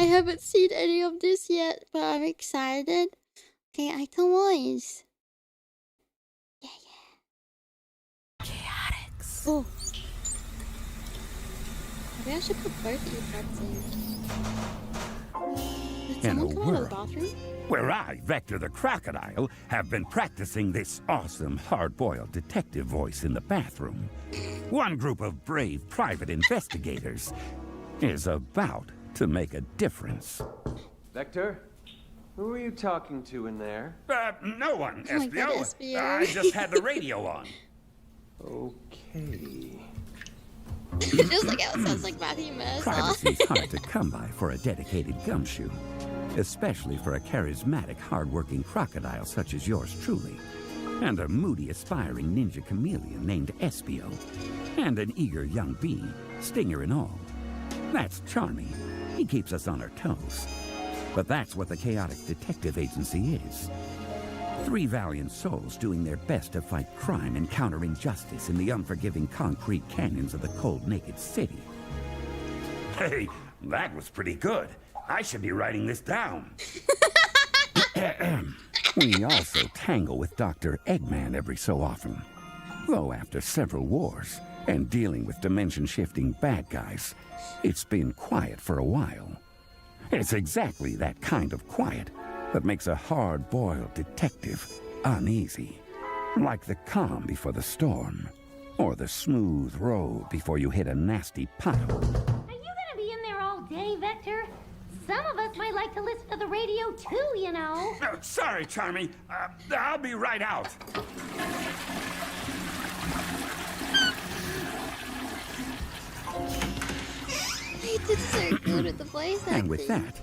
I haven't seen any of this yet, but I'm excited. Okay, item voice. Yeah. Chaotix. Oh. Maybe I should put both earbuds in. Did someone come out of the bathroom? Where I, Vector the Crocodile, have been practicing this awesome hard-boiled detective voice in the bathroom. One group of brave private investigators is about to make a difference. Vector? Who are you talking to in there? No one, Oh my God, SBO. SBO. I just had the radio on. Okay. Just like how it sounds like Matthew Mercer. Privacy's hard to come by for a dedicated gumshoe, especially for a charismatic, hard-working crocodile such as yours truly, and a moody, aspiring ninja chameleon named SBO, and an eager young bee, stinger and all. That's charming. He keeps us on our toes. But that's what the Chaotix Detective Agency is. 3 valiant souls doing their best to fight crime and counter injustice in the unforgiving concrete canyons of the cold, naked city. Hey, that was pretty good. I should be writing this down. We also tangle with Dr. Eggman every so often. Though after several wars and dealing with dimension-shifting bad guys, it's been quiet for a while. It's exactly that kind of quiet that makes a hard-boiled detective uneasy. Like the calm before the storm, or the smooth road before you hit a nasty pothole. Are you gonna be in there all day, Vector? Some of us might like to listen to the radio too, you know. Oh, sorry, Charmy. I'll be right out. He did so good at the voice acting. And with that,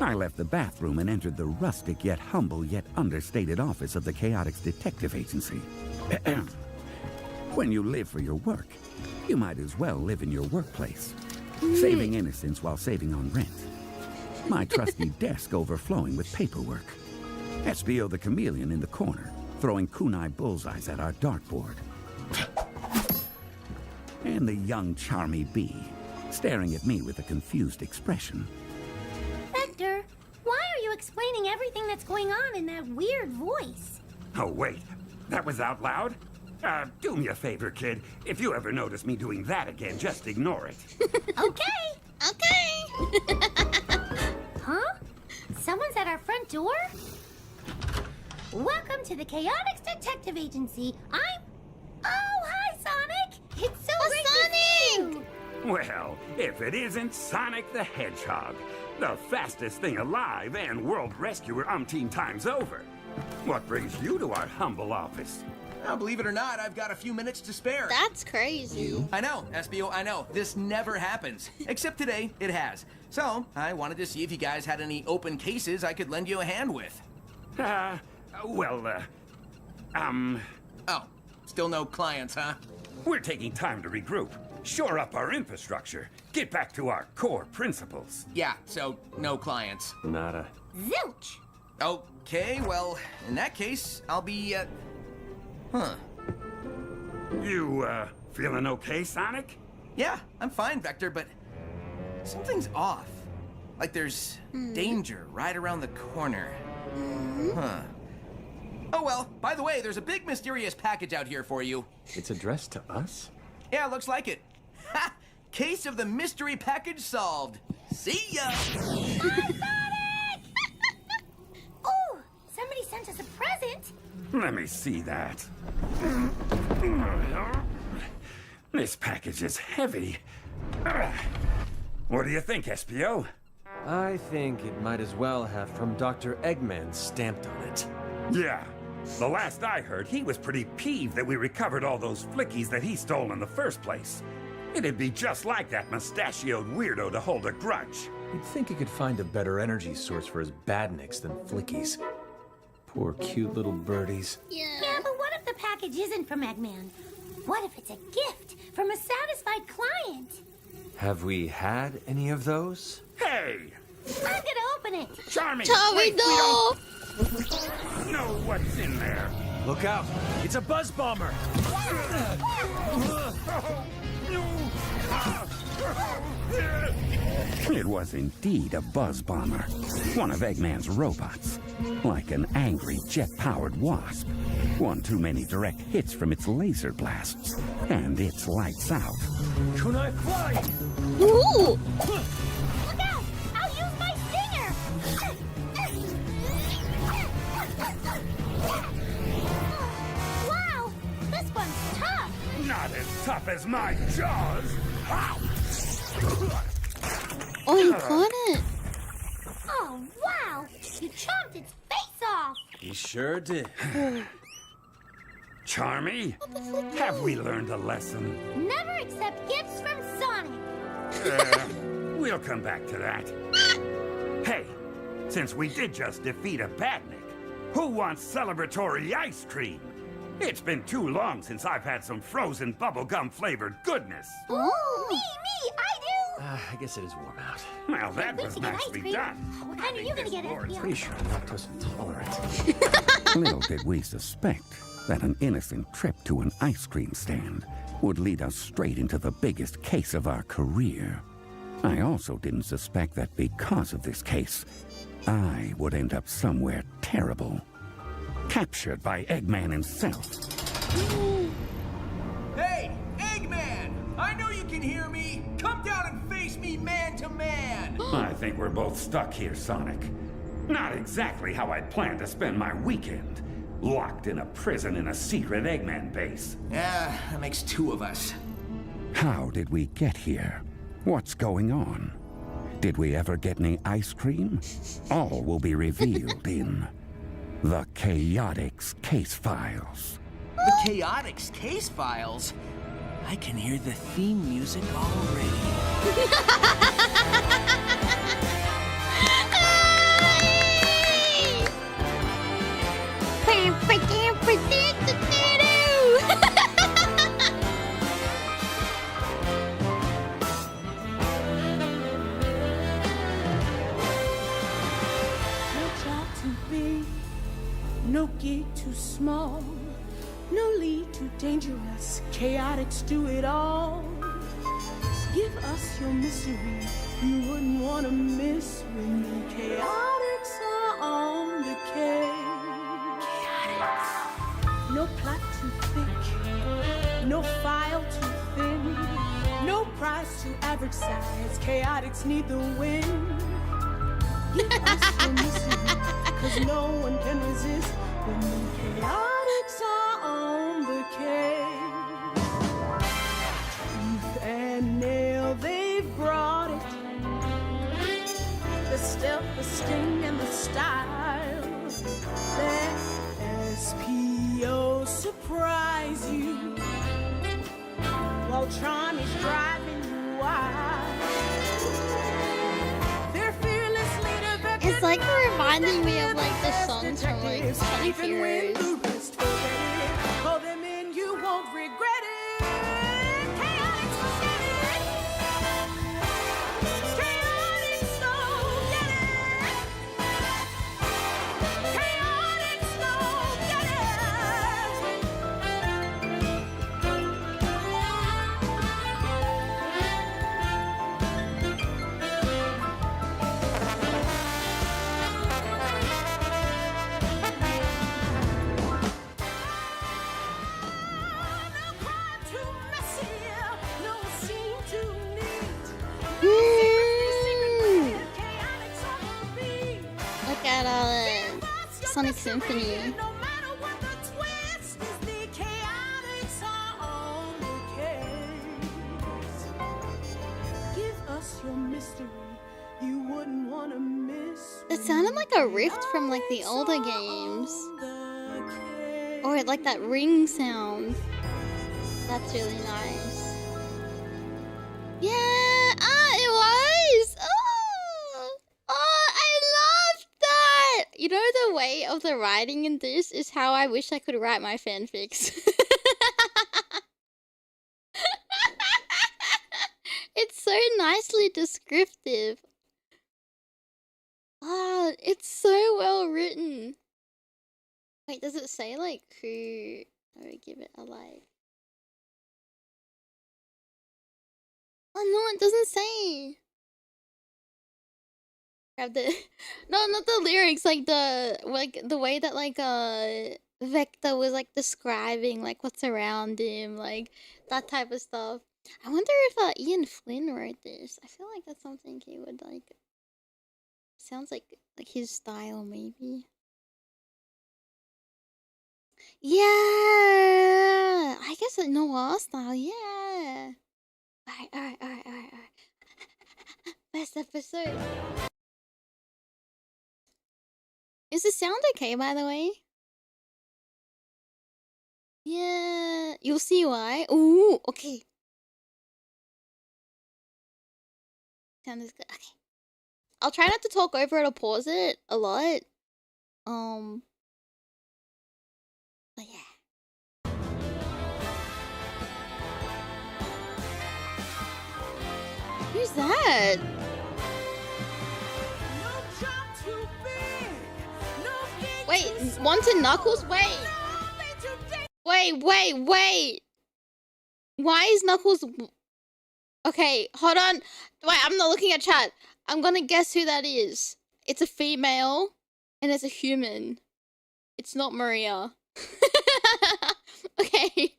I left the bathroom and entered the rustic yet humble yet understated office of the Chaotix Detective Agency. When you live for your work, you might as well live in your workplace, saving innocence while saving on rent. My trusty desk overflowing with paperwork. SBO the chameleon in the corner, throwing kunai bullseyes at our dartboard. And the young charmy bee, staring at me with a confused expression. Vector, why are you explaining everything that's going on in that weird voice? Oh, wait. That was out loud? Do me a favor, kid. If you ever notice me doing that again, just ignore it. Okay. Okay. Huh? Someone's at our front door? Welcome to the Chaotix Detective Agency. Oh, hi, Sonic. It's so great to see you. Well, if it isn't Sonic the Hedgehog, the fastest thing alive and world rescuer umpteen times over. What brings you to our humble office? Now, believe it or not, I've got a few minutes to spare. That's crazy. I know, SBO, I know. This never happens. Except today, it has. So, I wanted to see if you guys had any open cases I could lend you a hand with. Oh, Still no clients, huh? we're taking time to regroup, shore up our infrastructure, get back to our core principles. Yeah, so no clients. Nada. Zilch. Okay, well, in that case, I'll be, You, feeling okay, Sonic? Yeah, I'm fine, Vector, but something's off. Like there's danger right around the corner. Huh. Oh, well, by the way, there's a big mysterious package out here for you. It's addressed to us? Yeah, looks like it. Ha! Case of the mystery package solved. See ya! Oh, somebody sent us a present. Let me see that. This package is heavy. What do you think, SPO? I think it might as well have from Dr. Eggman stamped on it. Yeah. The last I heard, he was pretty peeved that we recovered all those flickies that he stole in the first place. It'd be just like that mustachioed weirdo to hold a grudge. You'd think he could find a better energy source for his badniks than flickies. Poor cute little birdies. Yeah, but what if the package isn't from Eggman? What if it's a gift from a satisfied client? Have we had any of those? Hey! I'm gonna open it. Charming! Charming, Wait, no! we don't know what's in there. Look out! It's a buzz bomber! Oh, no! It was indeed a buzz bomber, one of Eggman's robots, like an angry jet-powered wasp. One too many direct hits from its laser blasts, and it's lights out. Kunai fly! Ooh! Look out! I'll use my stinger! Wow! This one's tough! Not as tough as my jaws! Oh, you caught it! Oh, wow! You chomped its face off! He sure did. Charmy, have we learned a lesson? Never accept gifts from Sonic! We'll come back to that. Hey, since we did just defeat a badnik, who wants celebratory ice cream? It's been too long since I've had some frozen bubblegum flavored goodness. Oh, me! I do! I guess it is warm out. Well, that Wait was to get ice nicely cream. done. What kind are you gonna get, Pretty FBO? sure I'm lactose intolerant. Little did we suspect that an innocent trip to an ice cream stand would lead us straight into the biggest case of our career. I also didn't suspect that because of this case, I would end up somewhere terrible. Captured by Eggman himself. Hey, Eggman! I know you can hear me! Come down and face me man to man! I think we're both stuck here, Sonic. Not exactly how I'd planned to spend my weekend. Locked in a prison in a secret Eggman base. Yeah, that makes two of us. How did we get here? What's going on? Did we ever get any ice cream? All will be revealed in the Chaotix Casefiles. The Chaotix Casefiles? I can hear the theme music already. No job too big, no gig too small, no lead too dangerous. Chaotix do it all. Give us your mystery, you wouldn't want to miss when the Chaotix are on the case. No plot too thick, no file too thin, no prize too average size. Chaotix need the win. Give us your mystery, 'cause no one can resist when the Chaotix are on the case. Tooth and nail, they've brought it. The stealth, the sting, and the style. Let SPO surprise you while Tron is driving you wild. Their fearless leader, It's like reminding me of like the songs from like Sonic Heroes. Call them in, you won't regret it. Chaotix will get it. Chaotix, so get it. Chaotix, so get Look at Sonic Symphony. No matter what the twist, the Chaotix are on the case. Give us your mystery, you wouldn't want to miss. It sounded like a riff from like the older games. Or like that ring sound. That's really nice. Yeah, it was. I loved that. You know, the way of the writing in this is how I wish I could write my fanfics. It's so nicely descriptive. It's so well written. Wait, does it say like who I would give it a like? Oh no, it doesn't say. Grab the no, not the lyrics, like the way that like Vector was like describing like what's around him, like that type of stuff. I wonder if Ian Flynn wrote this. I feel like that's something he would like. Sounds like his style, maybe. Yeah, I guess a noir style. Yeah. Alright. Best episode. Is the sound okay, by the way? Yeah, you'll see why. Ooh, okay. Sound is good. Okay. I'll try not to talk over it or pause it a lot. But yeah. Who's that? Wait, one to Knuckles? Wait. Wait. Why is Knuckles... Okay, hold on. Wait, I'm not looking at chat. I'm gonna guess who that is. It's a female, and it's a human. It's not Maria. Okay.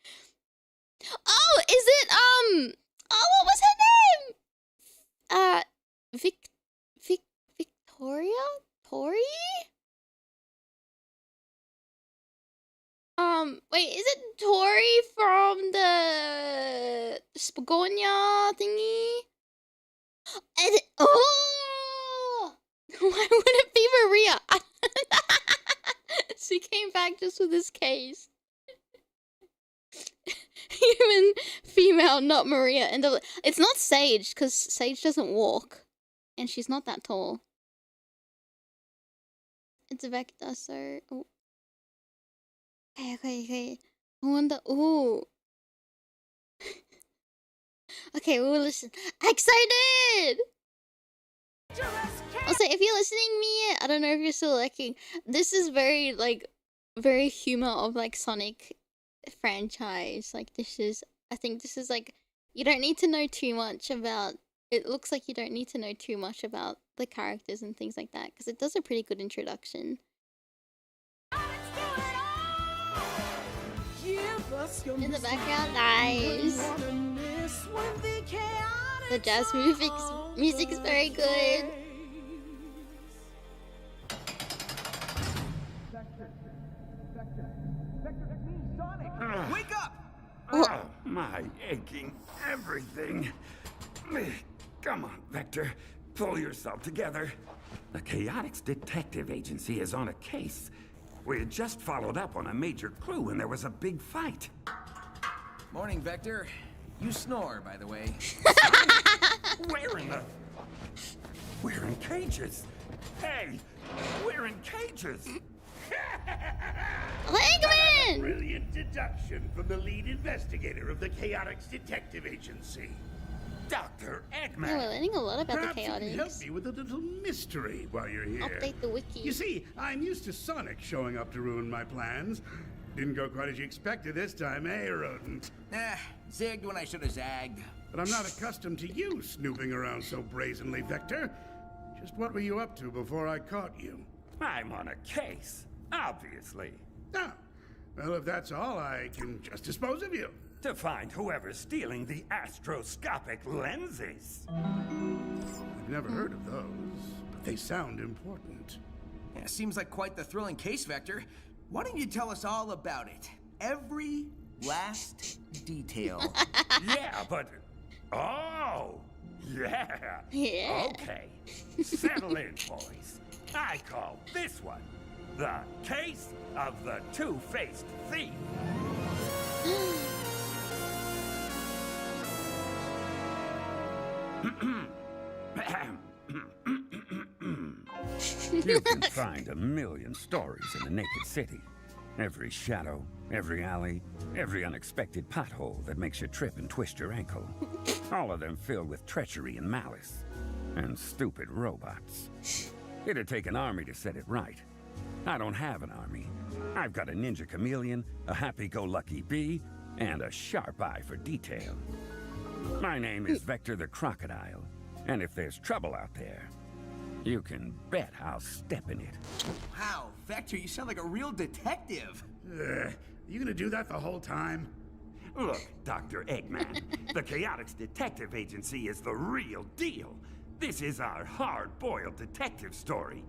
Oh, is it, oh, what was her name? Victoria? Tori? Wait, is it Tori from the Spagonia thingy? And oh! Why would it be Maria? She came back just with this case. Human, female, not Maria. And it's not Sage, because Sage doesn't walk. And she's not that tall. It's Vector, so... Oh. Okay. I wonder... Ooh. Okay, we'll listen. Excited! Also, if you're listening me, I don't know if you're still lurking. This is very, like, very humor of, like, Sonic franchise. Like, this is... I think this is, like... You don't need to know too much about... It looks like you don't need to know too much about the characters and things like that. Because it does a pretty good introduction. In the background, nice. The jazz music is very good. Wake up! Oh, my aching everything. Come on, Vector. Pull yourself together. The Chaotix Detective Agency is on a case. We had just followed up on a major clue and there was a big fight. Morning, Vector. You snore, by the way. We're in cages. Hey, we're in cages. Eggman! Brilliant deduction from the lead investigator of the Chaotix Detective Agency. Dr. Eggman. Yeah, we're learning a lot about Perhaps the you can help Chaotix. me with a little mystery while you're here. Update the wiki. You see, I'm used to Sonic showing up to ruin my plans. Didn't go quite as you expected this time, eh, rodent? Zigged when I should have zagged. But I'm not accustomed to you snooping around so brazenly, Vector. Just what were you up to before I caught you? I'm on a case, obviously. Ah, well, if that's all, I can just dispose of you. To find whoever's stealing the astroscopic lenses. I've never heard of those, but they sound important. Yeah, seems like quite the thrilling case, Vector. Why don't you tell us all about it? Every last detail. Yeah, but... Oh! Yeah! Yeah. Okay. Settle in, boys. I call this one the Case of the Two-Faced Thief. You can find a million stories in the naked city. Every shadow, every alley, every unexpected pothole that makes you trip and twist your ankle. All of them filled with treachery and malice. And stupid robots. It'd take an army to set it right. I don't have an army. I've got a ninja chameleon, a happy-go-lucky bee, and a sharp eye for detail. My name is Vector the Crocodile, and if there's trouble out there, you can bet I'll step in it. Wow, Vector, you sound like a real detective. You gonna do that the whole time? Look, Dr. Eggman, the Chaotix Detective Agency is the real deal. This is our hard-boiled detective story.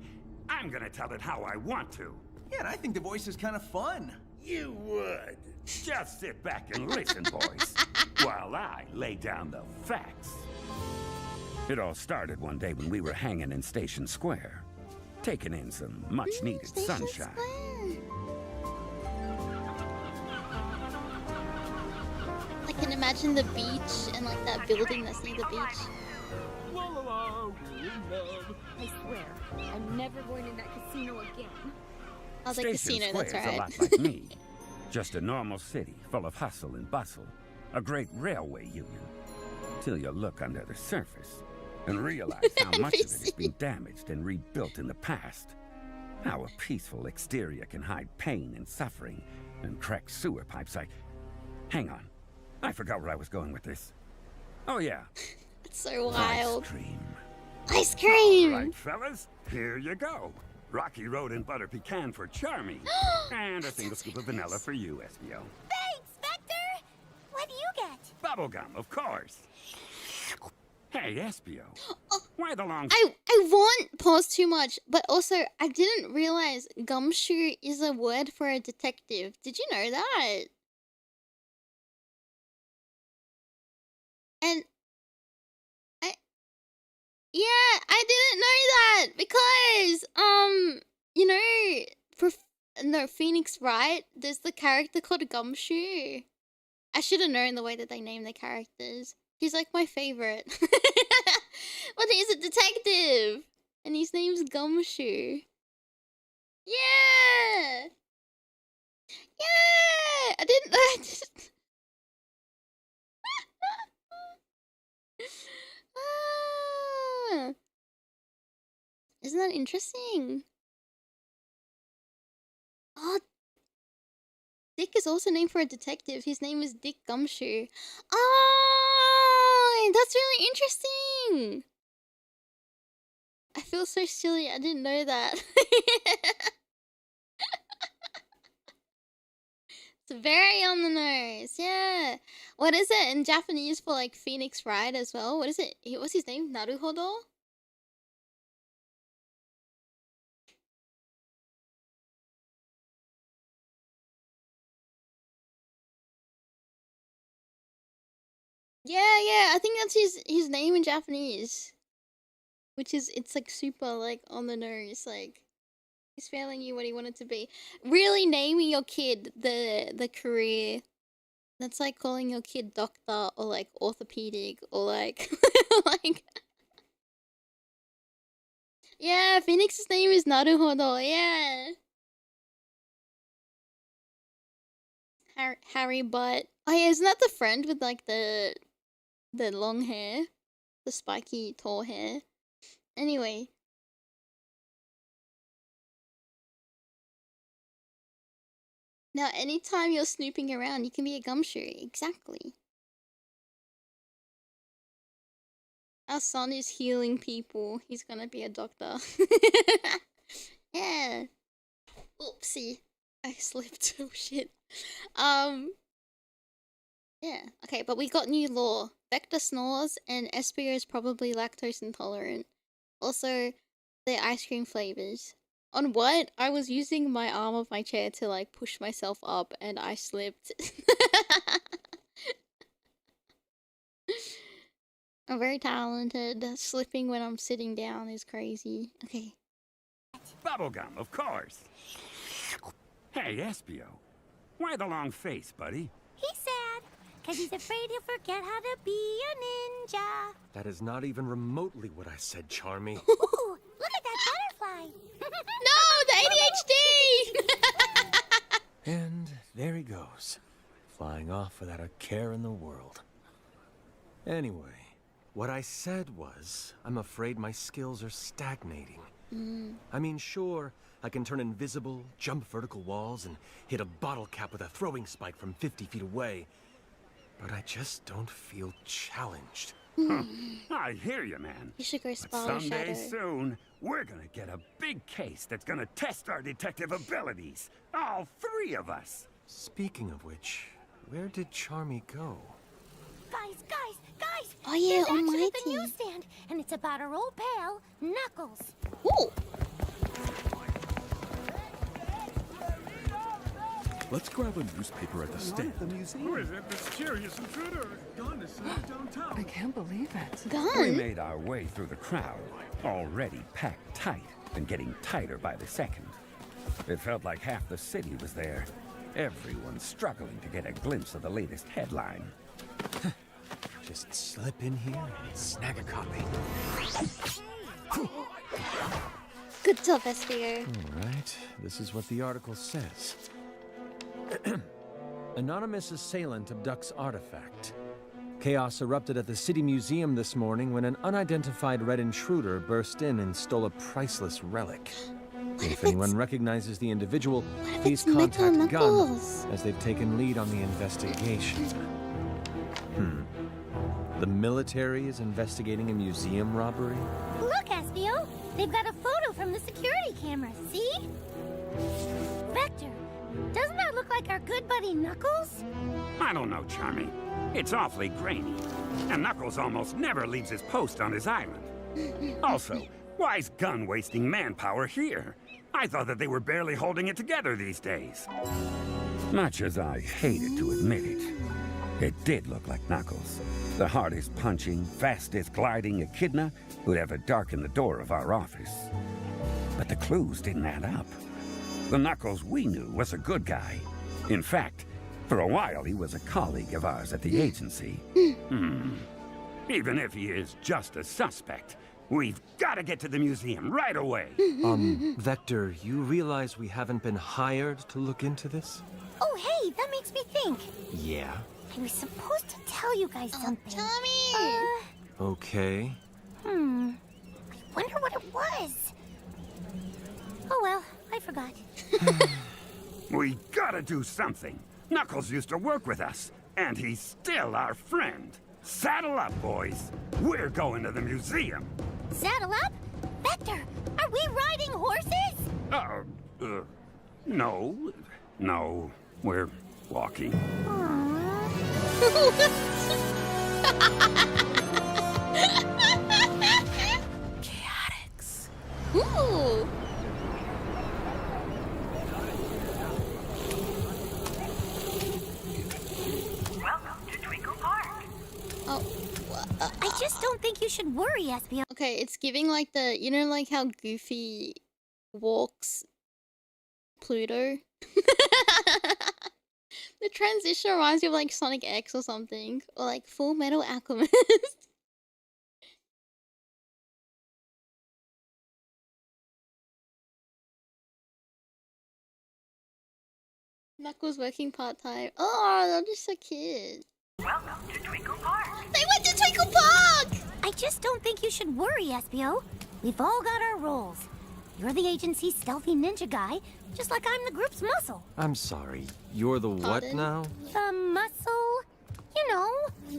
I'm gonna tell it how I want to. Yeah, and I think the voice is kind of fun. You would. Just sit back and listen, boys, while I lay down the facts. It all started one day when we were hanging in Station Square, taking in some much-needed Station sunshine. Square. I can imagine the beach and like that building that's near the beach. La la la, we're in love. I swear, I'm never going in that casino again. Oh, the Station casino, that's Square's a right. lot like me. Just a normal city full of hustle and bustle. A great railway union. Till you look under the surface and realize how much of it has been damaged and rebuilt in the past. How a peaceful exterior can hide pain and suffering and cracked sewer pipes. Hang on. I forgot where I was going with this. Oh yeah. It's so wild. Ice cream. Ice cream! Right, fellas, here you go. Rocky Road and butter pecan for Charmy. And a single scoop of vanilla for you, Espio. Thanks, Vector! What do you get? Bubblegum, of course. Hey, Espio. Why the long... I won't pause too much, but also I didn't realize gumshoe is a word for a detective. Did you know that? And I didn't know that because you know, Phoenix Wright, there's the character called Gumshoe. I should have known the way that they name their characters. He's like my favorite. But he's a detective and his name's Gumshoe. Yeah. Yeah, I didn't know. Ah. Isn't that interesting? Oh, Dick is also named for a detective. His name is Dick Gumshoe. Oh, that's really interesting. I feel so silly. I didn't know that. It's very on the nose. Yeah. What is it in Japanese for like Phoenix Wright as well? What is it? What's his name? Naruhodo? Yeah, I think that's his name in Japanese. Which is, it's like super like on the nose, like he's telling you what he wanted to be. Really naming your kid the career. That's like calling your kid doctor or like orthopedic or like like yeah, Phoenix's name is Naruhodo, yeah. Harry Butt. Oh yeah, isn't that the friend with like the long hair? The spiky tall hair. Anyway. Now, anytime you're snooping around, you can be a gumshoe. Exactly. Our son is healing people. He's gonna be a doctor. Yeah. Oopsie. I slipped. Oh shit. Yeah. Okay, but we got new law. Vector snores and Espio is probably lactose intolerant. Also, the ice cream flavors. On what? I was using my arm of my chair to like push myself up and I slipped. I'm very talented. Slipping when I'm sitting down is crazy. Okay. Bubblegum, of course. Hey, Espio. Why the long face, buddy? He's sad, because he's afraid he'll forget how to be a ninja. That is not even remotely what I said, Charmy. Ooh, look at that butterfly. No, the ADHD! And there he goes, flying off without a care in the world. Anyway, what I said was, I'm afraid my skills are stagnating. I mean, sure, I can turn invisible, jump vertical walls, and hit a bottle cap with a throwing spike from 50 feet away. but I just don't feel challenged. I hear you, man. You should go But spy someday Shadow. soon, we're gonna get a big case that's gonna test our detective abilities. All three of us. Speaking of which, where did Charmy go? Guys! Oh yeah, There's action at the Almighty. newsstand, and it's about our old pal, Knuckles. Ooh. Let's grab a newspaper at the stand. Who is that mysterious intruder? Gone to save downtown. I can't believe it. We Gun? made our way through the crowd, already packed tight and getting tighter by the second. It felt like half the city was there. Everyone struggling to get a glimpse of the latest headline. Just slip in here and snag a copy. Good job, SBO. All right, this is what the article says. Anonymous assailant abducts artifact. Chaos erupted at the City Museum this morning when an unidentified red intruder burst in and stole a priceless relic. If anyone recognizes the individual, please it's Metal contact Gun, Knuckles? as they've taken lead on the investigation. The military is investigating a museum robbery? Look, Espio! They've got a photo from the security camera, see? Vector, doesn't that look like our good buddy Knuckles? I don't know, Charmy. It's awfully grainy. And Knuckles almost never leaves his post on his island. Also, why's Gun wasting manpower here? I thought that they were barely holding it together these days. Much as I hated to admit it, it did look like Knuckles. The hardest punching, fastest gliding echidna who'd ever darken the door of our office. But the clues didn't add up. The Knuckles we knew was a good guy. In fact, for a while he was a colleague of ours at the agency. Even if he is just a suspect, we've got to get to the museum right away. Vector, you realize we haven't been hired to look into this? Oh, hey, that makes me think. Yeah. I was supposed to tell you guys something. Tommy! Okay. I wonder what it was. Oh well, I forgot. We gotta do something. Knuckles used to work with us, and he's still our friend. Saddle up, boys. We're going to the museum. Saddle up? Vector, are we riding horses? No, we're walking. Chaotix. Ooh. Welcome to Twinkle Park. Oh. I just don't think you should worry, Espio. Okay, it's giving like the, you know, like how Goofy walks Pluto? The transition reminds me of like Sonic X or something, or like Full Metal Alchemist. Knuckles working part-time. Oh, they're just so cute. Welcome to Twinkle Park. They went to Twinkle Park! I just don't think you should worry, Espio. We've all got our roles. You're the agency's stealthy ninja guy, just like I'm the group's muscle. I'm sorry. You're the what Pardon? now? The muscle? You know,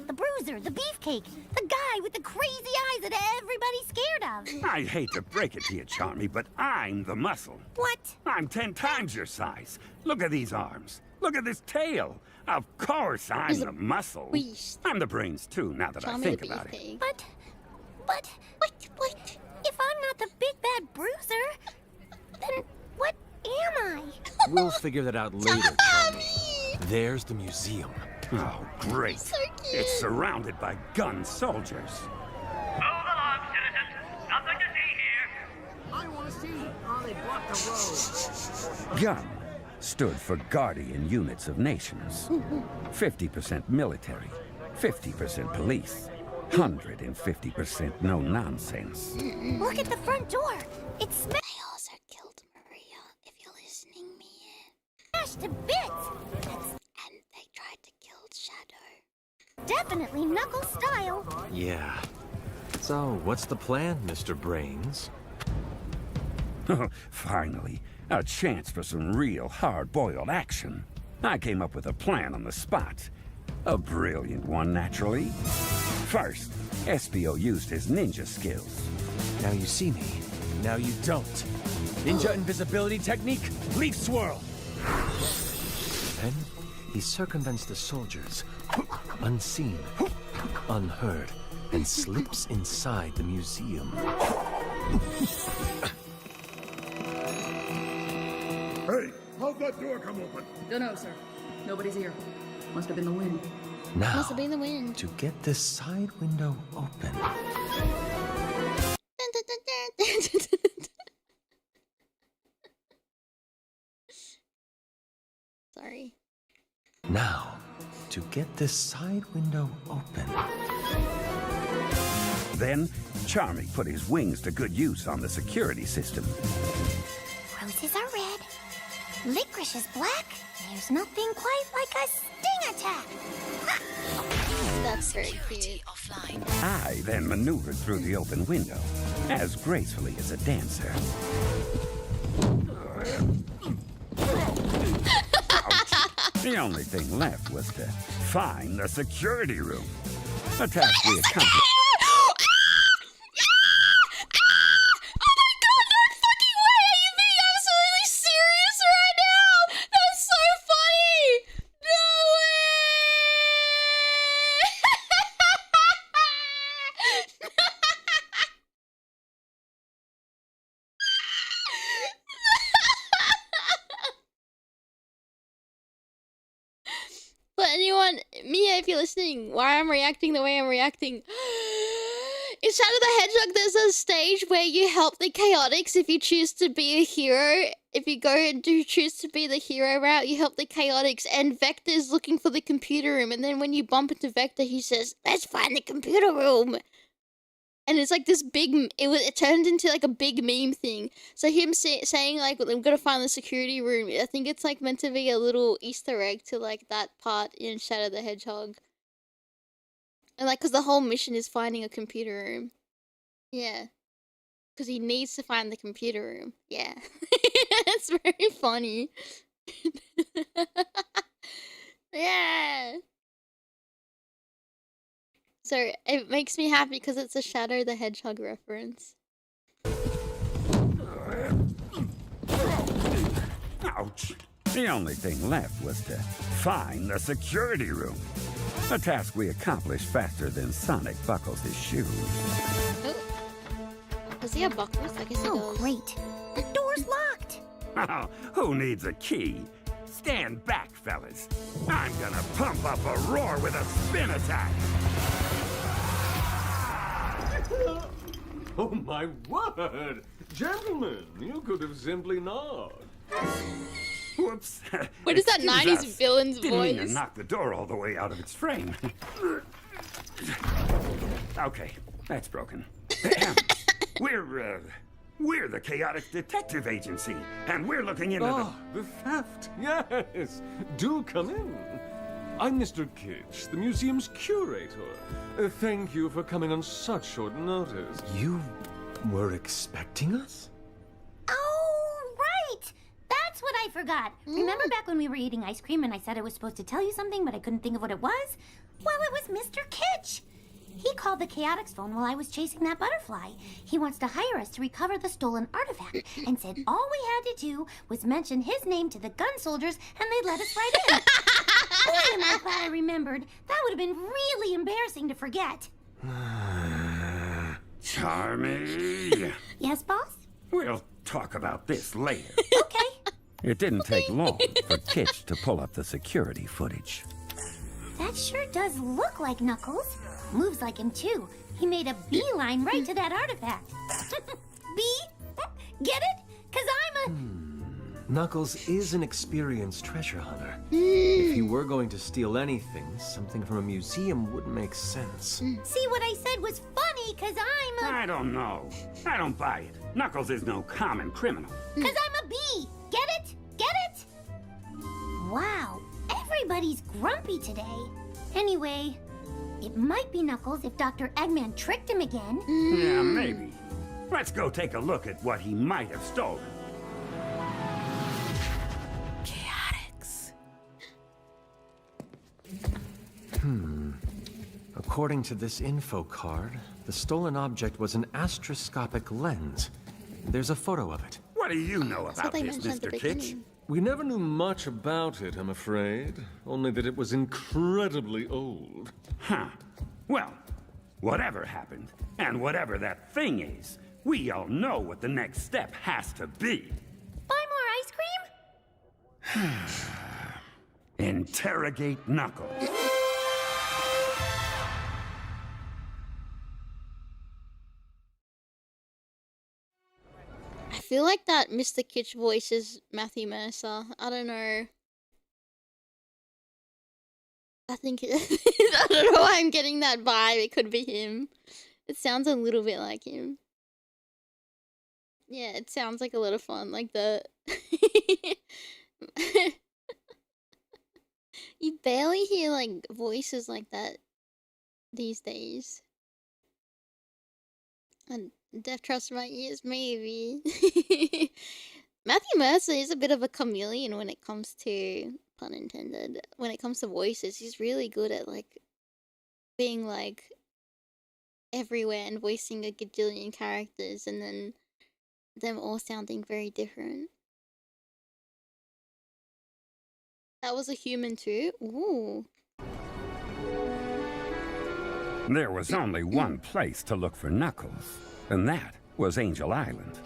the bruiser, the beefcake, the guy with the crazy eyes that everybody's scared of. I hate to break it to you, Charmy, but I'm the muscle. What? I'm 10 times your size. Look at these arms. Look at this tail. Of course I'm He's a the muscle. beast. I'm the brains too, now that I Charmy think the about it. Beefcake. But What? if I'm not the big bad bruiser, then what am I? We'll figure that out later, Charmy. Tommy! There's the museum. Oh, great. So cute. It's surrounded by gun soldiers. Move along, citizens. Nothing to see here. I want to see. Oh, they blocked the road. GUN stood for Guardian Units of Nations. 50% military, 50% police, 150% no nonsense. Look at the front door. It smashed I also killed Maria, if you're listening, Mia. to bits. That's And they tried to kill Shadow. definitely Knuckles style. Yeah. So, what's the plan, Mr. Brains? Finally, a chance for some real hard-boiled action. I came up with a plan on the spot. A brilliant one, naturally. First, Espio used his ninja skills. Now you see me, now you don't. Ninja invisibility technique, leaf swirl. Then he circumvents the soldiers, unseen, unheard, and slips inside the museum. Hey, how'd that door come open? Don't know, sir. Nobody's here. Must have been the wind. Now, Must have been the wind. to get this side window open. Sorry. Now, to get this side window open. Then, Charmy put his wings to good use on the security system. Roses are red. Licorice is black. There's nothing quite like a sting attack. That's very cute. I then maneuvered through the open window, as gracefully as a dancer. Ouch. The only thing left was to find the security room. A task we accomplished. But anyone, Mia, if you're listening, why I'm reacting the way I'm reacting. In Shadow the Hedgehog, there's a stage where you help the Chaotix if you choose to be a hero. If you go and choose to be the hero route, you help the Chaotix, and Vector's looking for the computer room, and then when you bump into Vector, he says, "Let's find the computer room." And it's like this big, it turned into like a big meme thing. So him saying like, "I'm gonna find the security room," I think it's like meant to be a little Easter egg to like that part in Shadow the Hedgehog. And like, cause the whole mission is finding a computer room. Yeah. Cause he needs to find the computer room. Yeah. It's very funny. Yeah. So it makes me happy because it's a Shadow the Hedgehog reference. Ouch. The only thing left was to find the security room. A task we accomplished faster than Sonic buckles his shoes. Oh. Does he have buckles? I guess he does. Oh, great. The door's locked. Oh, who needs a key? Stand back, fellas. I'm gonna pump up a roar with a spin attack. Oh my word! Gentlemen, you could have simply nodded. Whoops. What is that Excuse 90s us. villain's Didn't mean to voice? knock the door all the way out of its frame. Okay, that's broken. We're the Chaotix Detective Agency, and we're looking into The theft, yes. Do come in. I'm Mr. Kitsch, the museum's curator. Thank you for coming on such short notice. You were expecting us? Oh, right. That's what I forgot. Remember back when we were eating ice cream and I said I was supposed to tell you something, but I couldn't think of what it was? Well, it was Mr. Kitsch. He called the Chaotix phone while I was chasing that butterfly. He wants to hire us to recover the stolen artifact and said all we had to do was mention his name to the gun soldiers and they'd let us right in. Boy, am I glad I remembered. That would have been really embarrassing to forget. Charmy. Yes, boss? We'll talk about this later. Okay. It didn't take long for Kitsch to pull up the security footage. That sure does look like Knuckles. Moves like him, too. He made a beeline right to that artifact. Bee? Get it? 'Cause I'm a... Knuckles is an experienced treasure hunter. If he were going to steal anything, something from a museum would make sense. See, what I said was funny 'cause I'm a... I don't know. I don't buy it. Knuckles is no common criminal. 'Cause I'm a bee. Get it? Get it? Wow. Everybody's grumpy today. Anyway, it might be Knuckles if Dr. Eggman tricked him again. Yeah, maybe. Let's go take a look at what he might have stolen. Chaotix. According to this info card, the stolen object was an astroscopic lens. There's a photo of it. What do you know That's what about they this, mentioned at the Mr. Kitch? beginning. We never knew much about it, I'm afraid. Only that it was incredibly old. Huh. Well, whatever happened, and whatever that thing is, we all know what the next step has to be. Buy more ice cream? Interrogate Knuckles. I feel like that Mr. Kitch voice is Matthew Mercer. I don't know. I think I don't know why I'm getting that vibe. It could be him. It sounds a little bit like him. Yeah, it sounds like a lot of fun. Like the... You barely hear like voices like that these days. And Death Trust My Ears, maybe. Matthew Mercer is a bit of a chameleon when it comes to, pun intended, when it comes to voices. He's really good at like being like everywhere and voicing a gajillion characters and then them all sounding very different. That was a human too? Ooh. There was only one place to look for Knuckles, and that was Angel Island.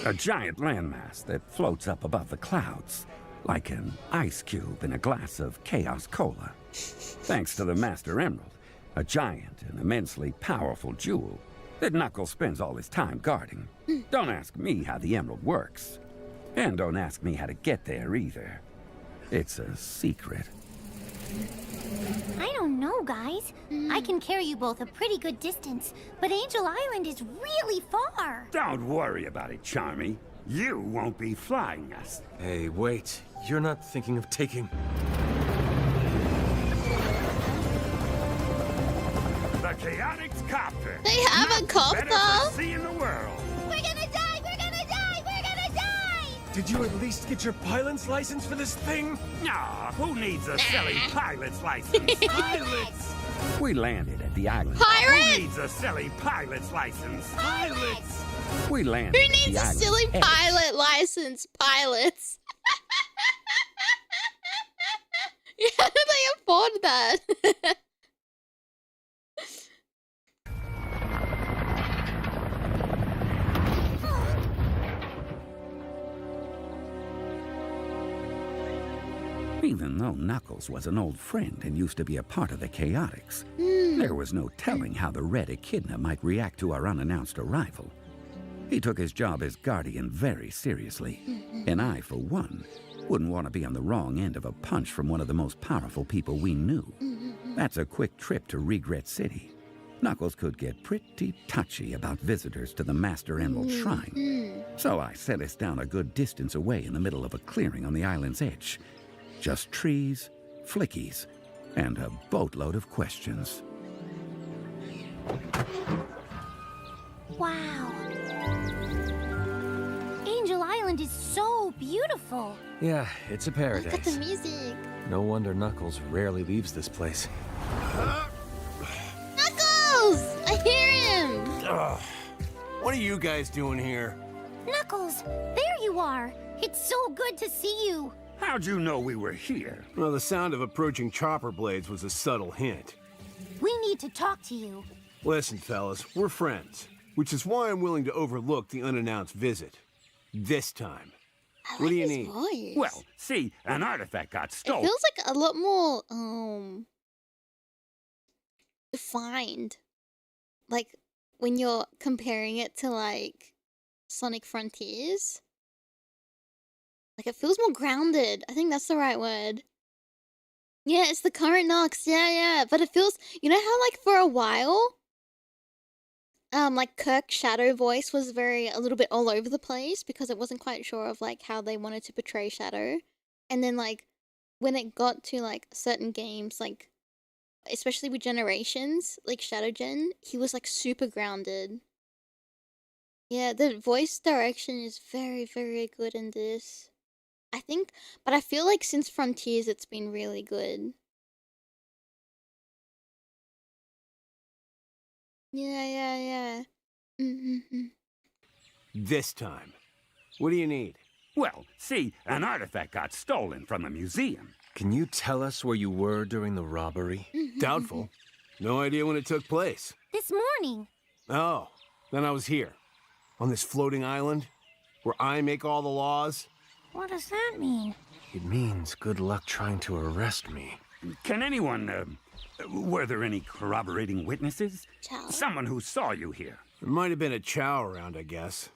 A giant landmass that floats up above the clouds, like an ice cube in a glass of Chaos Cola. Thanks to the Master Emerald, a giant and immensely powerful jewel that Knuckles spends all his time guarding. Don't ask me how the Emerald works. And don't ask me how to get there either. It's a secret. I don't know, guys. I can carry you both a pretty good distance, but Angel Island is really far. Don't worry about it, Charmy. You won't be flying us. Hey, wait. You're not thinking of taking... The Chaotix Copter. They have a copter? Better for seeing the world. We're gonna die! We're gonna die! We're gonna die! Did you at least get your pilot's license for this thing? Nah, who needs a silly pilot's license? Pilots! We landed at the island. Pirate? Who needs a silly pilot's license? Pilots! We landed Who at the needs a island's silly edge. pilot license? Pilots. How do they afford that? Even though Knuckles was an old friend and used to be a part of the Chaotix, there was no telling how the Red Echidna might react to our unannounced arrival. He took his job as guardian very seriously, and I, for one, wouldn't want to be on the wrong end of a punch from one of the most powerful people we knew. That's a quick trip to Regret City. Knuckles could get pretty touchy about visitors to the Master Emerald Shrine, so I set us down a good distance away in the middle of a clearing on the island's edge. Just trees, flickies, and a boatload of questions. Wow. Angel Island is so beautiful. Yeah, it's a Look at the paradise. music. No wonder Knuckles rarely leaves this place. Knuckles! I hear him! Ugh. What are you guys doing here? Knuckles, there you are. It's so good to see you. How'd you know we were here? Well, the sound of approaching chopper blades was a subtle hint. We need to talk to you. Listen, fellas, we're friends, which is why I'm willing to overlook the unannounced visit. This time. What do you need? Voice. Well, see, an artifact got It stolen. feels like a lot more defined. Like when you're comparing it to like Sonic Frontiers. Like it feels more grounded. I think that's the right word. Yeah, it's the current Nox. Yeah. But it feels, you know how like for a while like Kirk's Shadow voice was a little bit all over the place because it wasn't quite sure of like how they wanted to portray Shadow. And then like when it got to like certain games, like especially with Generations, like Shadow Gen, he was like super grounded. Yeah, the voice direction is very, very good in this. I think, but I feel like since Frontiers it's been really good. Yeah. This time. What do you need? Well, see, an artifact got stolen from the museum. Can you tell us where you were during the robbery? Doubtful. No idea when it took place. This morning. Oh, then I was here. On this floating island, where I make all the laws. What does that mean? It means good luck trying to arrest me. Can anyone, were there any corroborating witnesses? Chow. Someone who saw you here. There might have been a chow around, I guess.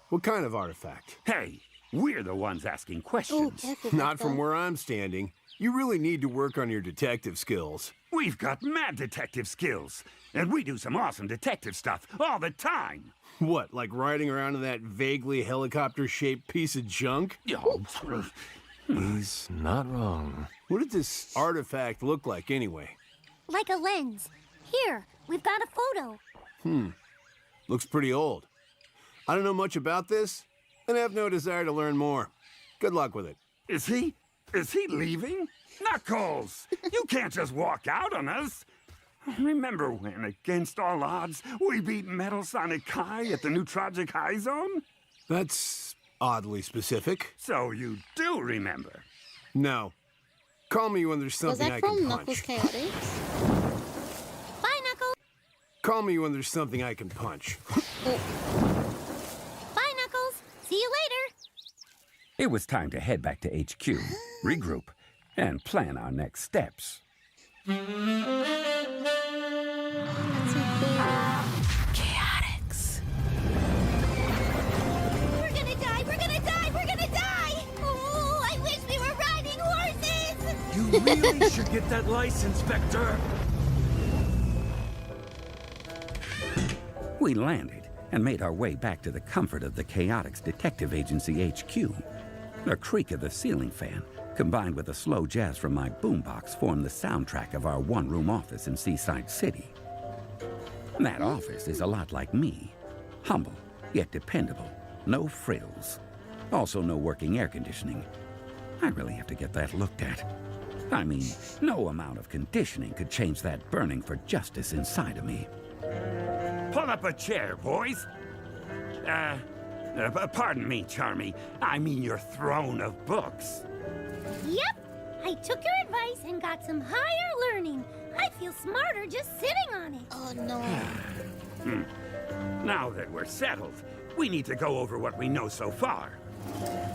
What kind of artifact? Hey, we're the ones asking questions. Not from where I'm standing. You really need to work on your detective skills. We've got mad detective skills, and we do some awesome detective stuff all the time. What, like riding around in that vaguely helicopter-shaped piece of junk? He's not wrong. What did this artifact look like anyway? Like a lens. Here, we've got a photo. Looks pretty old. I don't know much about this, and have no desire to learn more. Good luck with it. Is he leaving? Knuckles! You can't just walk out on us! Remember when, against all odds, we beat Metal Sonic Kai at the Neutrogic High Zone? That's oddly specific. So you do remember? No. Call me when there's something I can punch. Was that from Knuckles Chaotix? Bye, Knuckles. Call me when there's something I can punch. Bye, Knuckles. See you later. It was time to head back to HQ, regroup, and plan our next steps. Chaotix. We're gonna die! Oh, I wish we were riding horses! You really should get that license, Vector! We landed and made our way back to the comfort of the Chaotix Detective Agency HQ. The creak of the ceiling fan, combined with the slow jazz from my boombox, formed the soundtrack of our one-room office in Seaside City. That office is a lot like me. Humble, yet dependable. No frills. Also no working air conditioning. I really have to get that looked at. I mean, no amount of conditioning could change that burning for justice inside of me. Pull up a chair, boys. Pardon me, Charmy. I mean your throne of books. Yep, I took your advice and got some higher learning. I feel smarter just sitting on it. Oh no. Now that we're settled, we need to go over what we know so far.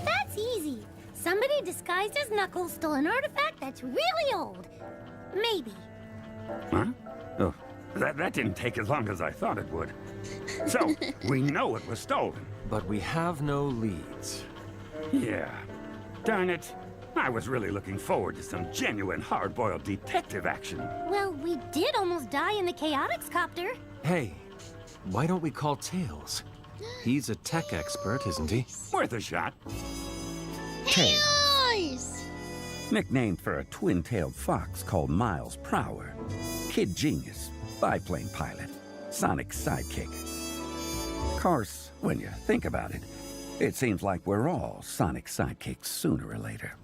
That's easy. Somebody disguised as Knuckles stole an artifact that's really old. Maybe. Huh? Oh, that didn't take as long as I thought it would. So, we know it was stolen. But we have no leads. Yeah. Darn it. I was really looking forward to some genuine hard-boiled detective action. Well, we did almost die in the Chaotix copter. Hey, why don't we call Tails? He's a tech expert, isn't he? Worth a shot. Tails! Nicknamed for a twin-tailed fox called Miles Prower. Kid genius, biplane pilot, Sonic sidekick. Course, when you think about it, it seems like we're all Sonic sidekicks sooner or later.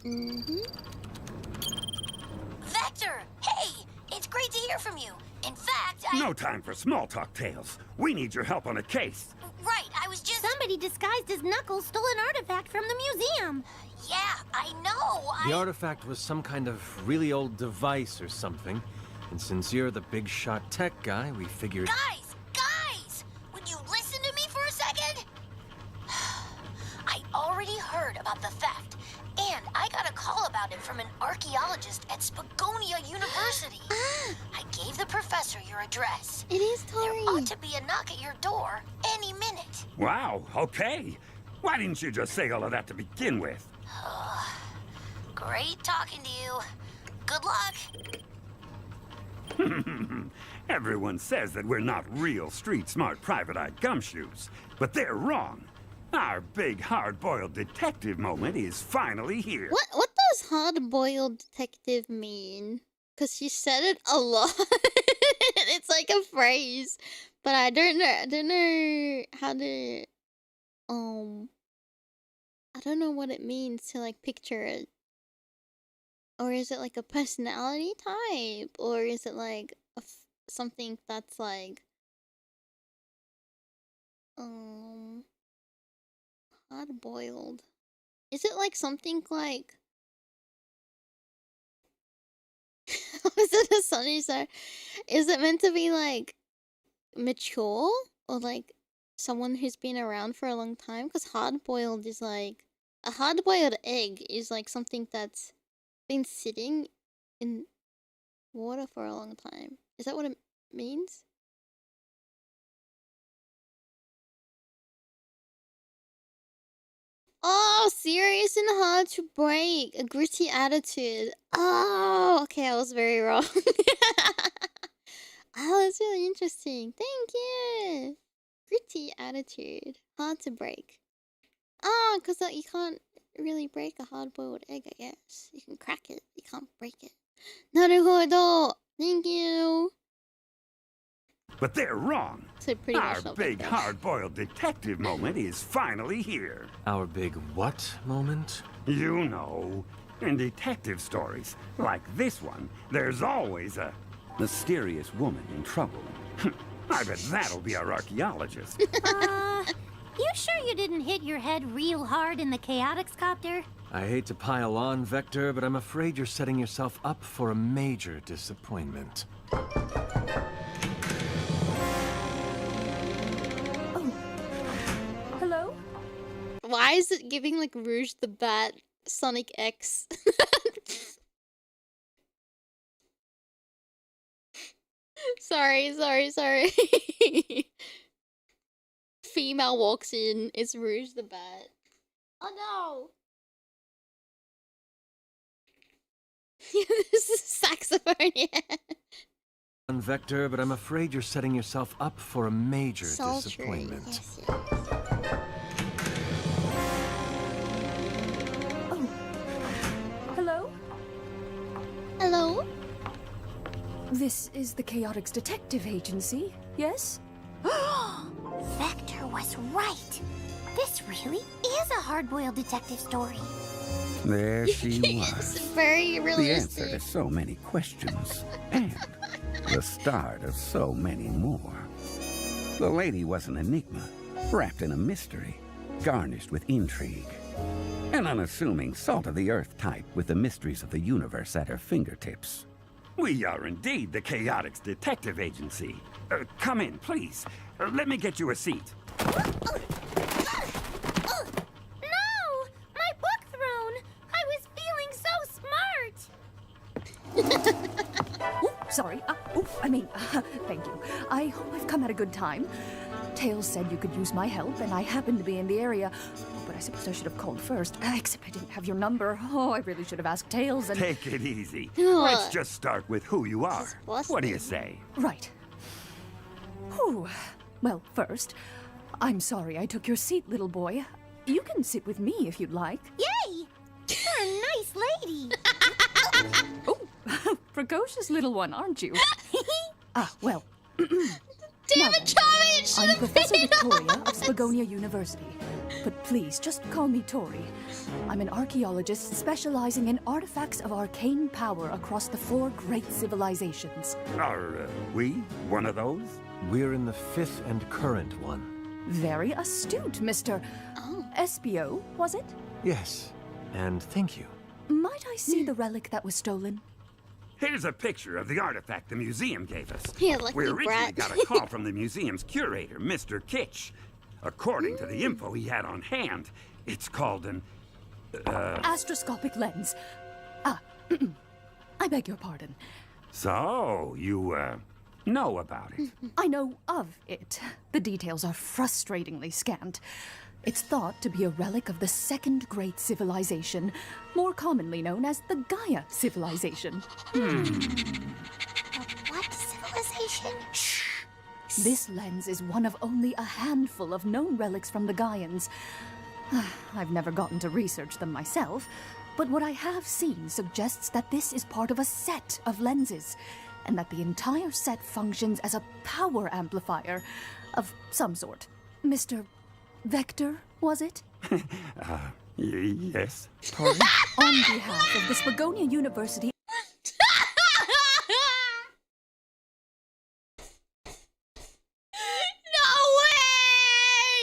Vector! Hey! It's great to hear from you. In fact, No time for small talk, Tails. We need your help on a case. Right, I was just... Somebody disguised as Knuckles stole an artifact from the museum. Yeah, I know. The artifact was some kind of really old device or something. And since you're the big shot tech guy, we figured... Guys! Would you listen to me for a second? I already heard about the theft, and I got a call about it from an archaeologist at Spagonia University. I gave the professor your address. It is Tori. There ought to be a knock at your door any minute. Wow, okay. Why didn't you just say all of that to begin with? Great talking to you. Good luck. Everyone says that we're not real street-smart private-eye gumshoes, but they're wrong. Our big hard-boiled detective moment is finally here. What does hard-boiled detective mean? Because she said it a lot. It's like a phrase, but I don't know how to I don't know what it means to like picture it. Or is it like a personality type? Or is it like something that's like Hard boiled. Is it like something like? Is it a sunny side? Is it meant to be like mature or like someone who's been around for a long time? Because hard boiled is like a hard boiled egg is like something that's been sitting in water for a long time. Is that what it means? Oh, serious and hard to break. A gritty attitude. Oh, okay, I was very wrong. Oh, that's really interesting. Thank you. Gritty attitude. Hard to break. Oh, because you can't really break a hard-boiled egg, I guess. You can crack it. You can't break it. Naruhodo. Thank you. But they're wrong. So pretty Our much not big break hard-boiled detective moment is finally here. Our big what moment? You know, in detective stories like this one, there's always a mysterious woman in trouble. I bet that'll be our archaeologist. You sure you didn't hit your head real hard in the Chaotix copter? I hate to pile on, Vector, but I'm afraid you're setting yourself up for a major disappointment. Hello? Why is it giving like Rouge the Bat, Sonic X? Sorry. Female walks in, it's Rouge the Bat. Oh no! This is saxophone, yeah. Vector, but I'm afraid you're setting yourself up for a major Sultry, disappointment. yes. Oh. Hello? Hello? This is the Chaotix Detective Agency, yes? Vector was right. This really is a hard-boiled detective story. There she It's was. very The realistic. answer to so many questions. And the start of so many more. The lady was an enigma, wrapped in a mystery, garnished with intrigue. An unassuming salt-of-the-earth type with the mysteries of the universe at her fingertips. We are indeed the Chaotix Detective Agency. Come in, please. Let me get you a seat. No! My book thrown! I was feeling so smart! Oh, sorry. Thank you. I hope I've come at a good time. Tails said you could use my help, and I happened to be in the area. But I suppose I should have called first, except I didn't have your number. Oh, I really should have asked Tails and... Take it easy. Let's just start with who you are. What do you say? Right. Whew. Well, first, I'm sorry I took your seat, little boy. You can sit with me if you'd like. Yay! You're a nice lady. Oh, precocious little one, aren't you? Well. Damn it, Tommy! It should I'm have Professor been Victoria of Spagonia University. But please, just call me Tori. I'm an archaeologist specializing in artifacts of arcane power across the 4 great civilizations. Are we one of those? We're in the 5th and current one. Very astute, Mr. Espio, was it? Yes, and thank you. Might I see the relic that was stolen? Here's a picture of the artifact the museum gave us. Yeah, lucky We originally brat. got a call from the museum's curator, Mr. Kitsch. According to the info he had on hand, it's called an... Astroscopic lens. I beg your pardon. So, you, know about it? I know of it. The details are frustratingly scant. It's thought to be a relic of the 2nd great civilization, more commonly known as the Gaia civilization. What civilization? This lens is one of only a handful of known relics from the Gaians. I've never gotten to research them myself, but what I have seen suggests that this is part of a set of lenses, and that the entire set functions as a power amplifier of some sort. Mr. Vector, was it? Yes, Tori? On behalf of the Spagonia University... No way!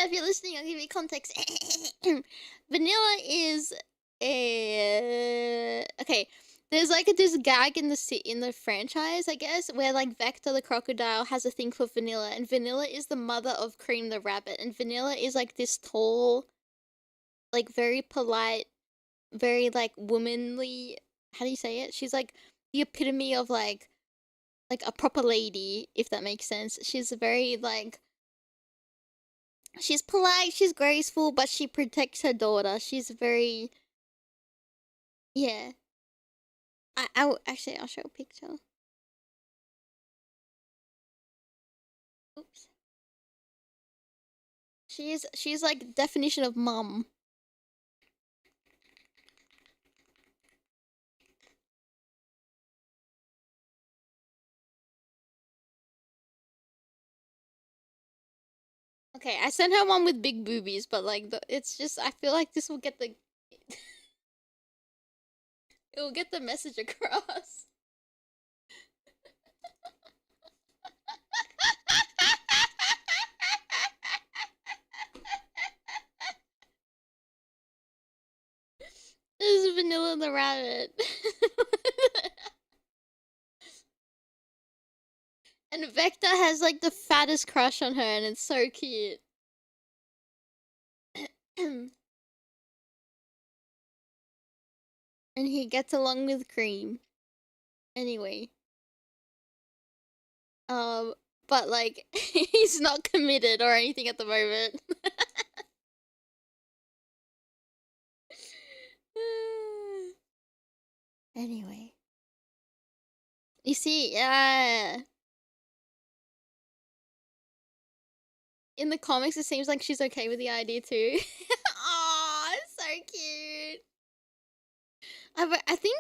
if you're listening, I'll give you context. Vanilla is a okay. There's like this gag in the franchise, I guess, where like Vector the crocodile has a thing for Vanilla, and Vanilla is the mother of Cream the rabbit, and Vanilla is like this tall, like very polite, very like womanly. How do you say it? She's like the epitome of like a proper lady, if that makes sense. She's very like. She's polite, she's graceful, but she protects her daughter. She's very... Yeah. Actually, I'll show a picture. Oops. She's like definition of mum. Okay, I sent her one with big boobies, but like it's just I feel like this will get the it will get the message across. This is Vanilla the rabbit. And Vector has like the fattest crush on her, and it's so cute. And he gets along with Cream. Anyway. But like, he's not committed or anything at the moment. Anyway. You see, in the comics, it seems like she's okay with the idea too. Aw, so cute. I think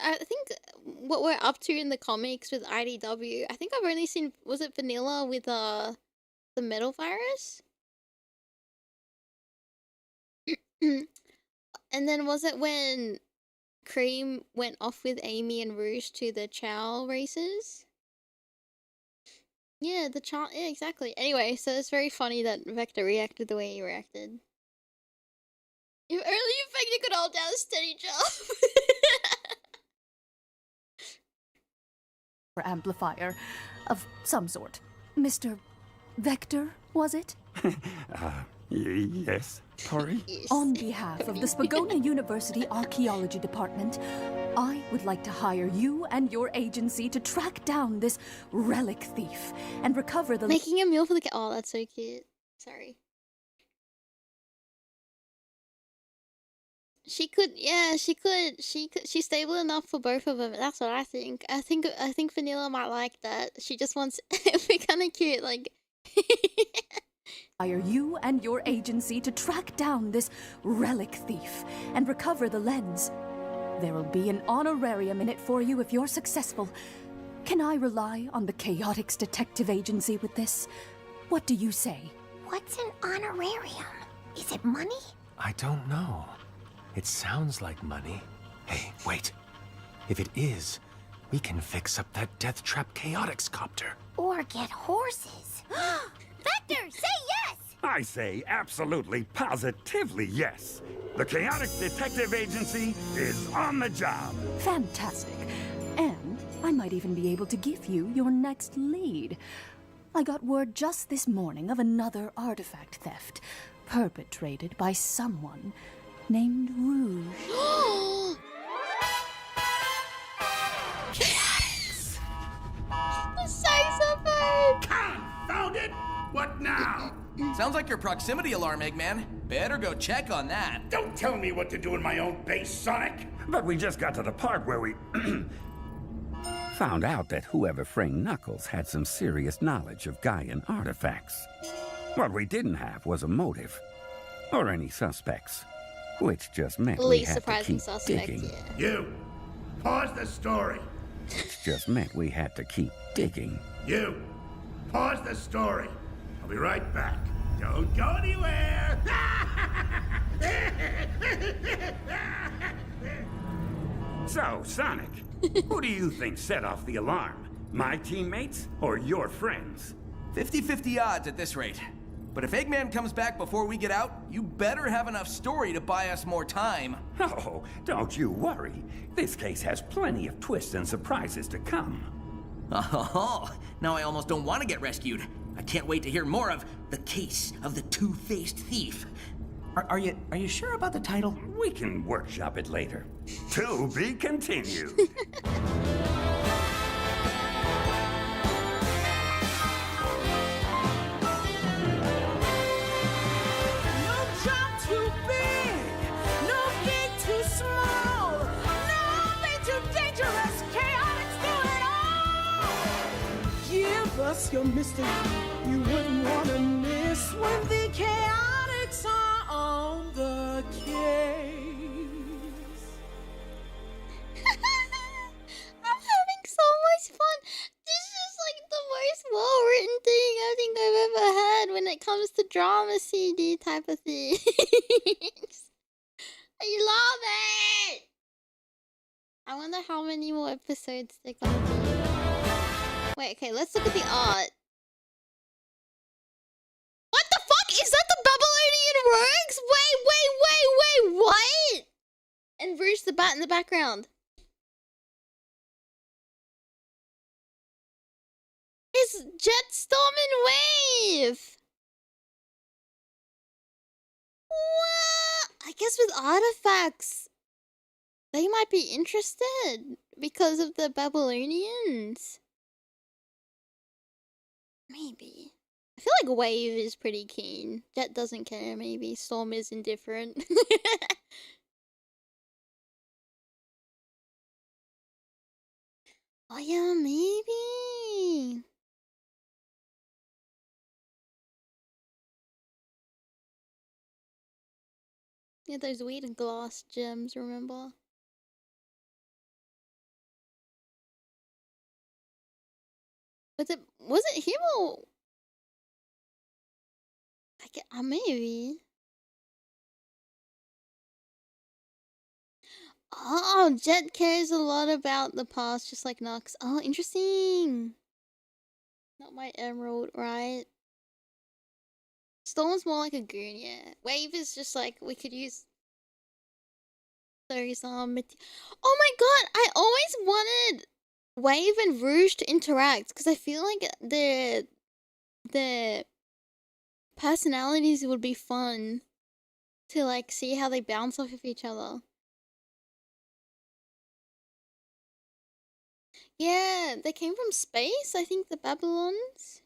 I think what we're up to in the comics with IDW, I think I've only seen, was it Vanilla with the metal virus? And then was it when Cream went off with Amy and Rouge to the Chow races? Yeah, yeah, exactly. Anyway, so it's very funny that Vector reacted the way he reacted. If only Vector could hold down a steady job. Amplifier of some sort. Mr. Vector, was it? Yes, Tori? Yes. On behalf of the Spagonia University Archaeology Department, I would like to hire you and your agency to track down this relic thief and recover the... Making a meal for the cat. Oh, that's so cute. Sorry. She could, yeah, she's stable enough for both of them. That's what I think. I think Vanilla might like that. She just wants, it'd be kind of cute, like... Hire you and your agency to track down this relic thief and recover the lens. There will be an honorarium in it for you if you're successful. Can I rely on the Chaotix Detective Agency with this? What do you say? What's an honorarium? Is it money? I don't know. It sounds like money. Hey, wait. If it is, we can fix up that death trap Chaotix copter. Or get horses. Vector, say yes! I say absolutely, positively yes. The Chaotix Detective Agency is on the job. Fantastic. And I might even be able to give you your next lead. I got word just this morning of another artifact theft, perpetrated by someone named Rouge. Chaotix! The size of it! Confound it! What now? Sounds like your proximity alarm, Eggman. Better go check on that. Don't tell me what to do in my own base, Sonic! But we just got to the part where we found out that whoever framed Knuckles had some serious knowledge of Gaian artifacts. What we didn't have was a motive, or any suspects, which just meant we Least had to surprising keep suspect, digging. yeah. You! Pause the story! Which just meant we had to keep digging. You! Pause the story! I'll be right back. Don't go anywhere! So, Sonic, who do you think set off the alarm? My teammates or your friends? 50-50 odds at this rate. But if Eggman comes back before we get out, you better have enough story to buy us more time. Oh, don't you worry. This case has plenty of twists and surprises to come. Oh, now I almost don't want to get rescued. I can't wait to hear more of The Case of the Two-Faced Thief. Are you sure about the title? We can workshop it later. To be continued. Us your mystery you wouldn't want to miss when the Chaotix are on the case. I'm having so much fun. This is like the most well-written thing I think I've ever had when it comes to drama CD type of things. I love it. I wonder how many more episodes they're gonna be. Wait, okay, let's look at the art. What the fuck? Is that the Babylonian Rogues? Wait, what? And Rouge the Bat in the background. It's Jet, Storm, and Wave. What? I guess with artifacts, they might be interested because of the Babylonians. Maybe. I feel like Wave is pretty keen. Jet doesn't care, maybe. Storm is indifferent. Oh yeah, maybe. Yeah, those weird glass gems, remember? Was it him or... maybe. Oh, Jet cares a lot about the past, just like Nux. Oh, interesting. Not my emerald, right? Storm's more like a goon, yeah. Wave is just like, we could use those, oh my god, I always wanted Wave and Rouge to interact, because I feel like the personalities would be fun to like see how they bounce off of each other. Yeah, they came from space, I think the Babylons.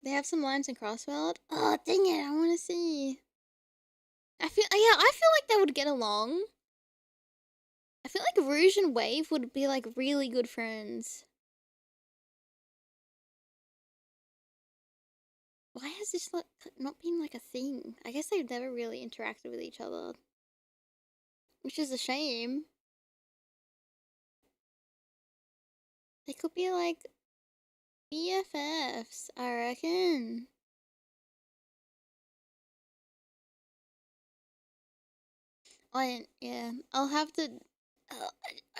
They have some lines in Crossworld. Oh, dang it, I want to see. I feel like they would get along. I feel like Rouge and Wave would be like really good friends. Why has this not been like a thing? I guess they've never really interacted with each other. Which is a shame. They could be like BFFs, I reckon. Yeah, I'll have to.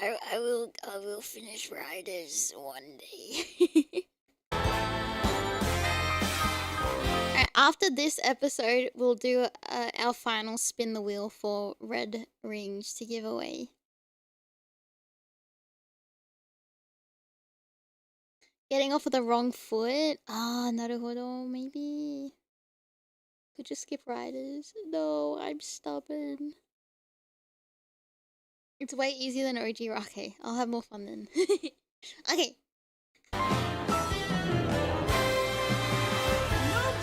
I will finish Riders one day. Alright, after this episode, we'll do our final spin the wheel for red rings to give away. Getting off with the wrong foot? Ah, naruhodo, maybe. Could just skip Riders. No, I'm stubborn. It's way easier than OG Rock. Okay, I'll have more fun then. Okay. No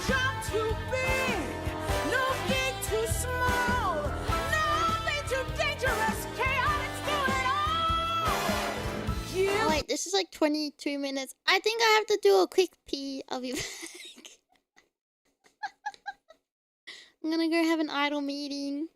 job too big, no gig too small, nothing too dangerous, Chaotix do it all! Oh wait, this is like 22 minutes. I think I have to do a quick pee. I'll be back. I'm gonna go have an idle meeting.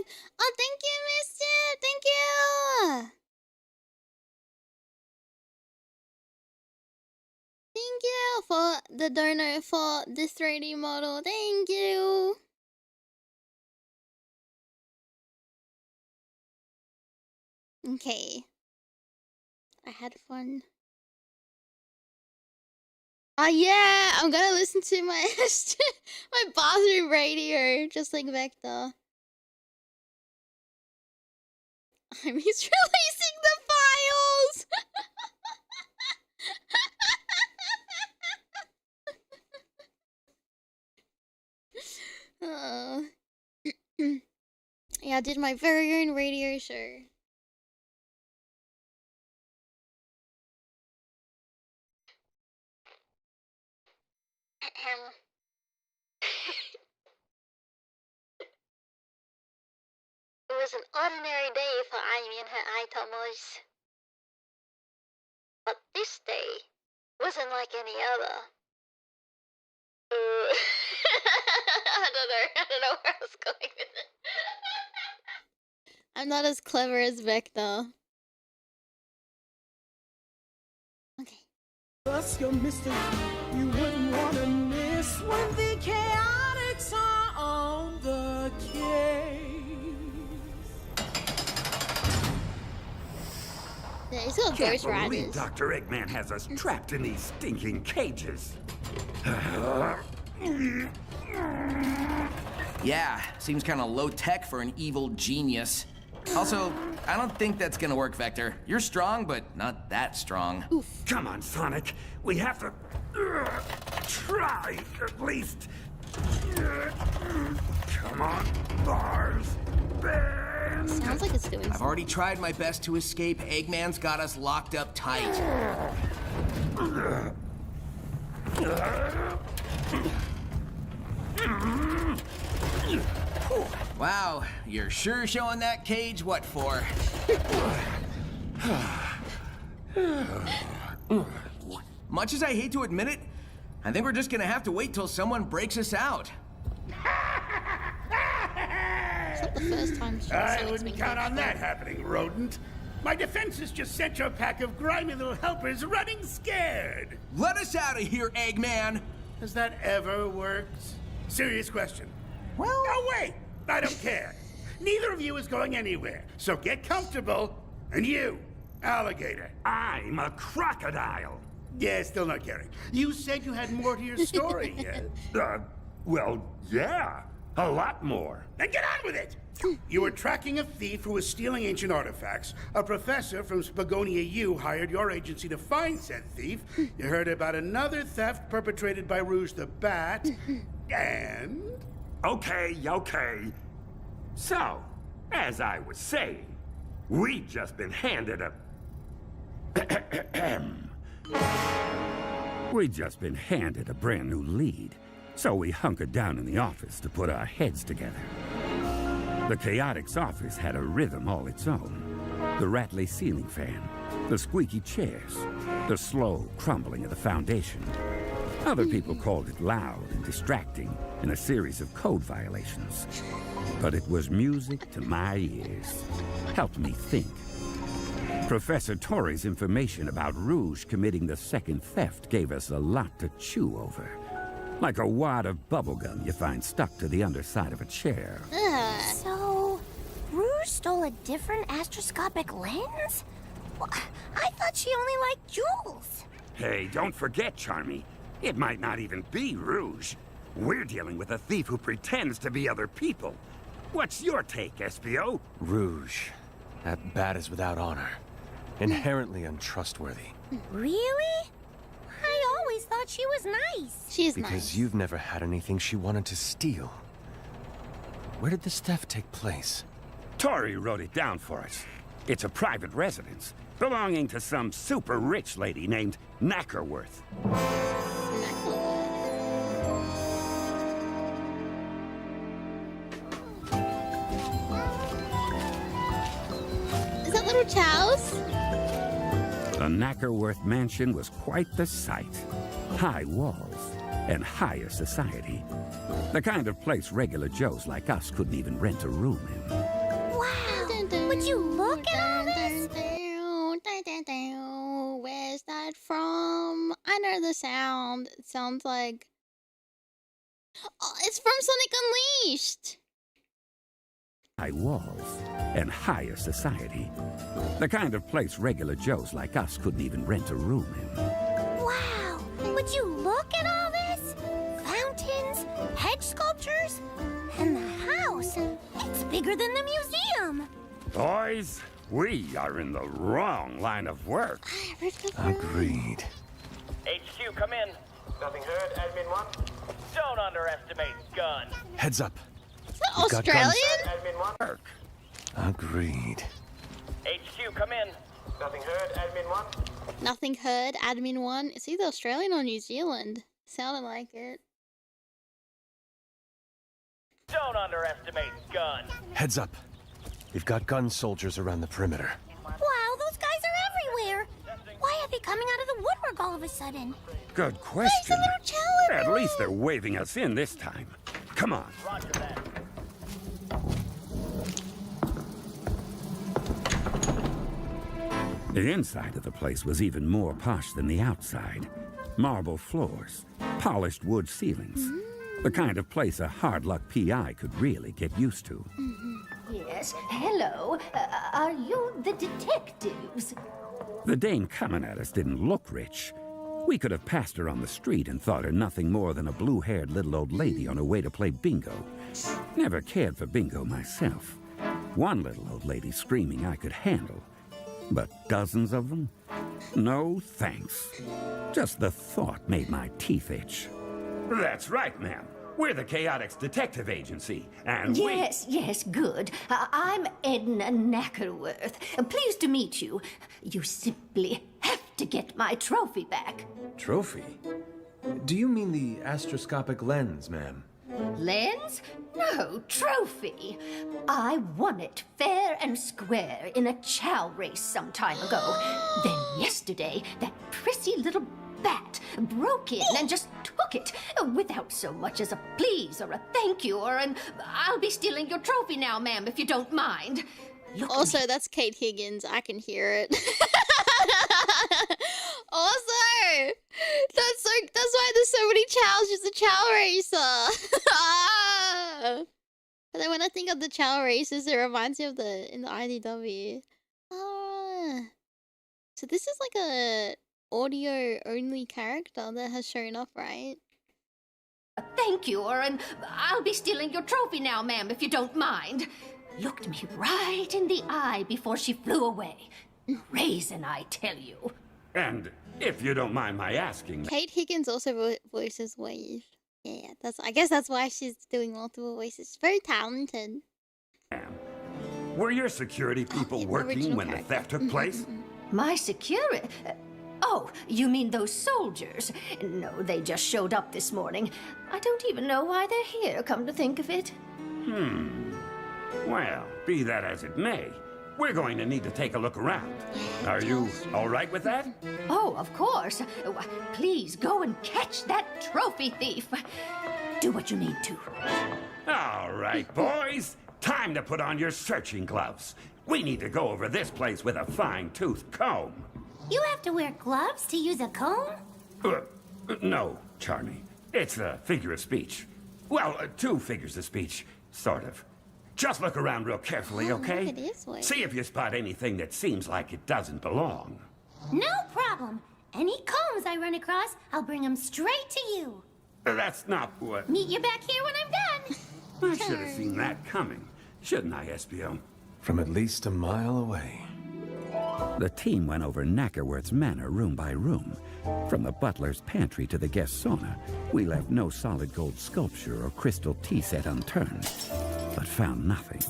Hedgehog. Oh, thank you, Mischief. Thank you. Thank you for the donor for this 3D model. Thank you. Okay. I had fun. Oh yeah, I'm gonna listen to my my bathroom radio, just like Vector. I'm he's releasing the files. Yeah, I did my very own radio show. It was an ordinary day for Aimee and her iTomers. But this day wasn't like any other. I don't know where I was going with it. I'm not as clever as Vector. Okay. Plus your mystery you wouldn't want to miss when the chaotics are on the case. Yeah, he's got Can't ghost believe riders. Dr. Eggman has us trapped in these stinking cages. Yeah, seems kind of low-tech for an evil genius. Also, I don't think that's gonna work, Vector. You're strong, but not that strong. Oof. Come on, Sonic. We have to try at least. Come on, bars. Bend. Sounds like it's doing I've already tried my best to escape. Eggman's got us locked up tight. Wow, you're sure showing that cage what for. Much as I hate to admit it, I think we're just gonna have to wait till someone breaks us out. It's not the first time I wouldn't count on that happening, rodent. My defenses just sent your pack of grimy little helpers running scared. Let us out of here, Eggman! Has that ever worked? Serious question. Well... No, wait! I don't care. Neither of you is going anywhere, so get comfortable. And you, alligator. I'm a crocodile. Yeah, still not caring. You said you had more to your story, yes? Well, yeah. A lot more. Then get on with it! You were tracking a thief who was stealing ancient artifacts. A professor from Spagonia U hired your agency to find said thief. You heard about another theft perpetrated by Rouge the Bat. And... Okay. So, as I was saying, we've just been handed a... We've just been handed a brand new lead. So we hunkered down in the office to put our heads together. The Chaotix office had a rhythm all its own. The rattly ceiling fan, the squeaky chairs, the slow crumbling of the foundation. Other people called it loud and distracting in a series of code violations. But it was music to my ears. Helped me think. Professor Torre's information about Rouge committing the second theft gave us a lot to chew over. Like a wad of bubblegum you find stuck to the underside of a chair. So, Rouge stole a different astroscopic lens? Well, I thought she only liked jewels. Hey, don't forget, Charmy. It might not even be Rouge. We're dealing with a thief who pretends to be other people. What's your take, SPO? Rouge. That bat is without honor. Inherently untrustworthy. Really? I always thought she was nice. She's because nice. you've never had anything she wanted to steal. Where did this theft take place? Tori wrote it down for us. It's a private residence, belonging to some super rich lady named Knackerworth. Is that little Chow's? The Knackerworth mansion was quite the sight. High walls and higher society. The kind of place regular Joes like us couldn't even rent a room in. Wow! Would you look at all this? Where's that from? I know the sound. It sounds like... Oh, it's from Sonic Unleashed! High walls and higher society. The kind of place regular Joes like us couldn't even rent a room in. Wow! Would you look at all this? Fountains, hedge sculptures, and the house. It's bigger than the museum. Boys, we are in the wrong line of work. Agreed. HQ, come in. Nothing heard, Admin 1? Don't underestimate Gun. Heads up. Is that You've got Australian? Admin 1? Agreed. HQ, come in. Nothing heard, Admin 1? Nothing heard, Admin 1. It's either Australian or New Zealand. Sounded like it. Don't underestimate Gun. Heads up. We've got gun soldiers around the perimeter. Wow, those guys are everywhere. Why are they coming out of the woodwork all of a sudden? Good question. At least they're waving us in this time. Come on. Roger that. The inside of the place was even more posh than the outside. Marble floors, polished wood ceilings. The kind of place a hard-luck PI could really get used to. Yes, hello. Are you the detectives? The dame coming at us didn't look rich. We could have passed her on the street and thought her nothing more than a blue-haired little old lady on her way to play bingo. Never cared for bingo myself. One little old lady screaming I could handle. But dozens of them? No thanks. Just the thought made my teeth itch. That's right, ma'am. We're the Chaotix Detective Agency, and Yes, good. I'm Edna Knackerworth. Pleased to meet you. You simply have to get my trophy back. Trophy? Do you mean the astroscopic lens, ma'am? Lens? No, trophy. I won it fair and square in a chow race some time ago. Then yesterday, that prissy little bat broke in and just took it without so much as a please or a thank you or an I'll be stealing your trophy now, ma'am, if you don't mind. Also, that's Kate Higgins. I can hear it. Also, that's why there's so many chows. She's a chow racer. But then when I think of the chow races, it reminds me of in the IDW. So this is like a audio only character that has shown up, right? Thank you, or an I'll be stealing your trophy now, ma'am, if you don't mind. Looked me right in the eye before she flew away. Raisin, I tell you. And if you don't mind my asking... Kate Higgins also voices Wave. Yeah, I guess that's why she's doing multiple voices. She's very talented. Were your security people working when the theft took place? My security? Oh, you mean those soldiers? No, they just showed up this morning. I don't even know why they're here, come to think of it. Well, be that as it may, we're going to need to take a look around. Are you all right with that? Oh, of course. Please go and catch that trophy thief. Do what you need to. All right, boys. Time to put on your searching gloves. We need to go over this place with a fine-tooth comb. You have to wear gloves to use a comb? No, Charlie. It's a figure of speech. Well, two figures of speech, sort of. Just look around real carefully, okay? It is weird. See if you spot anything that seems like it doesn't belong. No problem. Any combs I run across, I'll bring them straight to you. That's not what... Meet you back here when I'm done. I should have seen that coming, shouldn't I, Espio? From at least a mile away. The team went over Knackerworth's manor room by room. From the butler's pantry to the guest sauna, we left no solid gold sculpture or crystal tea set unturned, but found nothing.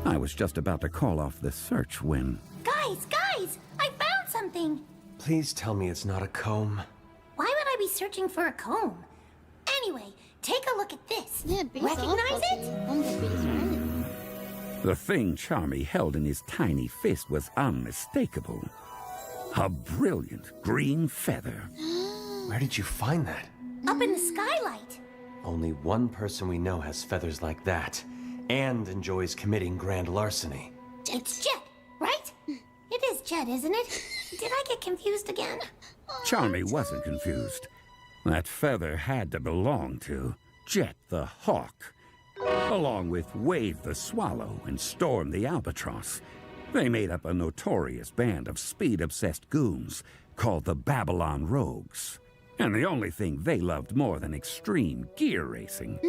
I was just about to call off the search when... Guys! I found something! Please tell me it's not a comb. Why would I be searching for a comb? Anyway, take a look at this. Yeah, recognize it? The thing Charmy held in his tiny fist was unmistakable. A brilliant green feather. Where did you find that? Up in the skylight. Only one person we know has feathers like that, and enjoys committing grand larceny. It's Jet, right? It is Jet, isn't it? Did I get confused again? Charmy wasn't confused. That feather had to belong to Jet the Hawk, along with Wave the Swallow and Storm the Albatross. They made up a notorious band of speed-obsessed goons called the Babylon Rogues. And the only thing they loved more than extreme gear racing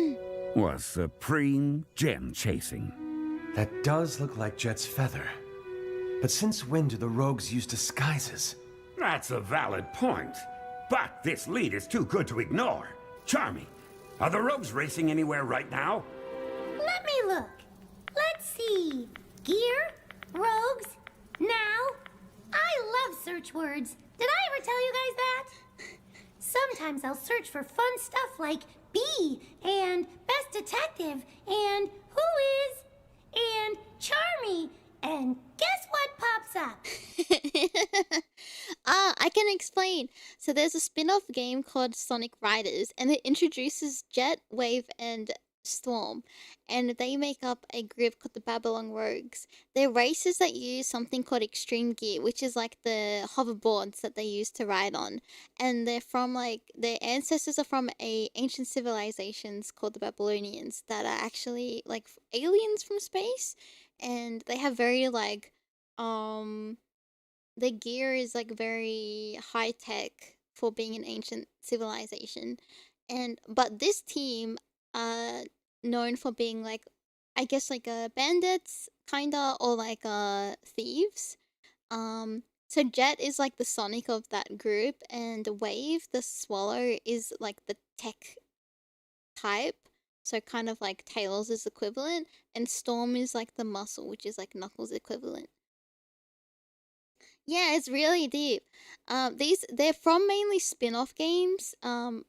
was supreme gem chasing. That does look like Jet's feather. But since when do the rogues use disguises? That's a valid point. But this lead is too good to ignore. Charmy, are the rogues racing anywhere right now? Let me look. Let's see. Gear? Rogues? Now? I love search words. Did I ever tell you guys that? Sometimes I'll search for fun stuff like B and Best Detective and Who Is and Charmy, and guess what pops up? I can explain. So there's a spin-off game called Sonic Riders, and it introduces Jet, Wave, and Storm, and they make up a group called the Babylon Rogues. They're racers that use something called extreme gear, which is like the hoverboards that they use to ride on, and they're from like their ancestors are from ancient civilizations called the Babylonians that are actually like aliens from space, and they have very like the gear is like very high tech for being an ancient civilization, and but this team known for being like, I guess like bandits kinda, or like thieves. So Jet is like the Sonic of that group, and Wave the Swallow is like the tech type, so kind of like Tails is equivalent, and Storm is like the muscle, which is like Knuckles equivalent. Yeah, it's really deep. They're from mainly spin-off games,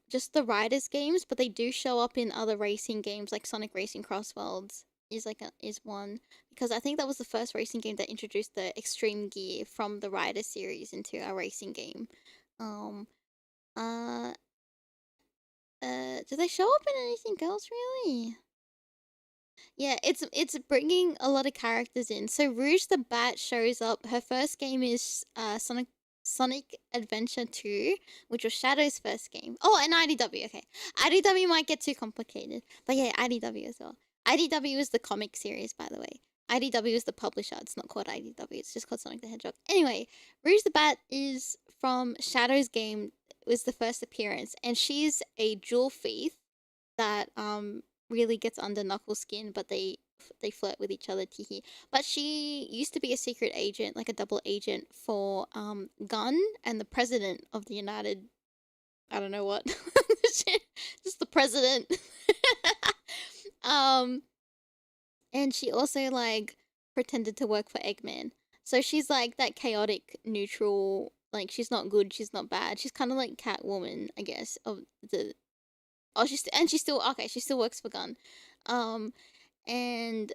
just the Riders games, but they do show up in other racing games like Sonic Racing Cross Worlds is one, because I think that was the first racing game that introduced the extreme gear from the Rider series into a racing game. Do they show up in anything else really? Yeah, it's bringing a lot of characters in. So Rouge the Bat shows up. Her first game is Sonic Adventure 2, which was Shadow's first game. Oh, and IDW. Okay, IDW might get too complicated, but yeah, IDW as well. IDW is the comic series, by the way. IDW is the publisher. It's not called IDW. It's just called Sonic the Hedgehog. Anyway, Rouge the Bat is from Shadow's game. It was the first appearance, and she's a jewel thief that really gets under Knuckles' skin, but they flirt with each other, teehee. But she used to be a secret agent, like a double agent for Gunn and the president of the United, I don't know what, just the president. And she also like pretended to work for Eggman. So she's like that chaotic neutral, like she's not good, she's not bad. She's kind of like Catwoman, I guess, of the. Oh, she still works for Gunn, and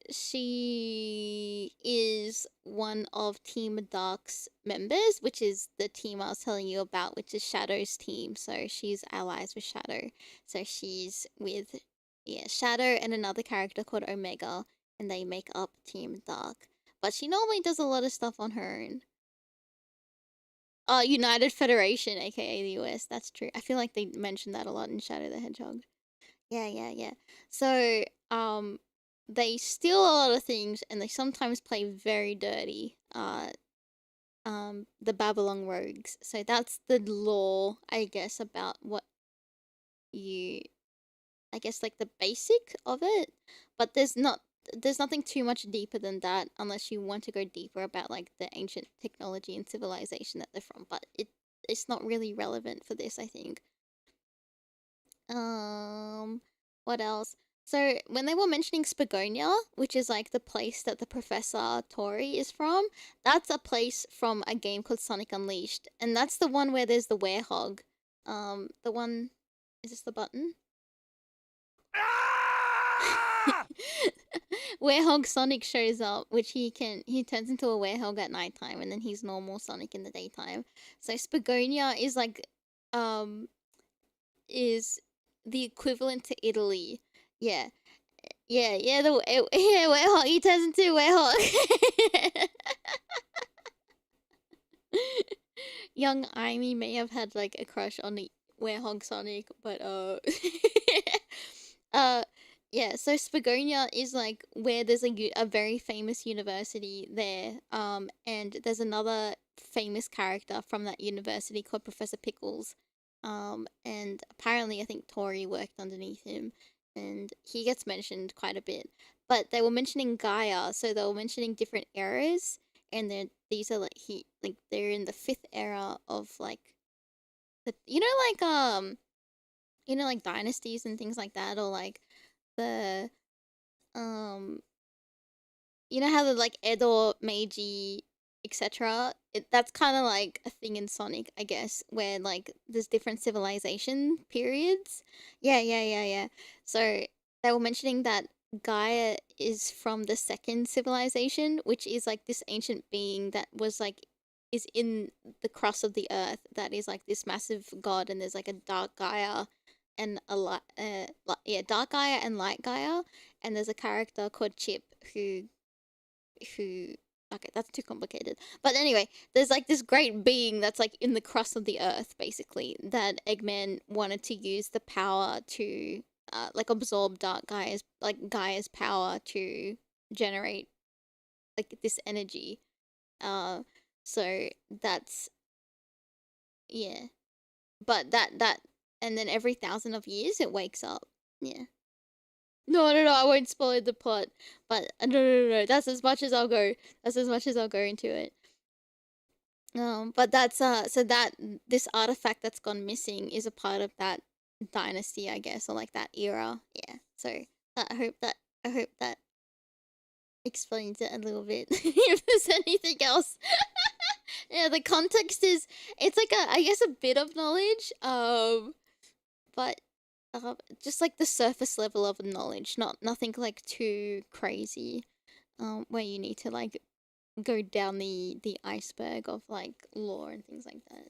she is one of Team Dark's members, which is the team I was telling you about, which is Shadow's team. So she's allies with Shadow. So she's with Shadow and another character called Omega, and they make up Team Dark. But she normally does a lot of stuff on her own. United Federation, aka the US. That's true. I feel like they mentioned that a lot in Shadow the Hedgehog. Yeah. So, they steal a lot of things, and they sometimes play very dirty. The Babylon Rogues. So that's the lore, I guess, about what I guess like the basic of it. But there's nothing too much deeper than that, unless you want to go deeper about like the ancient technology and civilization that they're from, but it's not really relevant for this, I think. What else? So when they were mentioning Spagonia, which is like the place that the Professor Tori is from, that's a place from a game called Sonic Unleashed, and that's the one where there's the werehog. The one, is this the button? Werehog Sonic shows up, which he turns into a werehog at nighttime, and then he's normal Sonic in the daytime. So Spagonia is like is the equivalent to Italy. Yeah. Yeah, Werehog. He turns into Werehog. Young Aimee may have had like a crush on the Werehog Sonic, but yeah. So Spagonia is like where there's a very famous university there. And there's another famous character from that university called Professor Pickles. And apparently I think Tori worked underneath him, and he gets mentioned quite a bit. But they were mentioning Gaia, so they were mentioning different eras, and these are like they're in the 5th era of like the like dynasties and things like that, or like the how the like Edo, Meiji, etc. That's kind of like a thing in Sonic, I guess, where like there's different civilization periods. Yeah. So they were mentioning that Gaia is from the 2nd civilization, which is like this ancient being that was like is in the crust of the earth, that is like this massive god, and there's like a dark Gaia and a dark Gaia and light Gaia, and there's a character called Chip who okay, that's too complicated. But anyway, there's like this great being that's like in the crust of the earth, basically, that Eggman wanted to use the power to like absorb Gaia's power to generate like this energy. So that's, yeah. But that and then every 1,000 of years it wakes up. Yeah. No, I won't spoil the plot. But no. That's as much as I'll go. That's as much as I'll go into it. But that's so that this artifact that's gone missing is a part of that dynasty, I guess, or like that era. Yeah. So I hope that explains it a little bit. If there's anything else. Yeah, the context is, it's like I guess a bit of knowledge, but just like the surface level of knowledge, nothing like too crazy, where you need to like go down the iceberg of like lore and things like that.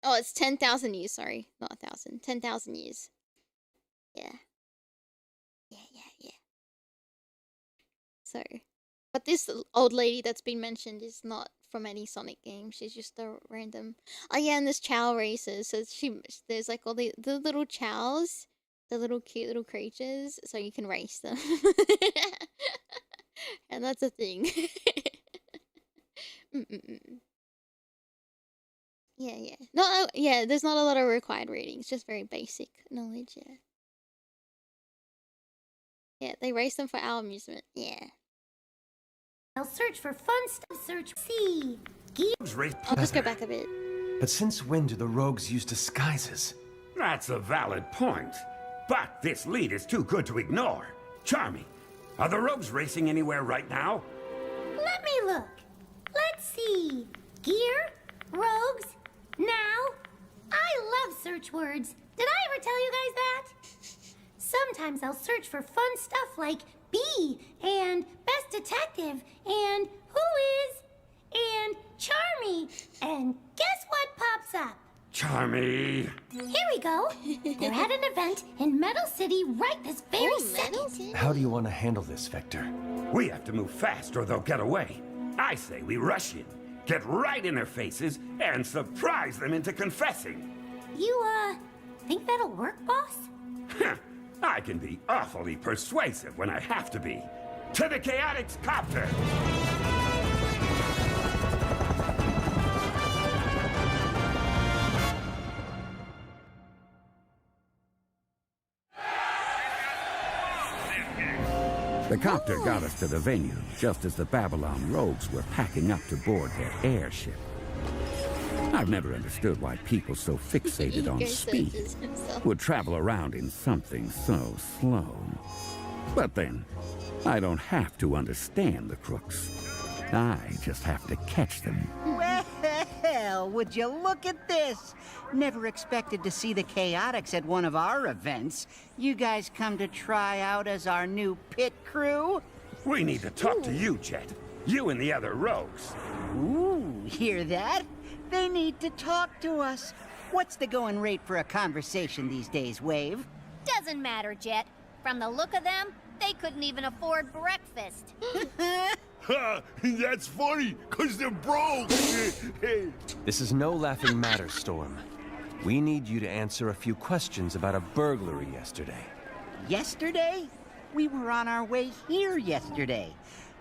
Oh, it's 10,000 years, sorry, not 1,000. 10,000 years. Yeah. So, but this old lady that's been mentioned is not from any Sonic game. She's just a random. Oh yeah, and there's Chow races. So there's like all the little Chows, the little cute little creatures, so you can race them. And that's a thing. Yeah. No, yeah. There's not a lot of required reading. It's just very basic knowledge. Yeah. Yeah, they race them for our amusement. Yeah. I'll search for fun stuff. Search C. I'll just go back a bit. But since when do the rogues use disguises? That's a valid point. But this lead is too good to ignore. Charmy, are the rogues racing anywhere right now? Let me look. Let's see. Gear, rogues, now. I love search words. Did I ever tell you guys that? Sometimes I'll search for fun stuff like B and Best Detective and Who Is and Charmy. And guess what pops up? Charmy. Here we go. They're at an event in Metal City right this very second. How do you want to handle this, Vector? We have to move fast or they'll get away. I say we rush in, get right in their faces, and surprise them into confessing. You, think that'll work, boss? I can be awfully persuasive when I have to be. To the Chaotix Copter! The copter got us to the venue just as the Babylon rogues were packing up to board their airship. I've never understood why people so fixated on speed would travel around in something so slow. But then, I don't have to understand the crooks. I just have to catch them. Well, would you look at this? Never expected to see the Chaotix at one of our events. You guys come to try out as our new pit crew? We need to talk to you, Jet. You and the other rogues. Ooh, hear that? They need to talk to us. What's the going rate for a conversation these days, Wave? Doesn't matter, Jet. From the look of them, they couldn't even afford breakfast. Ha! That's funny, 'cause they're broke! This is no laughing matter, Storm. We need you to answer a few questions about a burglary yesterday. Yesterday? We were on our way here yesterday.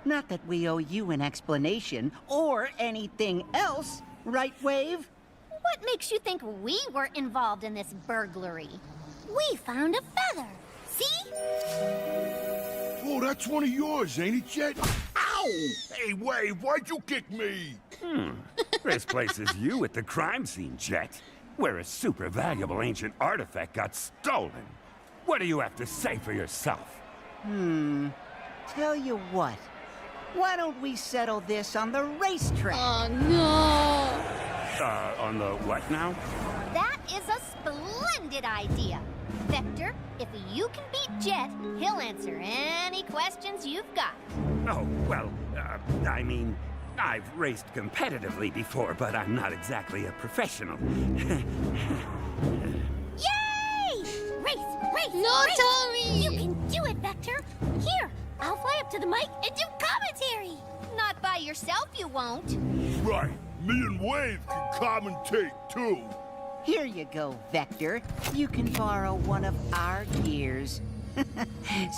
Not that we owe you an explanation or anything else, right, Wave? What makes you think we were involved in this burglary? We found a feather. See? Oh, that's one of yours, ain't it, Jet? Ow! Hey, Wave, why'd you kick me? This place is you at the crime scene, Jet, where a super valuable ancient artifact got stolen. What do you have to say for yourself? Tell you what. Why don't we settle this on the racetrack? Oh, no. On the what now? That is a splendid idea. Vector, if you can beat Jet, he'll answer any questions you've got. Oh, well, I mean, I've raced competitively before, but I'm not exactly a professional. Yay! Race! No, race. Tommy! You can do it, Vector. Here, I'll fly up to the mic and do commentary. Not by yourself, you won't. Right, me and Wave can commentate, too. Here you go, Vector. You can borrow one of our gears.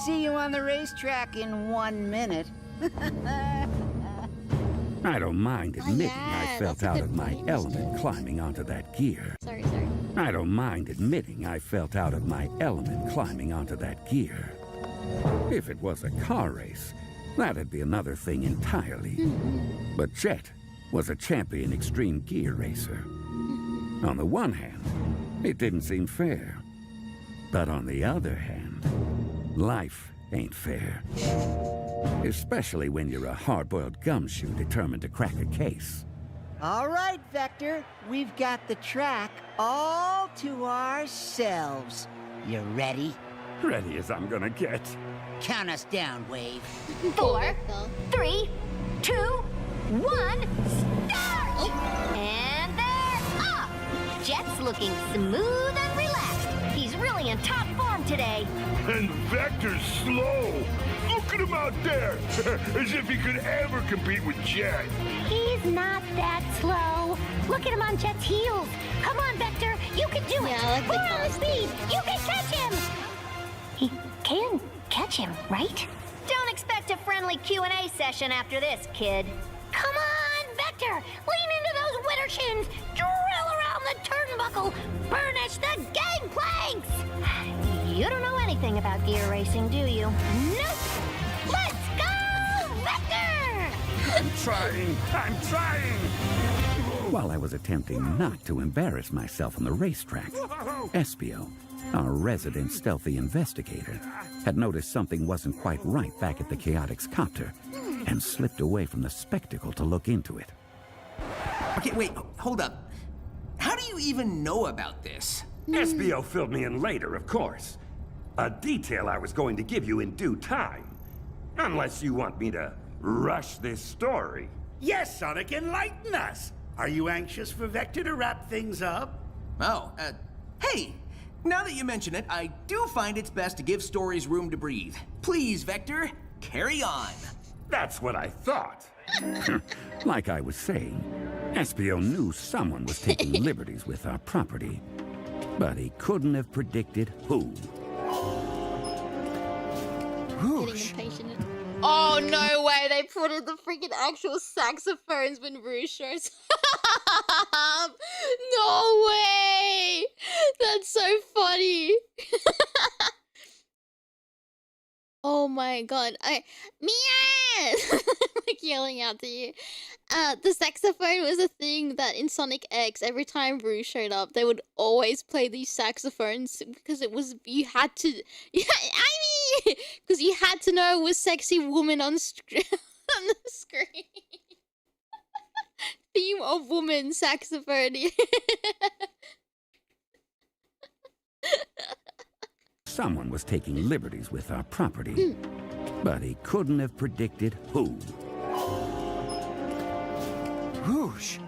See you on the racetrack in 1 minute. I don't mind admitting I yeah, felt that's a out good of my point. element climbing onto that gear. Sorry. I don't mind admitting I felt out of my element climbing onto that gear. If it was a car race, that'd be another thing entirely. But Jet was a champion extreme gear racer. On the one hand, it didn't seem fair. But on the other hand, life ain't fair. Especially when you're a hard-boiled gumshoe determined to crack a case. All right, Vector. We've got the track all to ourselves. You ready? Ready as I'm gonna get. Count us down, Wave. 4, 3, 2, 1, start! And they're off! Jet's looking smooth and relaxed. He's really in top form today. And Vector's slow. Look at him out there, as if he could ever compete with Jet. He's not that slow. Look at him on Jet's heels. Come on, Vector. You can do it. Yeah, I like the We're on concept. speed. You can catch him. He can catch him, right? Don't expect a friendly Q&A session after this, kid. Come on, Vector. Lean into those winter shins. Drill around the turnbuckle. Burnish the gangplanks. You don't know anything about gear racing, do you? Nope. Let's go, Vector! I'm trying! While I was attempting not to embarrass myself on the racetrack, Espio, our resident stealthy investigator, had noticed something wasn't quite right back at the Chaotix copter and slipped away from the spectacle to look into it. Okay, wait, hold up. How do you even know about this? Espio filled me in later, of course. A detail I was going to give you in due time. Unless you want me to rush this story. Yes, Sonic, enlighten us. Are you anxious for Vector to wrap things up? Oh, hey! Now that you mention it, I do find it's best to give stories room to breathe. Please, Vector, carry on. That's what I thought. Like I was saying, Espio knew someone was taking liberties with our property, but he couldn't have predicted who. Getting impatient. Oh, no way. They put in the freaking actual saxophones when Rouge shows up. No way. That's so funny. Oh my god. Mia! Like yelling out to you. The saxophone was a thing that in Sonic X, every time Rouge showed up, they would always play these saxophones because it was, you had to, because you had to know it was sexy woman on, on the screen. Theme of woman saxophone. Someone was taking liberties with our property, but he couldn't have predicted who. Rouge,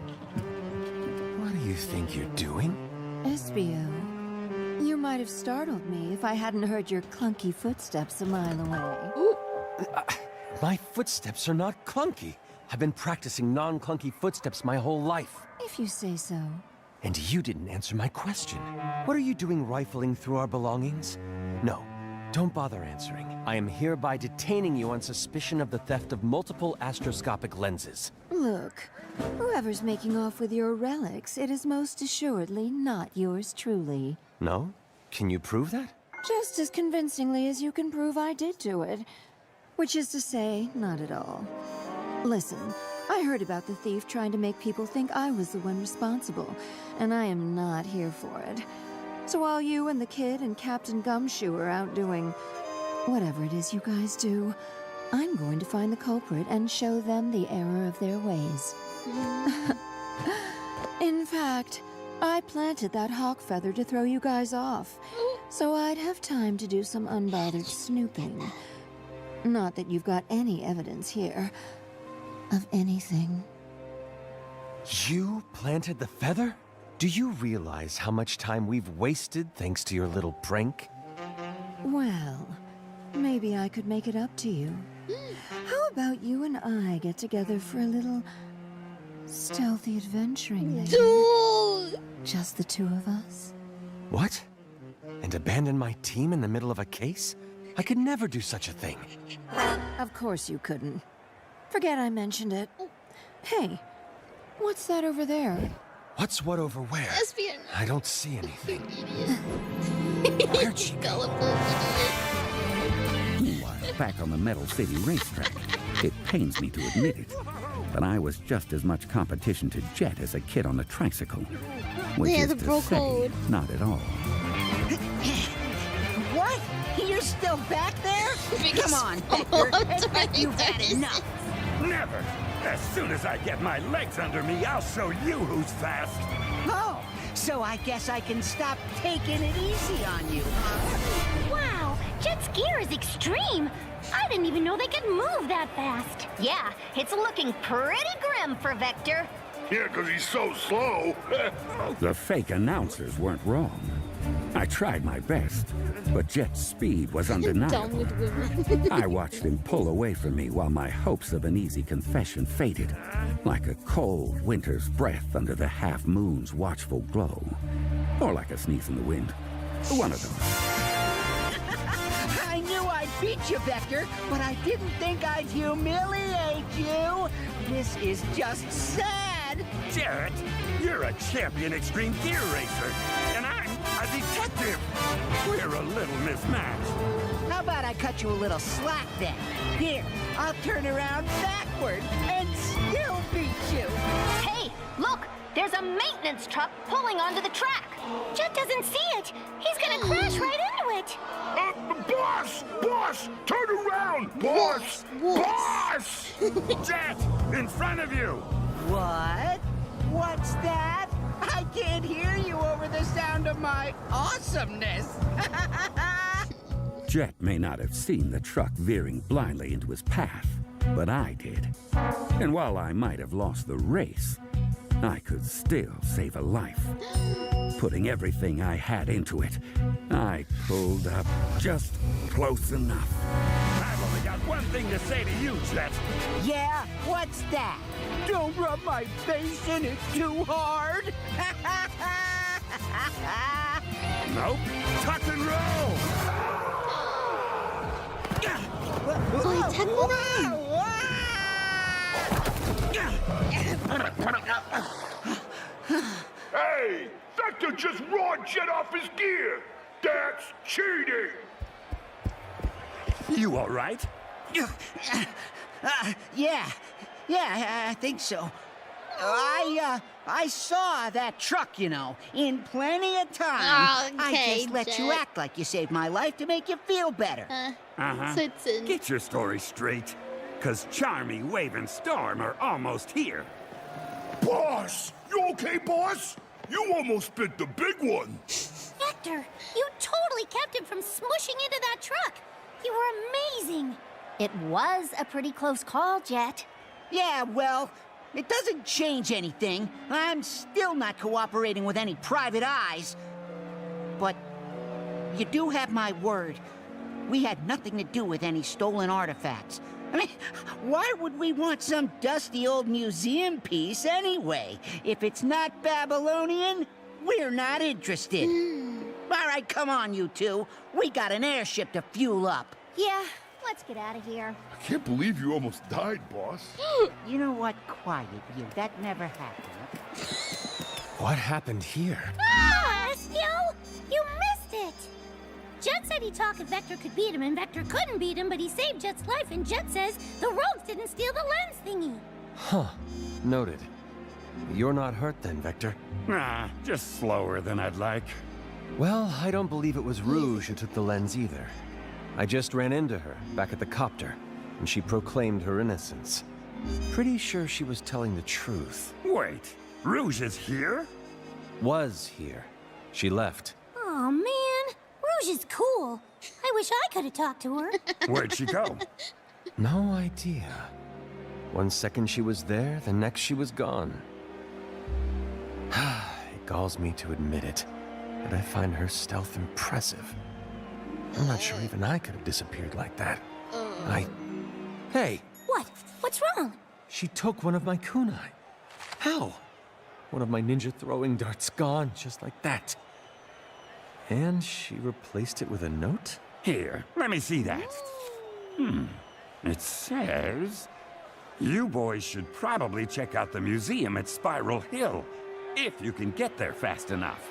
what do you think you're doing? Espio, you're might have startled me if I hadn't heard your clunky footsteps a mile away. My footsteps are not clunky. I've been practicing non-clunky footsteps my whole life. If you say so. And you didn't answer my question. What are you doing rifling through our belongings? No, don't bother answering. I am hereby detaining you on suspicion of the theft of multiple astroscopic lenses. Look, whoever's making off with your relics, it is most assuredly not yours truly. No? Can you prove that? Just as convincingly as you can prove I did do it. Which is to say, not at all. Listen, I heard about the thief trying to make people think I was the one responsible, and I am not here for it. So while you and the kid and Captain Gumshoe are out doing whatever it is you guys do, I'm going to find the culprit and show them the error of their ways. In fact, I planted that hawk feather to throw you guys off, so I'd have time to do some unbothered snooping. Not that you've got any evidence here of anything. You planted the feather? Do you realize how much time we've wasted thanks to your little prank? Well, maybe I could make it up to you. How about you and I get together for a little stealthy adventuring later? Just the two of us? What? And abandon my team in the middle of a case? I could never do such a thing. Of course you couldn't. Forget I mentioned it. Hey, what's that over there? What's what over where? Lesbian. I don't see anything. Where'd she go? Meanwhile, back on the Metal City racetrack, it pains me to admit it, but I was just as much competition to Jet as a kid on a tricycle. Which Yeah, is the to bro say, code. not at all. What? You're still back there? Come on, Vector. Admit you've had enough. Never! As soon as I get my legs under me, I'll show you who's fast! Oh, so I guess I can stop taking it easy on you, huh? Wow, Jet's gear is extreme. I didn't even know they could move that fast. Yeah, it's looking pretty grim for Vector. Yeah, 'cause he's so slow. The fake announcers weren't wrong. I tried my best, but Jet's speed was Done undeniable. with women. I watched him pull away from me while my hopes of an easy confession faded, like a cold winter's breath under the half-moon's watchful glow. Or like a sneeze in the wind. One of them. I knew I'd beat you, Vector, but I didn't think I'd humiliate you. This is just sad. Jarrett, you're a champion extreme gear racer, and I'm a detective. We're a little mismatched. How about I cut you a little slack then? Here, I'll turn around backward and still beat you. Hey, look! There's a maintenance truck pulling onto the track. Jet doesn't see it. He's gonna crash right into it. Boss! Boss! Turn around! Boss! Boss! Jet, in front of you! What? What's that? I can't hear you over the sound of my awesomeness. Jet may not have seen the truck veering blindly into his path, but I did. And while I might have lost the race, I could still save a life. Putting everything I had into it, I pulled up just close enough. I've only got one thing to say to you, Jet. Yeah? What's that? Don't rub my face in it too hard. Nope. Tuck and roll! So he tackled him. Hey! Vector just rawed Jet off his gear! That's cheating! You all right? Yeah, I think so. I saw that truck, you know, in plenty of time. I Okay, just let you Jet. act like you saved my life to make you feel better. Uh-huh. Get your story straight, 'cause Charmy, Wave, and Storm are almost here. Boss! You okay, boss? You almost bit the big one. Vector, you totally kept him from smushing into that truck. You were amazing. It was a pretty close call, Jet. Yeah, well, it doesn't change anything. I'm still not cooperating with any private eyes. But you do have my word. We had nothing to do with any stolen artifacts. I mean, why would we want some dusty old museum piece anyway? If it's not Babylonian, we're not interested. All right, come on, you two. We got an airship to fuel up. Yeah, let's get out of here. I can't believe you almost died, boss. You know what? Quiet, you. That never happened. What happened here? Ah, Estio! You missed it! Jet said he talked if Vector could beat him, and Vector couldn't beat him, but he saved Jet's life, and Jet says the rogues didn't steal the lens thingy. Huh. Noted. You're not hurt then, Vector? Nah, just slower than I'd like. Well, I don't believe it was Rouge who took the lens either. I just ran into her, back at the copter, and she proclaimed her innocence. Pretty sure she was telling the truth. Wait, Rouge is here? Was here. She left. Oh man, Rouge is cool. I wish I could have talked to her. Where'd she go? No idea. One second she was there, the next she was gone. It galls me to admit it, but I find her stealth impressive. I'm not sure even I could have disappeared like that. Hey! What? What's wrong? She took one of my kunai. How? One of my ninja throwing darts gone, just like that. And she replaced it with a note? Here, let me see that. It says, you boys should probably check out the museum at Spiral Hill, if you can get there fast enough.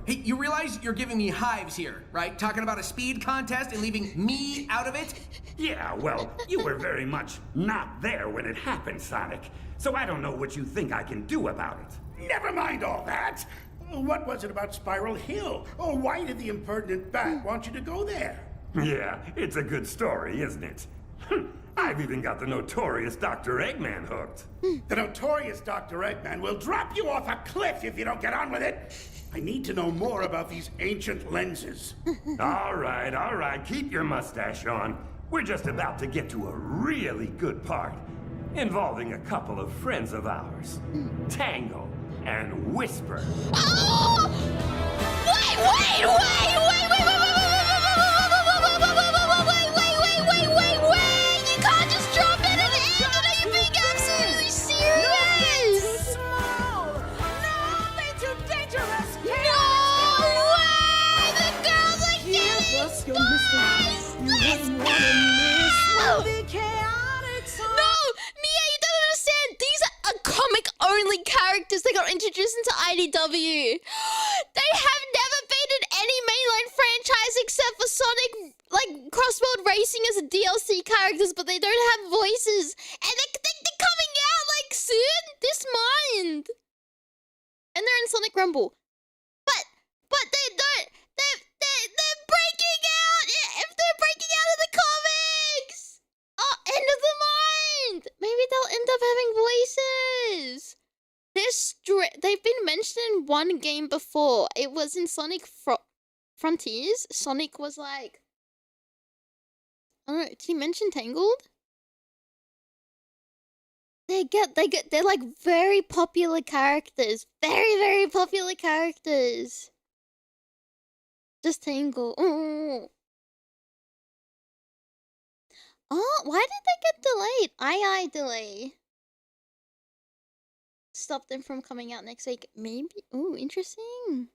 Hey, you realize you're giving me hives here, right? Talking about a speed contest and leaving me out of it? Yeah, well, you were very much not there when it happened, Sonic. So I don't know what you think I can do about it. Never mind all that. What was it about Spiral Hill? Or why did the impertinent bat want you to go there? Yeah, it's a good story, isn't it? I've even got the notorious Dr. Eggman hooked. The notorious Dr. Eggman will drop you off a cliff if you don't get on with it. I need to know more about these ancient lenses. All right, keep your mustache on. We're just about to get to a really good part, involving a couple of friends of ours, Tango and Whisper. Oh! Wait! You can't just drop it at the end and are you being absolutely serious? Only characters that got introduced into IDW. They have never been in any mainline franchise except for Sonic, like Crossworld Racing as a DLC characters, but they don't have voices. And they're coming out like soon this month. And they're in Sonic Rumble. But they don't. They're breaking out. If they're breaking out of the comics. Oh, end of the month. Maybe they'll end up having voices. They've been mentioned in one game before. It was in Sonic Frontiers. Sonic was like, I don't know. Did he mention Tangled? They're like very popular characters. Very popular characters. Just Tangled. Oh, why did they get delayed? I delay. Stop them from coming out next week. Maybe. Ooh, interesting.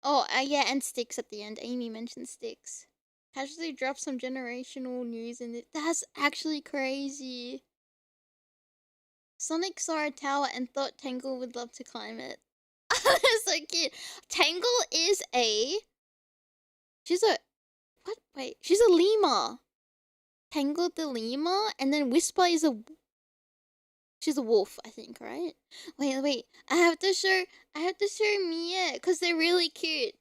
Oh, yeah, and Sticks at the end. Amy mentioned Sticks. Casually dropped some generational news in it. That's actually crazy. Sonic saw a tower and thought Tangle would love to climb it. That's so cute. Tangle is she's a... What? Wait. She's a lemur. Tangle the lemur, and then Whisper is she's a wolf, I think, right? Wait. I have to show Mia, because they're really cute.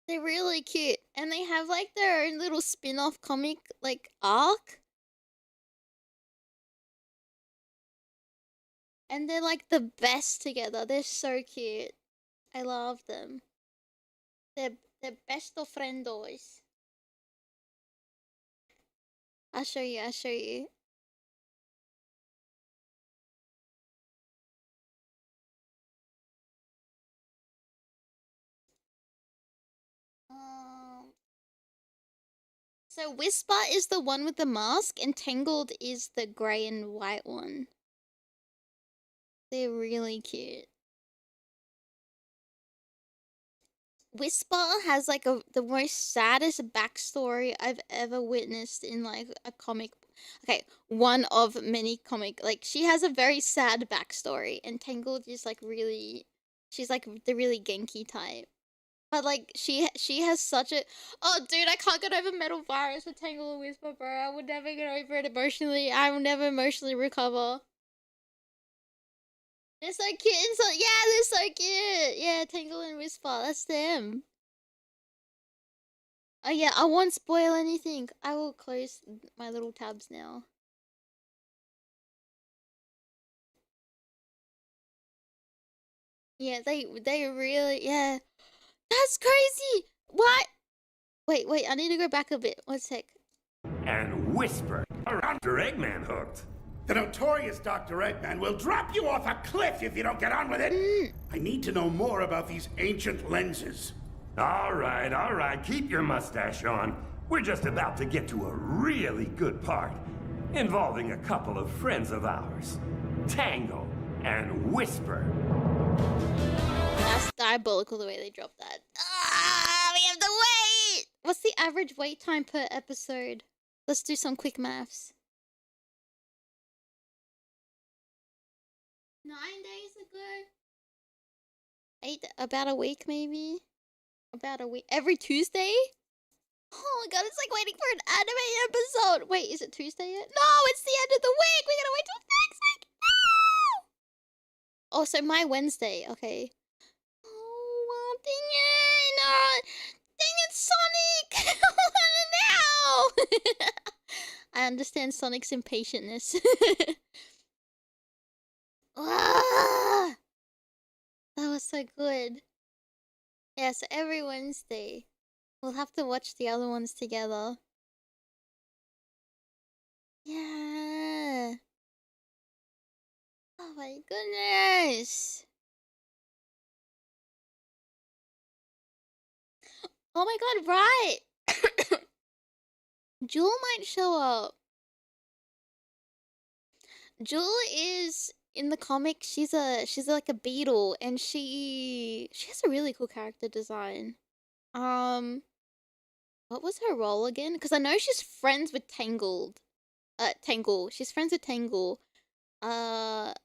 They're really cute. And they have like their own little spin-off comic like arc. And they're like the best together. They're so cute. I love them. They're best of friendos. I'll show you. So Whisper is the one with the mask, and Tangled is the grey and white one. They're really cute. Whisper has like the most saddest backstory I've ever witnessed in like a comic. Okay, one of many comic. Like she has a very sad backstory, and Tangled is like really, she's like the really Genki type. But like she has such a, oh dude, I can't get over Metal Virus with Tangled and Whisper, bro. I would never get over it emotionally. I will never emotionally recover. They're so cute and so, yeah, they're so cute. Yeah, Tangle and Whisper, that's them. Oh yeah, I won't spoil anything. I will close my little tabs now. Yeah, they really, yeah. That's crazy. What? Wait, I need to go back a bit. One sec. And Whisper, Dr. Eggman hooked. The notorious Dr. Eggman will drop you off a cliff if you don't get on with it. I need to know more about these ancient lenses. All right, keep your mustache on. We're just about to get to a really good part, involving a couple of friends of ours, Tango and Whisper. That's diabolical the way they dropped that. Ah, we have to wait! What's the average wait time per episode? Let's do some quick maths. 9 days ago? 8, about a week maybe? About a week. Every Tuesday? Oh my god, it's like waiting for an anime episode. Wait, is it Tuesday yet? No, it's the end of the week. We gotta wait till next week. No! Oh, so my Wednesday. Okay. Oh, well, dang it. No. Dang it, Sonic. Now. I understand Sonic's impatientness. Ah, that was so good. Yeah, so every Wednesday. We'll have to watch the other ones together. Yeah. Oh my goodness. Oh my god, right. Jewel might show up. Jewel is in the comic, she's like a beetle, and she has a really cool character design. What was her role again? Because I know she's friends with Tangle. She's friends with Tangle. Was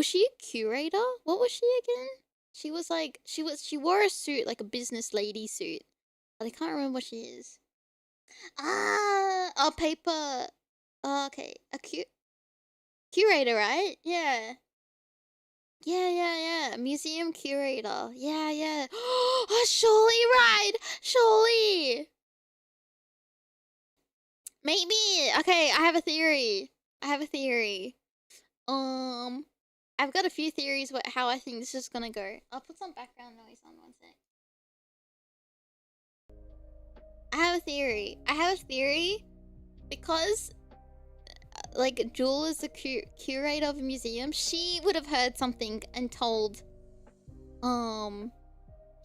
she a curator? What was she again? She was like, she wore a suit, like a business lady suit. But I can't remember what she is. A paper. Okay, a curator, right? Yeah. Yeah. Museum curator. Yeah. Oh, surely, right? Surely. Maybe. Okay, I have a theory. I've got a few theories how I think this is gonna go. I'll put some background noise on one sec. I have a theory because like Jewel is the curator of a museum. She would have heard something and told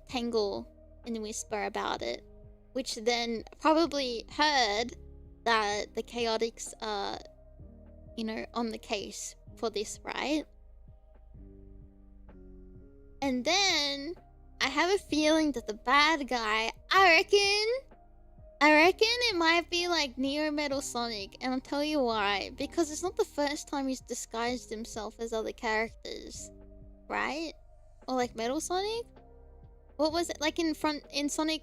Tangle and Whisper about it, which then probably heard that the Chaotix are, you know, on the case for this, right? And then I have a feeling that the bad guy, I reckon it might be like Neo Metal Sonic, and I'll tell you why. Because it's not the first time he's disguised himself as other characters, right? Or like Metal Sonic? What was it like in Sonic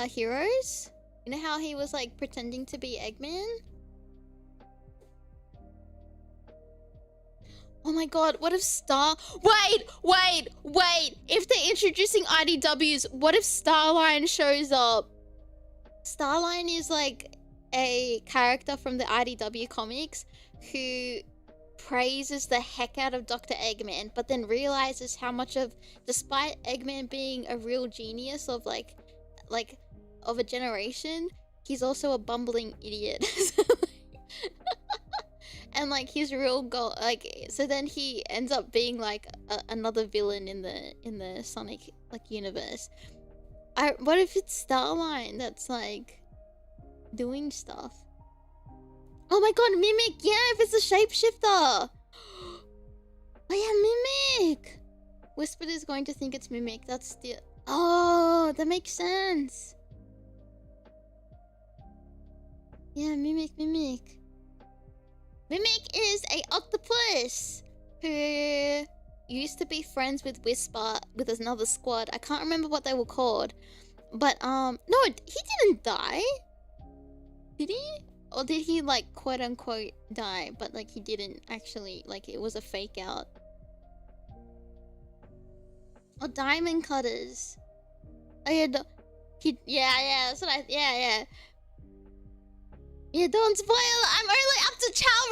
Heroes? You know how he was like pretending to be Eggman? Oh my god, what if Wait! If they're introducing IDWs, what if Starline shows up? Starline is like a character from the IDW comics who praises the heck out of Dr. Eggman, but then realizes how much of, despite Eggman being a real genius of like of a generation, he's also a bumbling idiot. And like his real goal, like, so then he ends up being like another villain in the Sonic like universe. What if it's Starline that's like doing stuff. Oh my god, Mimic! Yeah, if it's a shapeshifter! Oh yeah, Mimic! Whispered is going to think it's Mimic. That's the... Oh, that makes sense. Yeah, Mimic. Mimic is a octopus who used to be friends with Whisper with another squad. I can't remember what they were called. But, no, he didn't die. Did he? Or did he, like, quote-unquote die, but, like, he didn't actually, like, it was a fake out? Or diamond cutters. Oh, yeah, yeah, that's what yeah. Yeah, don't spoil it. I'm only up to Chow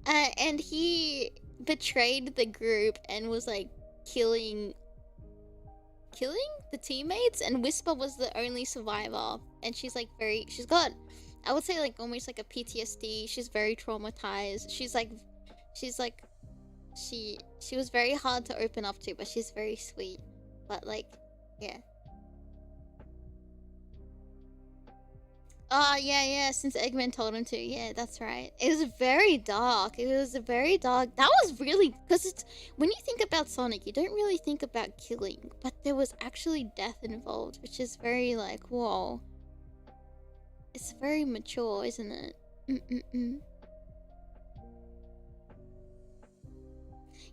races! And he betrayed the group and was, like, killing the teammates, and Whisper was the only survivor, and she's like she's got, I would say, like almost like a PTSD. She's very traumatized. She was very hard to open up to, but she's very sweet. But like, yeah. Oh yeah, since Eggman told him to. Yeah, that's right. It was very dark. That was really, because it's, when you think about Sonic, you don't really think about killing, but there was actually death involved, which is very like, whoa. It's very mature, isn't it?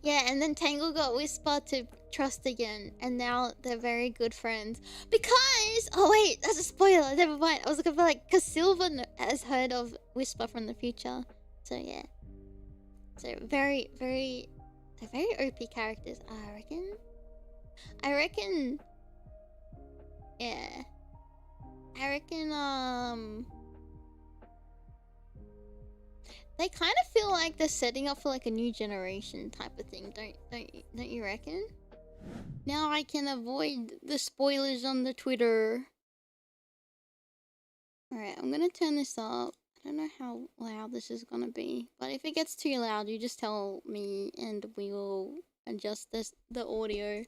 Yeah, and then Tangle got Whisper to trust again, and now they're very good friends. Because, oh wait, that's a spoiler, never mind. I was looking for like, because Silver has heard of Whisper from the future. So yeah. So they're very OP characters, I reckon, yeah. They kind of feel like they're setting up for like a new generation type of thing, don't you reckon? Now I can avoid the spoilers on the Twitter. Alright, I'm gonna turn this up. I don't know how loud this is gonna be, but if it gets too loud, you just tell me and we will adjust the audio.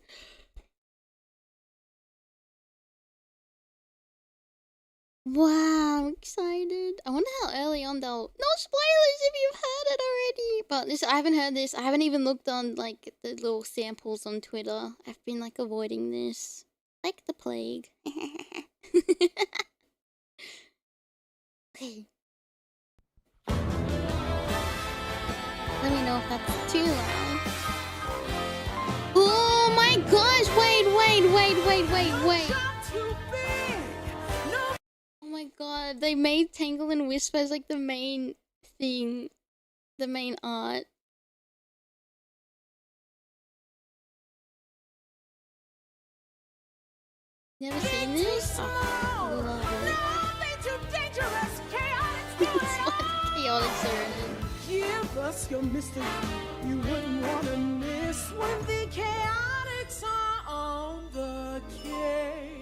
Wow, I'm excited. I wonder how early on they'll... No spoilers if you've heard it already! But I haven't heard this. I haven't even looked on, like, the little samples on Twitter. I've been, like, avoiding this. Like the plague. Okay. Let me know if that's too loud. Oh my gosh! Wait. Oh my god, they made Tangle and Whisper as like the main thing, the main art. Never seen this? Oh, I love it. It's what Chaotix are in. Give us your mystery. You wouldn't want to miss when the Chaotix are on the case.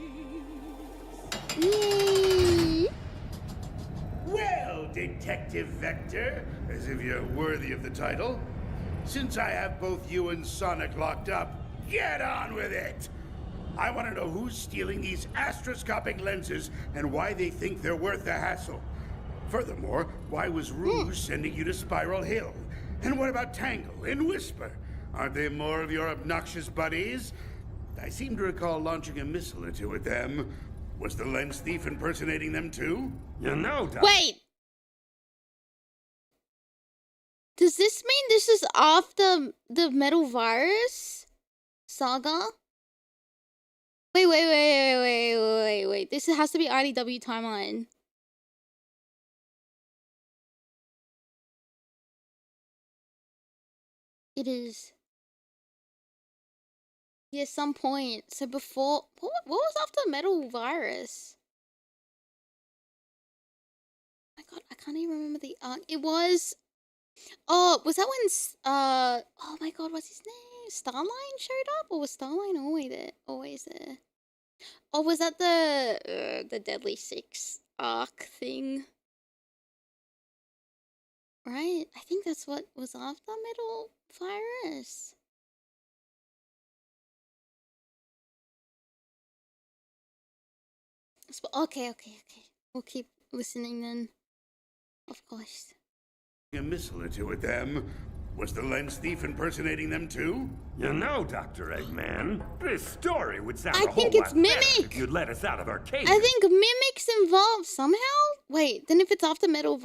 Yay! Well, Detective Vector, as if you're worthy of the title. Since I have both you and Sonic locked up, get on with it! I want to know who's stealing these astroscopic lenses and why they think they're worth the hassle. Furthermore, why was Rouge sending you to Spiral Hill? And what about Tangle and Whisper? Aren't they more of your obnoxious buddies? I seem to recall launching a missile or two at them. Was the lens thief impersonating them too? You know, Wait! Does this mean this is after the Metal Virus saga? Wait. This has to be IDW timeline. It is. Yeah, some point. So before... What was after Metal Virus? Oh my god, I can't even remember the arc. It was... Oh, was that when... Oh my god, what's his name? Starline showed up? Or was Starline always there? Or was that the Deadly Six arc thing? Right? I think that's what was after Metal Virus. Okay. We'll keep listening then. Of course. A missile or two at them. Was the lens thief impersonating them too? You know, Dr. Eggman, this story would sound I a whole think it's lot better Mimic. if you'd let us out of our cages. I think Mimic's involved somehow? Wait, then if it's off the metal...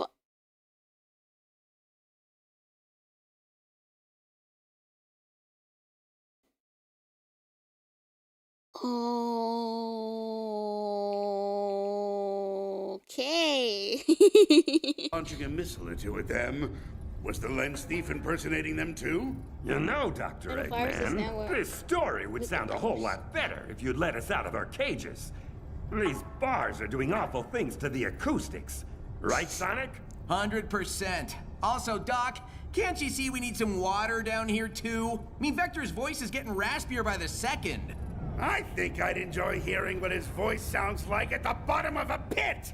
Okay. Launching a missile or two at them. Was the lens thief impersonating them too? You know, Dr. Eggman, this story would sound a whole lot better if you'd let us out of our cages. These bars are doing awful things to the acoustics. Right, Sonic? 100%. Also, Doc, can't you see we need some water down here too? I mean, Vector's voice is getting raspier by the second. I think I'd enjoy hearing what his voice sounds like at the bottom of a pit.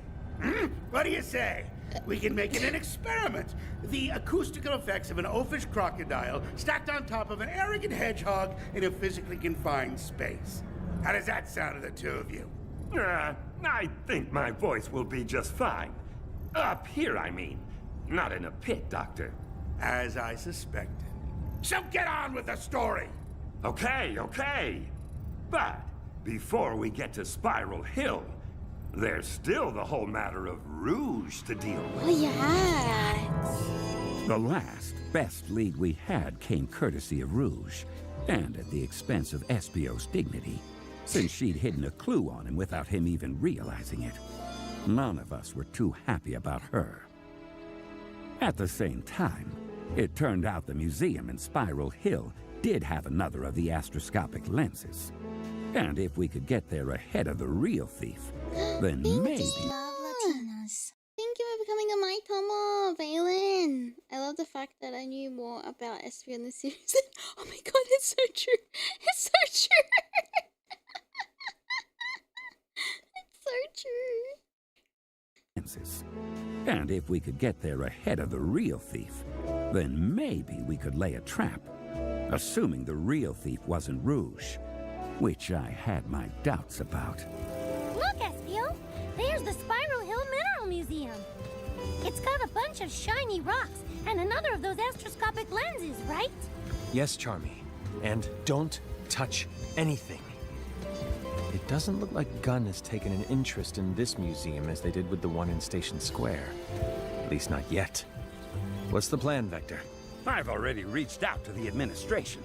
What do you say? We can make it an experiment. The acoustical effects of an oafish crocodile stacked on top of an arrogant hedgehog in a physically confined space. How does that sound to the two of you? I think my voice will be just fine. Up here, I mean. Not in a pit, Doctor. As I suspected. So get on with the story! Okay. But before we get to Spiral Hill, there's still the whole matter of Rouge to deal with. Oh, yeah. The last, best lead we had came courtesy of Rouge, and at the expense of Espio's dignity, since she'd hidden a clue on him without him even realizing it. None of us were too happy about her. At the same time, it turned out the museum in Spiral Hill did have another of the astroscopic lenses. And if we could get there ahead of the real thief, then maybe... Thank you for becoming a My Tomo, Valen. I love the fact that I knew more about Espio in the series. Oh my god, it's so true. It's so true. It's so true. Lenses. And if we could get there ahead of the real thief, then maybe we could lay a trap, assuming the real thief wasn't Rouge, which I had my doubts about. Look, Espio! There's the Spiral Hill Mineral Museum. It's got a bunch of shiny rocks and another of those astroscopic lenses, right? Yes, Charmy. And don't touch anything. It doesn't look like Gunn has taken an interest in this museum as they did with the one in Station Square. At least not yet. What's the plan, Vector? I've already reached out to the administration.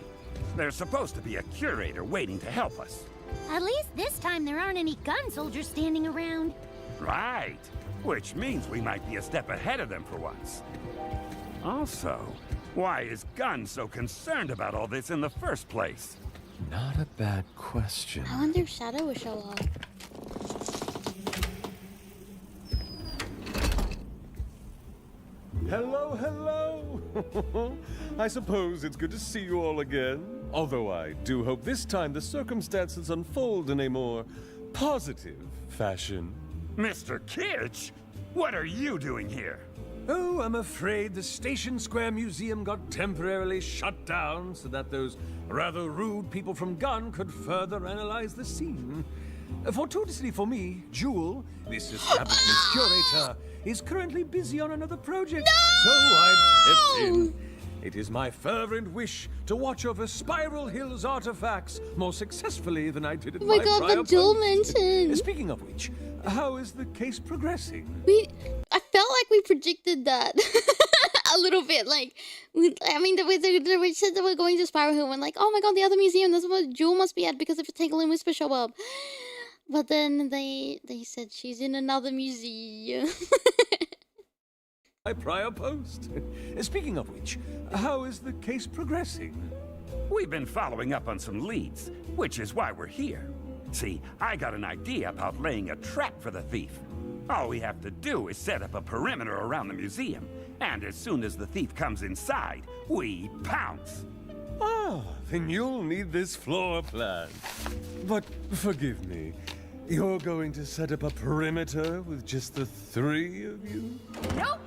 There's supposed to be a curator waiting to help us. At least this time there aren't any gun soldiers standing around. Right. Which means we might be a step ahead of them for once. Also, why is Gunn so concerned about all this in the first place? Not a bad question. I wonder if Shadow will show up. Hello. I suppose it's good to see you all again. Although I do hope this time the circumstances unfold in a more positive fashion. Mr. Kitsch, what are you doing here? Oh, I'm afraid the Station Square Museum got temporarily shut down so that those rather rude people from Gunn could further analyze the scene. Fortuitously for me, Jewel, this establishment's curator, is currently busy on another project, so I've stepped in. It is my fervent wish to watch over Spiral Hill's artifacts more successfully than I did at Oh my god, prior but Jewel post. mentioned. Speaking of which, how is the case progressing? I felt like we predicted that a little bit. Like, we said that we're going to Spiral Hill and like, oh my god, the other museum, that's what Jewel must be at because if Tangle and Whisper show up. But then they said she's in another museum. My prior post. Speaking of which, how is the case progressing? We've been following up on some leads, which is why we're here. See, I got an idea about laying a trap for the thief. All we have to do is set up a perimeter around the museum, and as soon as the thief comes inside, we pounce. Ah, then you'll need this floor plan. But forgive me, you're going to set up a perimeter with just the three of you? Nope.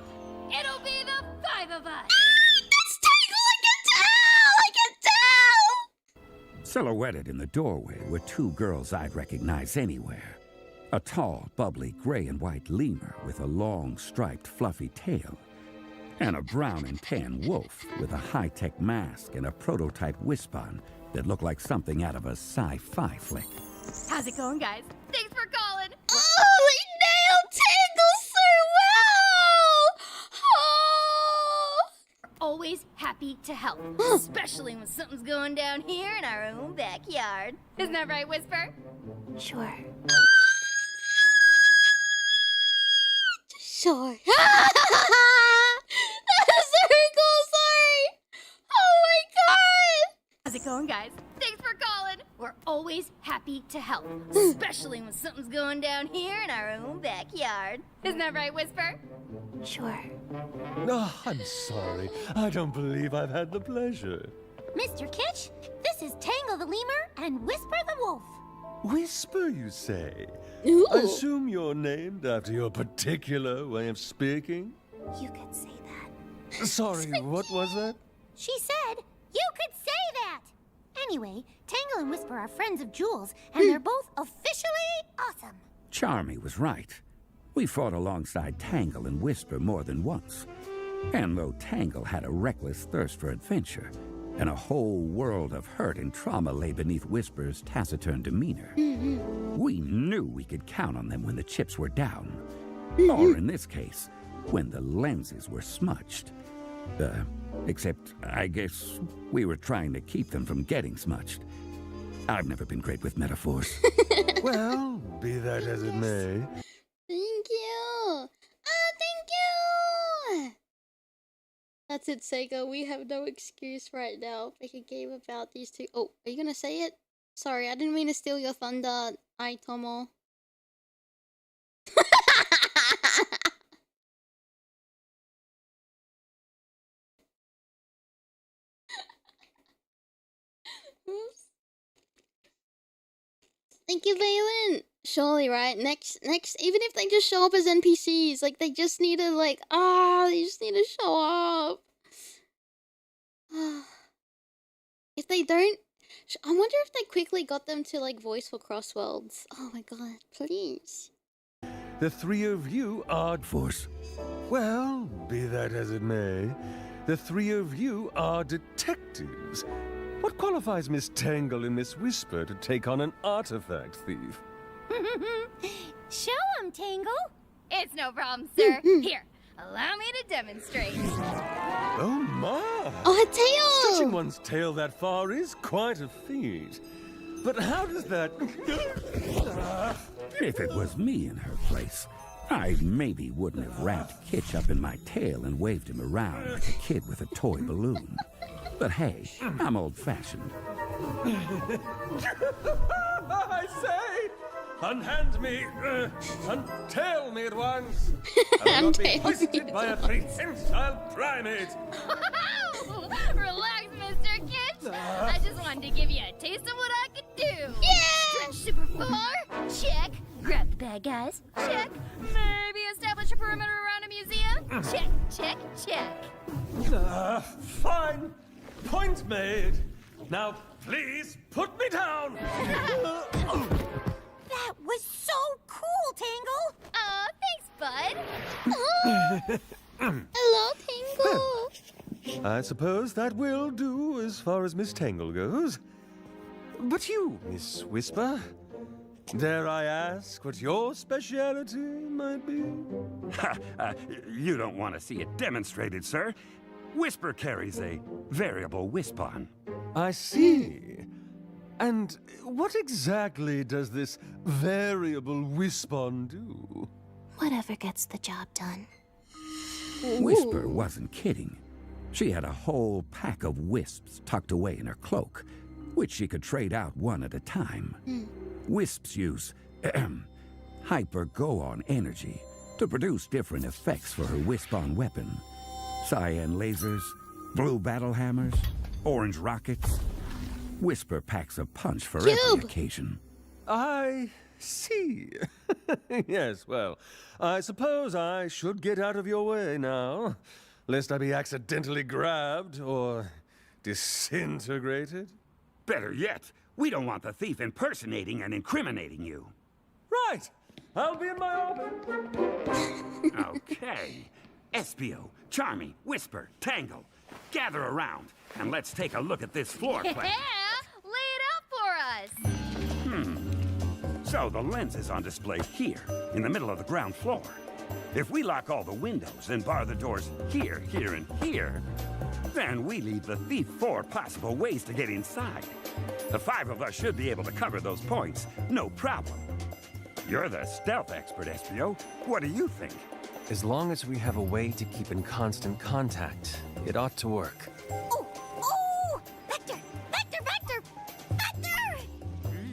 It'll be the five of us. That's Tangle! I can tell! Silhouetted in the doorway were two girls I'd recognize anywhere. A tall, bubbly gray and white lemur with a long, striped, fluffy tail. And a brown and tan wolf with a high-tech mask and a prototype Wispon that looked like something out of a sci-fi flick. How's it going, guys? Thanks for calling. Oh, they nailed Tangle so well! Oh. Always happy to help, especially when something's going down here in our own backyard. Isn't that right, Whisper? Sure. Sure. Circle, sorry. Oh my god. How's it going, guys? Thanks for calling. We're always happy to help, especially when something's going down here in our own backyard. Isn't that right, Whisper? Sure. Oh, I'm sorry. I don't believe I've had the pleasure. Mr. Kitsch, this is Tangle the Lemur and Whisper the Wolf. Whisper, you say? Ooh. I assume you're named after your particular way of speaking? You could say that. Sorry, what was that? She said you could say that. Anyway, Tangle and Whisper are friends of Jules, and they're both officially awesome. Charmy was right. We fought alongside Tangle and Whisper more than once. And though Tangle had a reckless thirst for adventure, and a whole world of hurt and trauma lay beneath Whisper's taciturn demeanor, we knew we could count on them when the chips were down. Or in this case, when the lenses were smudged. Except, I guess, we were trying to keep them from getting smudged. I've never been great with metaphors. Well, be that as it may. Thank you. Thank you. That's it, Sega. We have no excuse right now. Make a game about these two. Oh, are you gonna say it? Sorry, I didn't mean to steal your thunder, Aitomo. Oops. Thank you, Valen. Surely, right? Next, even if they just show up as NPCs, like, they just need to, like, they just need to show up. If they don't, I wonder if they quickly got them to, like, voice for Crossworlds. Oh my god, please. The three of you are... Force. Well, be that as it may, the three of you are detectives. What qualifies Miss Tangle and Miss Whisper to take on an artifact thief? Show 'em, Tangle. It's no problem, sir. Here, allow me to demonstrate. Oh my! Oh, her tail! Stretching one's tail that far is quite a feat. But how does that... If it was me in her place, I maybe wouldn't have wrapped Kitsch up in my tail and waved him around like a kid with a toy balloon. But hey, I'm old-fashioned. I say! Unhand me! Untail me at once! I will not be hoisted by a prehensile primate! Relax, Mr. Kitsch. I just wanted to give you a taste of what I could do. Yeah! Stretch super far? Check. Grab the bad guys? Check. Maybe establish a perimeter around a museum? Check, check, check. Fine. Point made. Now, please put me down. That was so cool, Tangle. Thanks, bud. Hello, Tangle. I suppose that will do as far as Miss Tangle goes. But you, Miss Whisper, dare I ask what your speciality might be? You don't want to see it demonstrated, sir. Whisper carries a variable Wispon. I see. And what exactly does this variable Wispon do? Whatever gets the job done. Whisper wasn't kidding. She had a whole pack of wisps tucked away in her cloak, which she could trade out one at a time. Wisps use hyper-go-on energy to produce different effects for her Wispon weapon. Cyan lasers, blue battle hammers, orange rockets. Whisper packs a punch for every occasion. I see. Yes, well, I suppose I should get out of your way now, lest I be accidentally grabbed or disintegrated. Better yet, we don't want the thief impersonating and incriminating you. Right. I'll be in my orbit. Okay. Espio, Charmy, Whisper, Tangle, gather around and let's take a look at this floor plan. Yeah, lay it out for us. So the lens is on display here, in the middle of the ground floor. If we lock all the windows and bar the doors here, here, and here, then we leave the thief 4 possible ways to get inside. The 5 of us should be able to cover those points, no problem. You're the stealth expert, Espio. What do you think? As long as we have a way to keep in constant contact, it ought to work. Oh! Vector! Vector! Vector! Vector!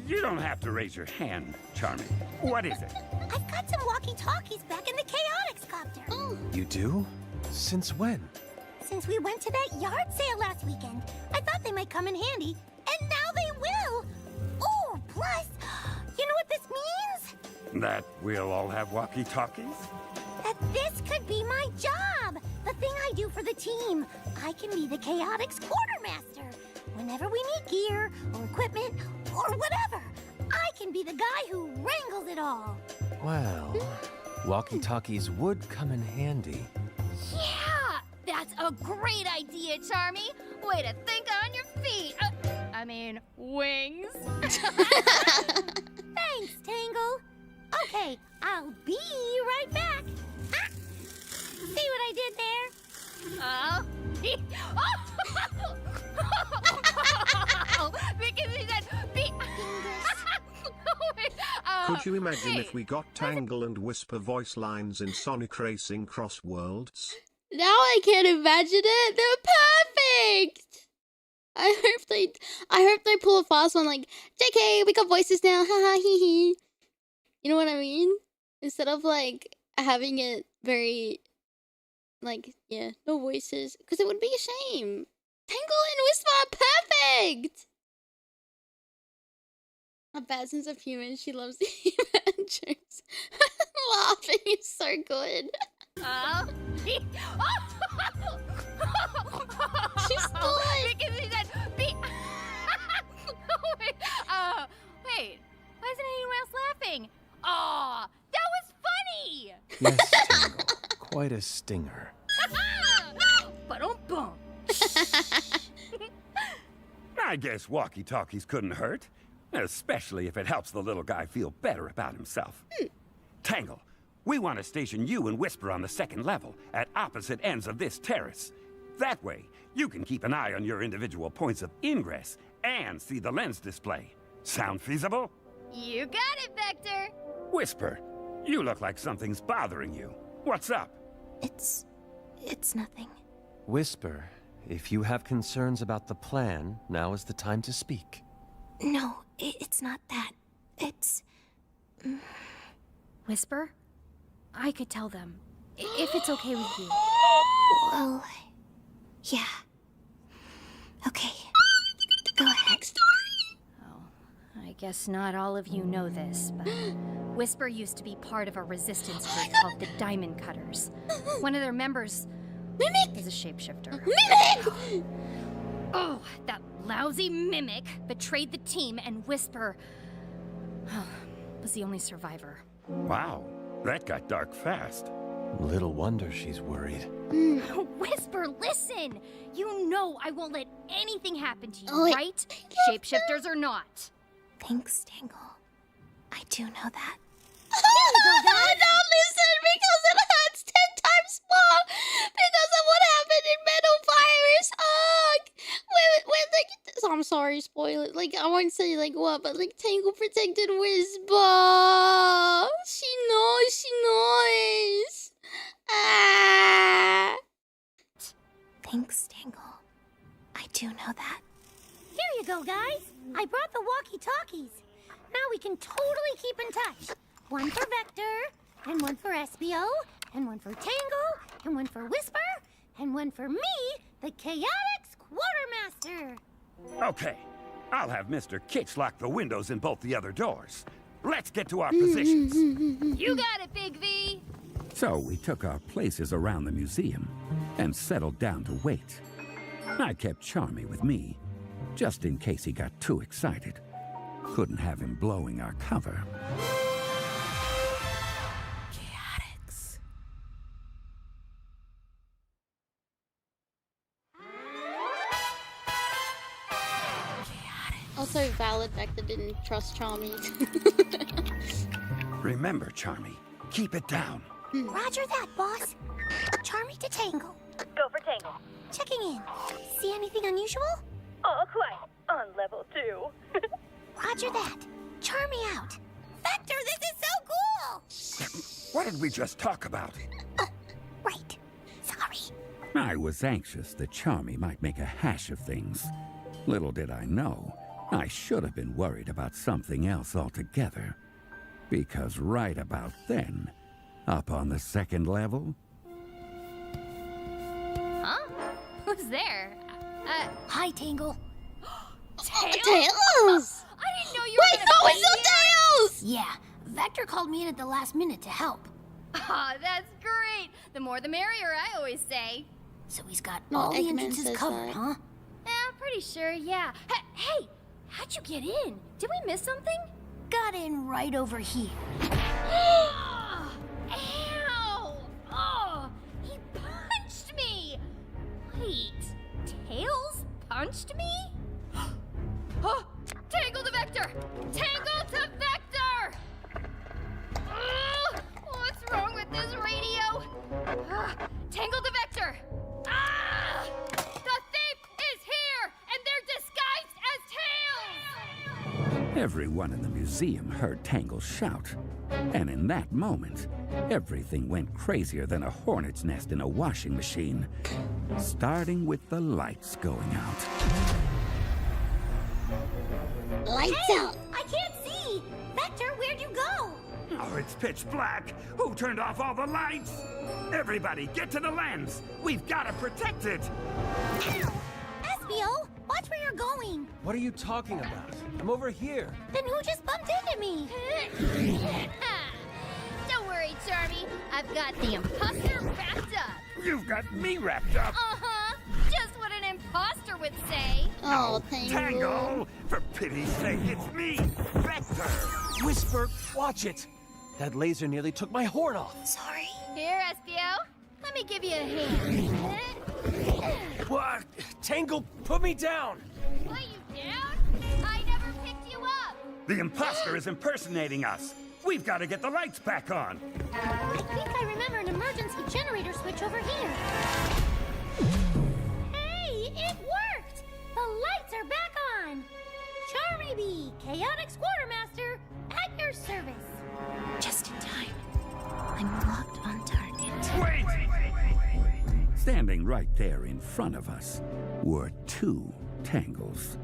You don't have to raise your hand, Charmy. What is it? I've got some walkie-talkies back in the Chaotix copter. You do? Since when? Since we went to that yard sale last weekend, I thought they might come in handy, and now they will! Oh, plus, you know what this means? That we'll all have walkie-talkies? That this could be my job! The thing I do for the team. I can be the Chaotix quartermaster. Whenever we need gear, or equipment, or whatever, I can be the guy who wrangles it all. Well, walkie-talkies would come in handy. Yeah! That's a great idea, Charmy. Way to think on your feet. I mean, wings. Thanks, Tangle. Okay, I'll be right back. Ah, see what I did there? Oh. Because he said, Could you imagine if we got Tangle and Whisper voice lines in Sonic Racing Cross Worlds? Now I can't imagine it. They're perfect. I hope they pull a fast one like, JK, we got voices now. Haha, hee hee. You know what I mean? Instead of like having it very like, yeah, no voices, because it would be a shame. Tangle and Whisper are perfect. A bad sense of humor. She loves the adventures. Laughing is so good. She's still because he said, wait, why isn't anyone else laughing? Aw, that was funny! Yes, Tangle. Quite a stinger. Ba-dum-bum. I guess walkie-talkies couldn't hurt. Especially if it helps the little guy feel better about himself. Tangle, we want to station you and Whisper on the 2nd level, at opposite ends of this terrace. That way, you can keep an eye on your individual points of ingress and see the lens display. Sound feasible? You got it, Vector. Whisper, you look like something's bothering you. What's up? It's nothing. Whisper, if you have concerns about the plan, now is the time to speak. No, it's not that. It's... Whisper? I could tell them, if it's okay with you. Well, yeah. Okay. Go ahead. Oh, I guess not all of you know this, but Whisper used to be part of a resistance group called the Diamond Cutters. One of their members is a shapeshifter. Mimic! Oh, that lousy Mimic betrayed the team, and Whisper was the only survivor. Wow, that got dark fast. Little wonder she's worried. Whisper, listen! You know I won't let anything happen to you, Oh, right? Shapeshifters or not. Thanks, Tangle. I do know that. Don't listen because it hurts 10 times more because of what happened in Metal Virus. I'm sorry, spoil it. Like, I won't say like what, but like Tangle protected Whisper. She knows. Ah. Thanks, Tangle. I do know that. Here you go, guys. I brought the walkie-talkies. Now we can totally keep in touch. One for Vector, and one for Espio, and one for Tangle, and one for Whisper, and one for me, the Chaotix Quartermaster. Okay, I'll have Mr. Kitch lock the windows in both the other doors. Let's get to our positions. You got it, Big V. So we took our places around the museum and settled down to wait. I kept Charmy with me, just in case he got too excited. Couldn't have him blowing our cover. valid Vector didn't trust Charmy. Remember, Charmy, keep it down. Roger that, boss. Charmy to Tangle. Go for Tangle. Checking in. See anything unusual? All quiet on level 2. Roger that. Charmy out. Vector, this is so cool! What did we just talk about? Right. Sorry. I was anxious that Charmy might make a hash of things. Little did I know, I should have been worried about something else altogether. Because right about then, up on the second level... Huh? Who's there? Hi, Tangle. Tails? Tails! I didn't know you Wait, were gonna no, be it's not here. Tails! Yeah, Vector called me in at the last minute to help. Ah, that's great. The more the merrier, I always say. So he's got No, all the Eggman entrances says covered, that. huh? I'm pretty sure, yeah. Hey, how'd you get in? Did we miss something? Got in right over here. Ow! Oh, he punched me! Wait, Tails punched me? Oh, Tangle to Vector! Tangle to Vector! What's wrong with this radio? Tangle to Vector! Ah! The thief is here, and they're disguised as Tails! Everyone in the museum heard Tangle shout. And in that moment, everything went crazier than a hornet's nest in a washing machine. Starting with the lights going out. Lights out! I can't see! Vector, where'd you go? Oh, it's pitch black. Who turned off all the lights? Everybody, get to the lens. We've got to protect it. Ow! Espio, watch where you're going. What are you talking about? I'm over here. Then who just bumped into me? Don't worry, Charmy. I've got the imposter wrapped up. You've got me wrapped up. Uh-huh. Just what an imposter would say. Oh, Tangle. Tangle! For pity's sake, it's me, Vector. Whisper, watch it. That laser nearly took my horn off. Sorry. Here, Espio. Let me give you a hand. What? Tangle, put me down. Put you down? I never picked you up. The imposter is impersonating us. We've got to get the lights back on. I think I remember an emergency generator switch over here. Hey, it worked! The lights are back on! Charmy B, Chaotix Quartermaster, at your service. Just in time. I'm locked on target. Wait! Standing right there in front of us were two Tangles.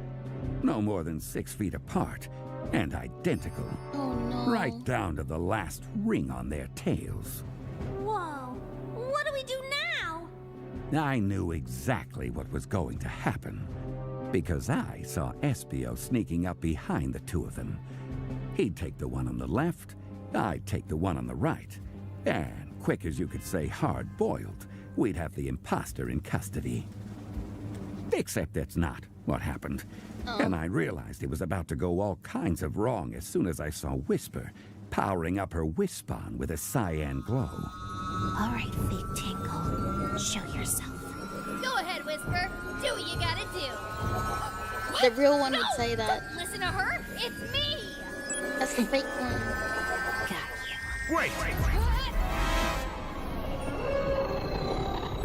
No more than 6 feet apart and identical. Oh no. Right down to the last ring on their tails. Whoa, what do we do now? I knew exactly what was going to happen because I saw Espio sneaking up behind the two of them. He'd take the one on the left, I'd take the one on the right, and quick as you could say hard-boiled, we'd have the imposter in custody. Except that's not what happened. And I realized it was about to go all kinds of wrong as soon as I saw Whisper powering up her Wispon with a cyan glow. All right, fake Tangle. Show yourself. Go ahead, Whisper. Do what you gotta do. The real one would say that. Don't listen to her. It's me. That's the fake one. Wait!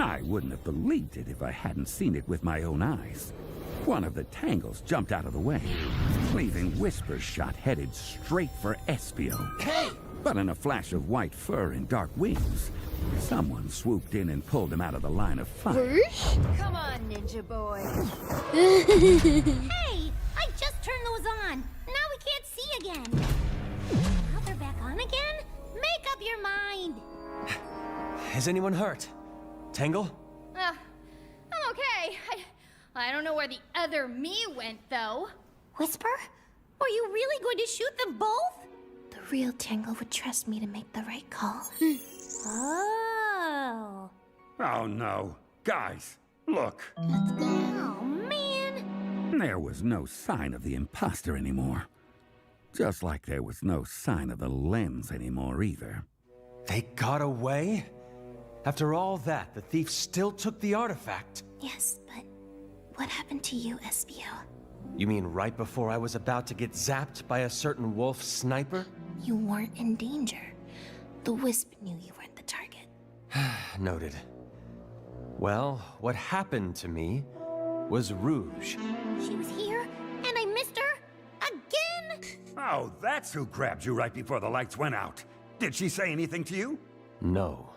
I wouldn't have believed it if I hadn't seen it with my own eyes. One of the Tangles jumped out of the way, leaving Whisper's shot headed straight for Espio. Hey! But in a flash of white fur and dark wings, someone swooped in and pulled him out of the line of fire. Come on, ninja boy. Hey, I just turned those on. Now we can't see again. Now they're back on again? Make up your mind. Is anyone hurt? Tangle? I'm okay. I don't know where the other me went, though. Whisper? Were you really going to shoot them both? The real Tangle would trust me to make the right call. Oh. Oh no. Guys, look. Oh, man. There was no sign of the imposter anymore. Just like there was no sign of the lens anymore either. They got away? After all that, the thief still took the artifact. Yes, but what happened to you, Espio? You mean right before I was about to get zapped by a certain wolf sniper? You weren't in danger. The Wisp knew you weren't the target. Noted. Well, what happened to me was Rouge. She was here, and I missed her again. Oh, that's who grabbed you right before the lights went out. Did she say anything to you? No.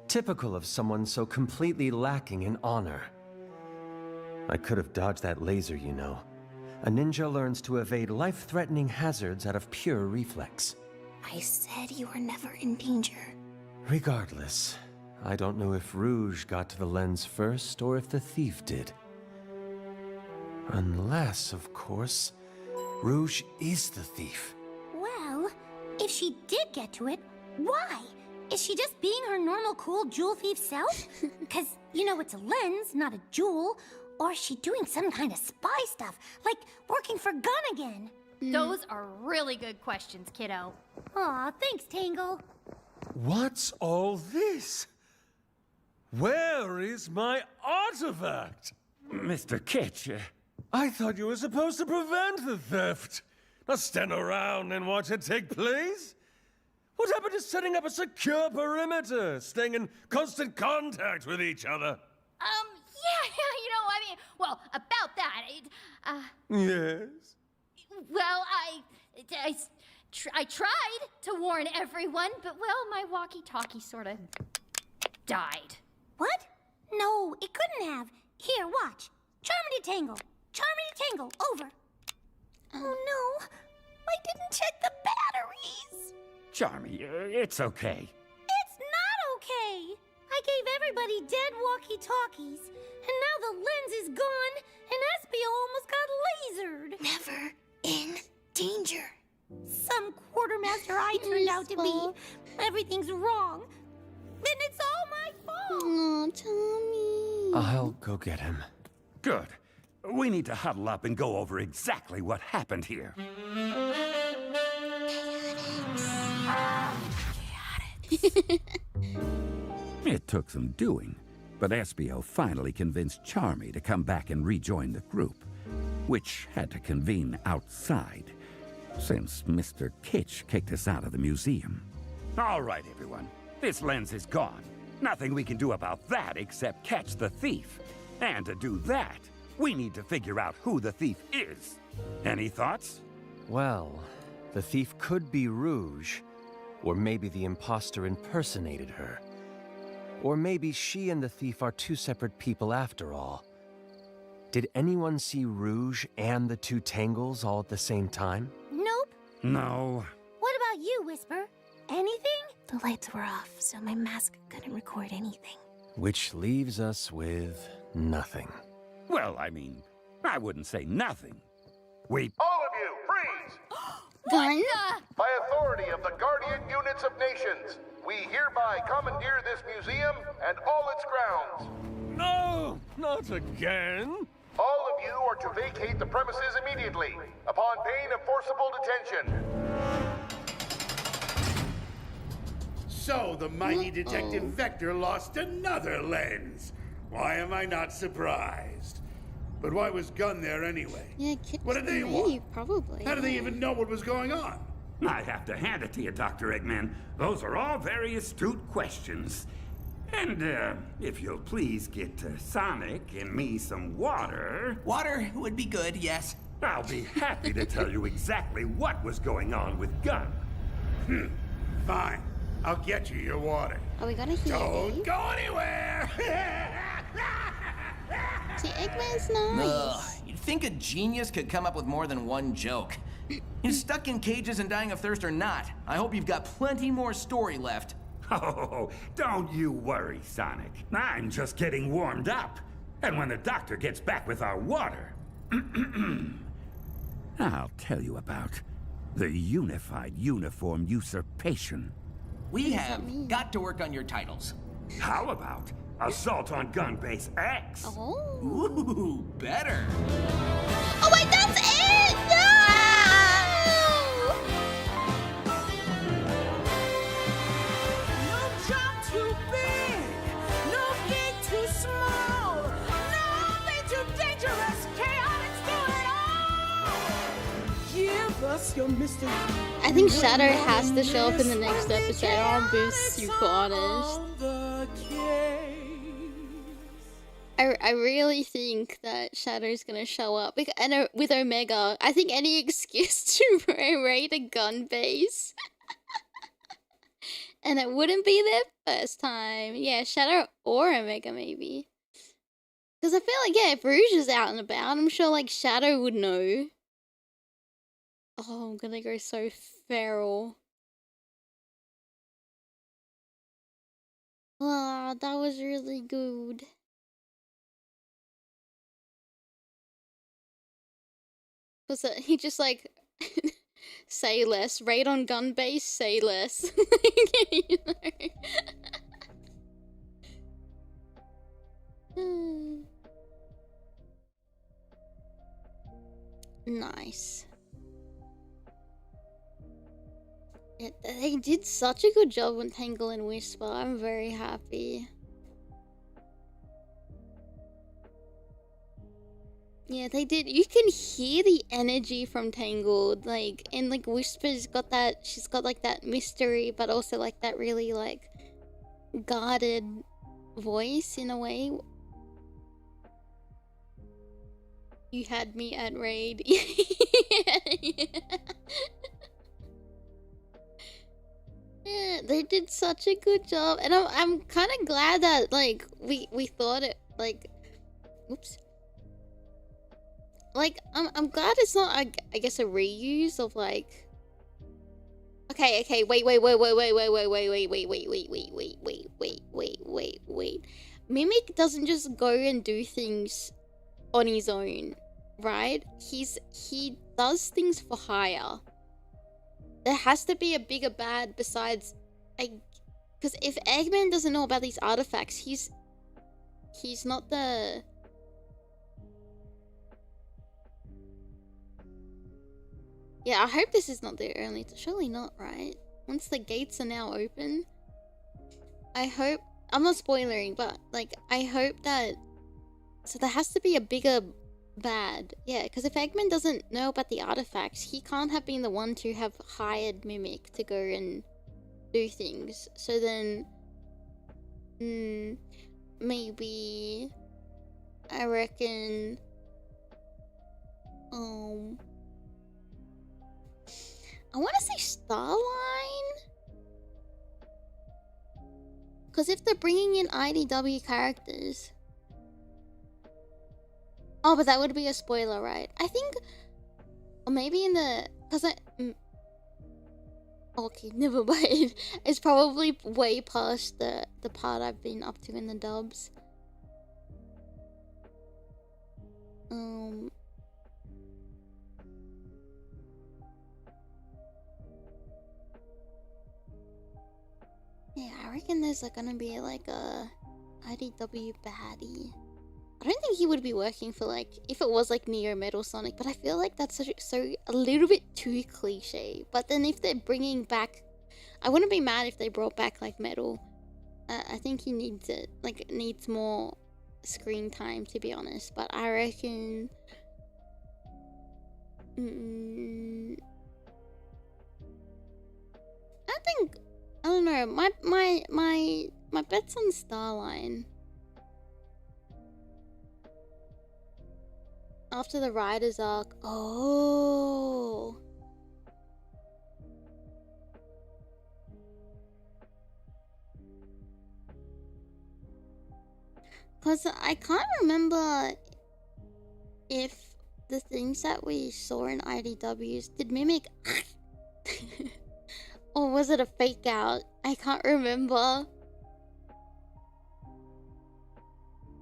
Typical of someone so completely lacking in honor. I could have dodged that laser, you know. A ninja learns to evade life-threatening hazards out of pure reflex. I said you were never in danger. Regardless, I don't know if Rouge got to the lens first or if the thief did. Unless, of course, Rouge is the thief. Well, if she did get to it, why? Is she just being her normal cool jewel thief self? Because, you know, it's a lens, not a jewel. Or is she doing some kind of spy stuff, like working for Gun again? Those are really good questions, kiddo. Aw, thanks, Tangle. What's all this? Where is my artifact? Mr. Kitch, I thought you were supposed to prevent the theft, not stand around and watch it take place. What happened to setting up a secure perimeter, staying in constant contact with each other? Yeah, you know, I mean, well, about that, Yes? well, I tried to warn everyone, but, well, my walkie-talkie sort of died. What? No, it couldn't have. Here, watch. Charmy to Tangle. Charmy to Tangle. Over. Oh, no. I didn't check the batteries. Charmy, it's okay. It's not okay. I gave everybody dead walkie-talkies, and now the lens is gone, and Espio almost got lasered. Never in danger. Some quartermaster I turned out to be. Everything's wrong. And it's all my fault. Oh, Tommy. I'll go get him. Good. We need to huddle up and go over exactly what happened here. It took some doing, but Espio finally convinced Charmy to come back and rejoin the group, which had to convene outside, since Mr. Kitch kicked us out of the museum. All right, everyone. This lens is gone. Nothing we can do about that except catch the thief. And to do that, we need to figure out who the thief is. Any thoughts? Well, the thief could be Rouge, or maybe the imposter impersonated her. Or maybe she and the thief are two separate people after all. Did anyone see Rouge and the two Tangles all at the same time? Nope. No. What about you, Whisper? Anything? The lights were off, so my mask couldn't record anything. Which leaves us with nothing. Well, I mean, I wouldn't say nothing. All of you, freeze! Gun? By authority of the Guardian Units of Nations, we hereby commandeer this museum and all its grounds. No, not again. All of you are to vacate the premises immediately, upon pain of forcible detention. So the mighty Detective Vector lost another lens. Why am I not surprised? But why was Gun there anyway? Yeah, What did they want? Probably. How did they even know what was going on? I have to hand it to you, Dr. Eggman. Those are all very astute questions. And, if you'll please get Sonic and me some water... Water would be good, yes. I'll be happy to tell you exactly what was going on with Gun. Fine. I'll get you your water. Are we gonna hear Don't it? go anywhere! See, Eggman's nice. Ugh, you'd think a genius could come up with more than one joke. You're stuck in cages and dying of thirst or not. I hope you've got plenty more story left. Oh, don't you worry, Sonic. I'm just getting warmed up. And when the doctor gets back with our water... I'll tell you about the Unified Uniform Usurpation. We have got to work on your titles. How about Assault on Gun Base X? Oh. Ooh, better. Oh wait, that's it! No! No job too big, no gate too small, no way too dangerous. Chaotix do it all. the mystery. I think Shadow has to show up in the next episode. I'll be super honest. I really think that Shadow's gonna show up and with Omega. I think any excuse to raid a gun base, and it wouldn't be their first time. Yeah, Shadow or Omega maybe. Because I feel like, yeah, if Rouge is out and about, I'm sure like Shadow would know. Oh, I'm gonna go so feral. Wow, that was really good. Was it? He just like say less. Raid on gun base, say less. You know? Nice. They did such a good job on Tangle and Whisper. I'm very happy. Yeah, they did. You can hear the energy from Tangled, like, and like Whisper's got that. She's got like that mystery, but also like that really like guarded voice in a way. You had me at raid. Yeah. Yeah, they did such a good job, and I'm kind of glad that like we thought it like, oops. Like I'm glad it's not I guess a reuse of like. Okay, wait. Mimic doesn't just go and do things on his own, right? He does things for hire. There has to be a bigger bad besides because if Eggman doesn't know about these artifacts, he's not the. Yeah, I hope this is not the only. Surely not, right? Once the gates are now open, I hope. I'm not spoilering, but like I hope that. So there has to be a bigger bad, yeah. Because if Eggman doesn't know about the artifacts, he can't have been the one to have hired Mimic to go and do things. So then, maybe I reckon. I want to say Starline. Because if they're bringing in IDW characters. Oh, but that would be a spoiler, right? I think. Or maybe in the. Because okay, never mind. It's probably way past the part I've been up to in the dubs. Yeah, I reckon there's like gonna be like a IDW baddie. I don't think he would be working for like if it was like Neo Metal Sonic, but I feel like that's so a little bit too cliche. But then if they're bringing back, I wouldn't be mad if they brought back like Metal. I think he needs it, like needs more screen time to be honest. But I reckon. I don't know. My bet's on Starline. After the Riders arc. Oh. Cause I can't remember if the things that we saw in IDWs did Mimic or was it a fake out? I can't remember.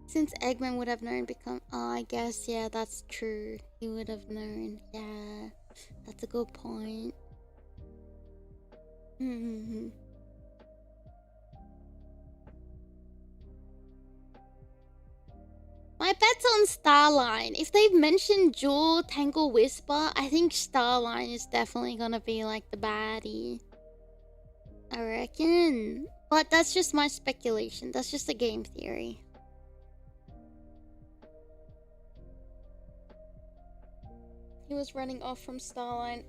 Since Eggman would have known become... Oh, I guess, yeah, that's true. He would have known. Yeah, that's a good point. My bet's on Starline. If they've mentioned Jewel, Tangle, Whisper, I think Starline is definitely gonna be like the baddie. I reckon. But that's just my speculation. That's just a game theory. He was running off from Starline.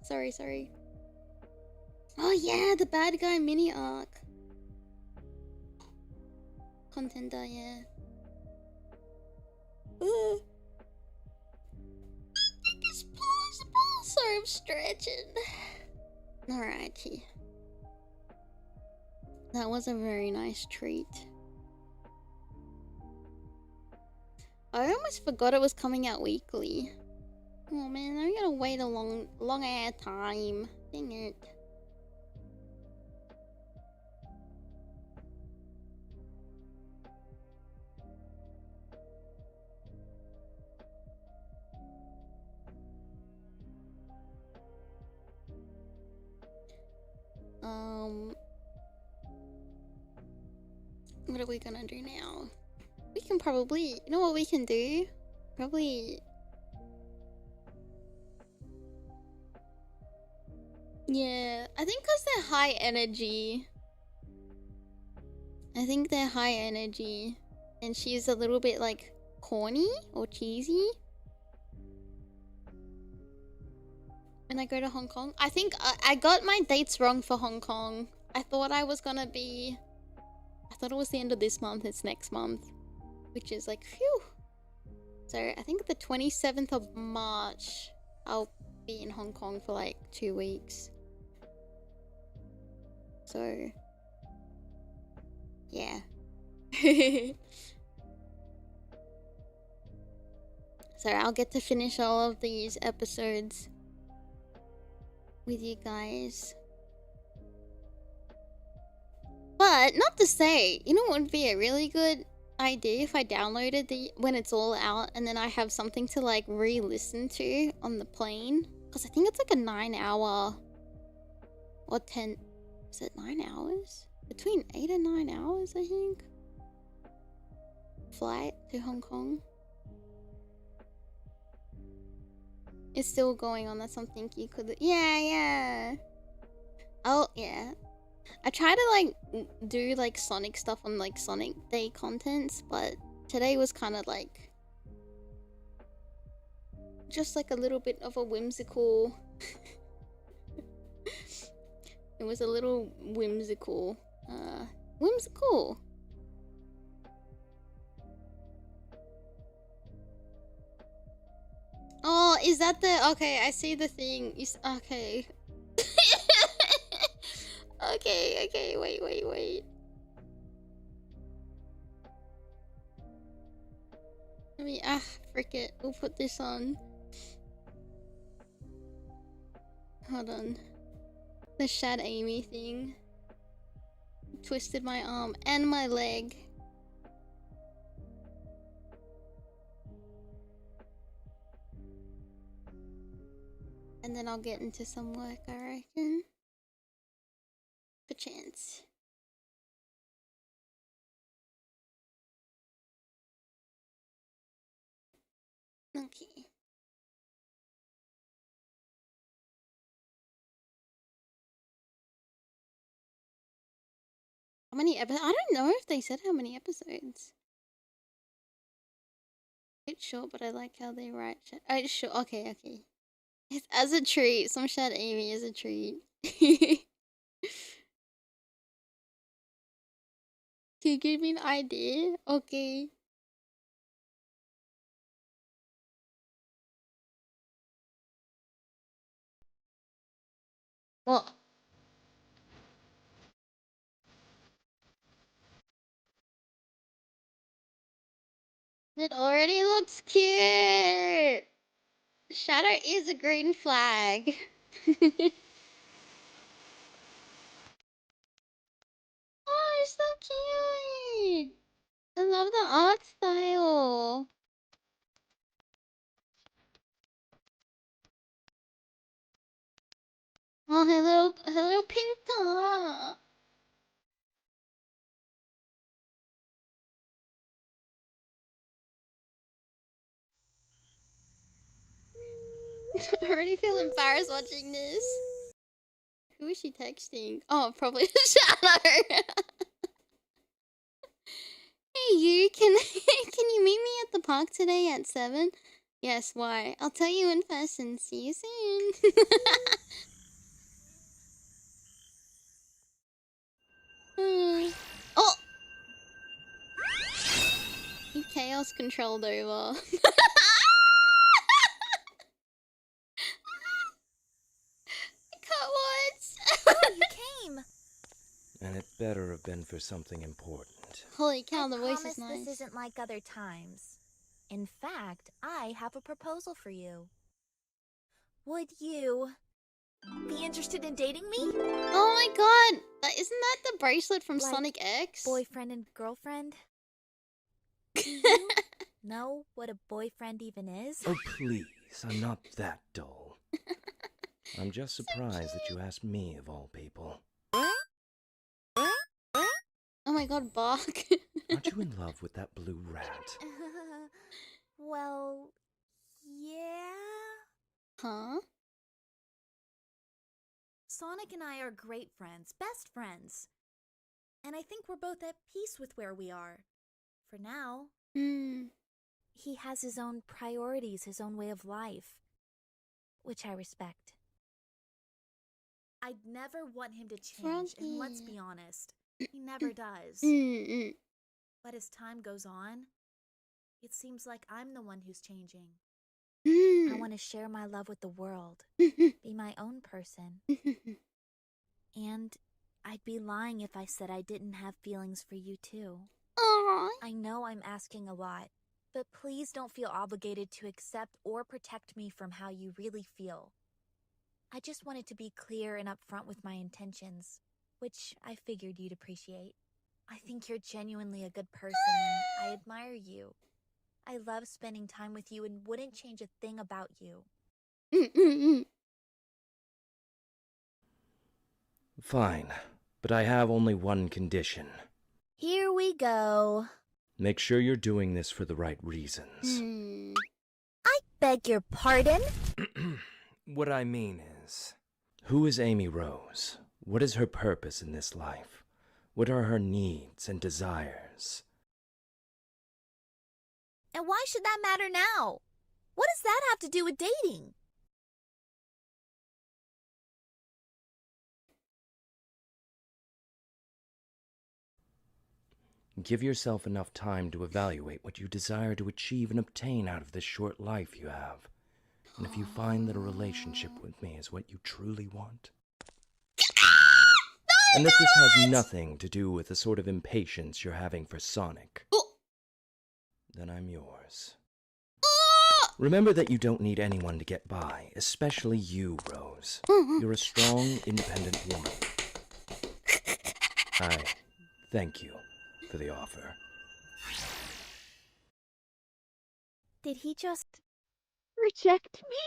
Sorry, sorry. Oh yeah, the bad guy mini arc. Contender, yeah. It's possible. Sorry, I'm stretching. Alrighty. That was a very nice treat. I almost forgot it was coming out weekly. Oh man, I'm gonna wait a long ass time. Dang it. What are we gonna do now? We can probably, you know what we can do? Probably, yeah, I think because they're high energy. I think they're high energy. And she's a little bit like corny or cheesy. When I go to Hong Kong. I think I got my dates wrong for Hong Kong. I thought I was gonna be... I thought it was the end of this month. It's next month. Which is like, phew. So I think the 27th of March, I'll be in Hong Kong for like 2 weeks. So, yeah. So I'll get to finish all of these episodes with you guys. But not to say, you know what would be a really good idea if I downloaded the when it's all out and then I have something to like re-listen to on the plane, because I think it's like a 9-hour or 10, is it 9 hours? Between 8 and 9 hours, I think, flight to Hong Kong. It's still going on. That's something you could, yeah. Oh yeah, I try to like do like Sonic stuff on like Sonic Day contents, but today was kind of like just like a little bit of a whimsical it was a little whimsical. Oh, is that the... Okay, I see the thing. Okay. Okay, wait. Let me... frick it. We'll put this on. Hold on. The Shad Amy thing. Twisted my arm and my leg. And then I'll get into some work, I reckon. Perchance. Okay. How many episodes? I don't know if they said how many episodes. It's short, but I like how they write. Oh, it's short. Okay. It's as a treat. Some Shad Amy is a treat. Can you give me an idea? Okay. What? It already looks cute. Shadow is a green flag. Oh, it's so cute. I love the art style. Oh, her little pink top. I already feel embarrassed watching this. Who is she texting? Oh, probably Shadow. Hey, you can you meet me at the park today at 7? Yes, why? I'll tell you in person. See you soon. mouse controlled over. Oh, you came. And it better have been for something important. Holy cow, the I voice promise is nice. this isn't like other times. In fact, I have a proposal for you. Would you be interested in dating me? Oh my god! Isn't that the bracelet from Like Sonic X? Boyfriend and girlfriend? Do you know what a boyfriend even is? Oh, please, I'm not that dull. I'm just surprised that you asked me, of all people. Oh my god, Bark. Aren't you in love with that blue rat? Well, yeah. Huh? Sonic and I are great friends, best friends. And I think we're both at peace with where we are. For now. He has his own priorities, his own way of life. Which I respect. I'd never want him to change, and let's be honest, he never does. But as time goes on, it seems like I'm the one who's changing. I want to share my love with the world, be my own person. And I'd be lying if I said I didn't have feelings for you too. Aww. I know I'm asking a lot, but please don't feel obligated to accept or protect me from how you really feel. I just wanted to be clear and upfront with my intentions, which I figured you'd appreciate. I think you're genuinely a good person, and I admire you. I love spending time with you and wouldn't change a thing about you. Fine, but I have only one condition. Here we go. Make sure you're doing this for the right reasons. I beg your pardon? What I mean is, who is Amy Rose? What is her purpose in this life? What are her needs and desires? And why should that matter now? What does that have to do with dating? Give yourself enough time to evaluate what you desire to achieve and obtain out of this short life you have. And if you find that a relationship with me is what you truly want, and that this has nothing to do with the sort of impatience you're having for Sonic, then I'm yours. Remember that you don't need anyone to get by, especially you, Rose. You're a strong, independent woman. I thank you for the offer. Did he just reject me?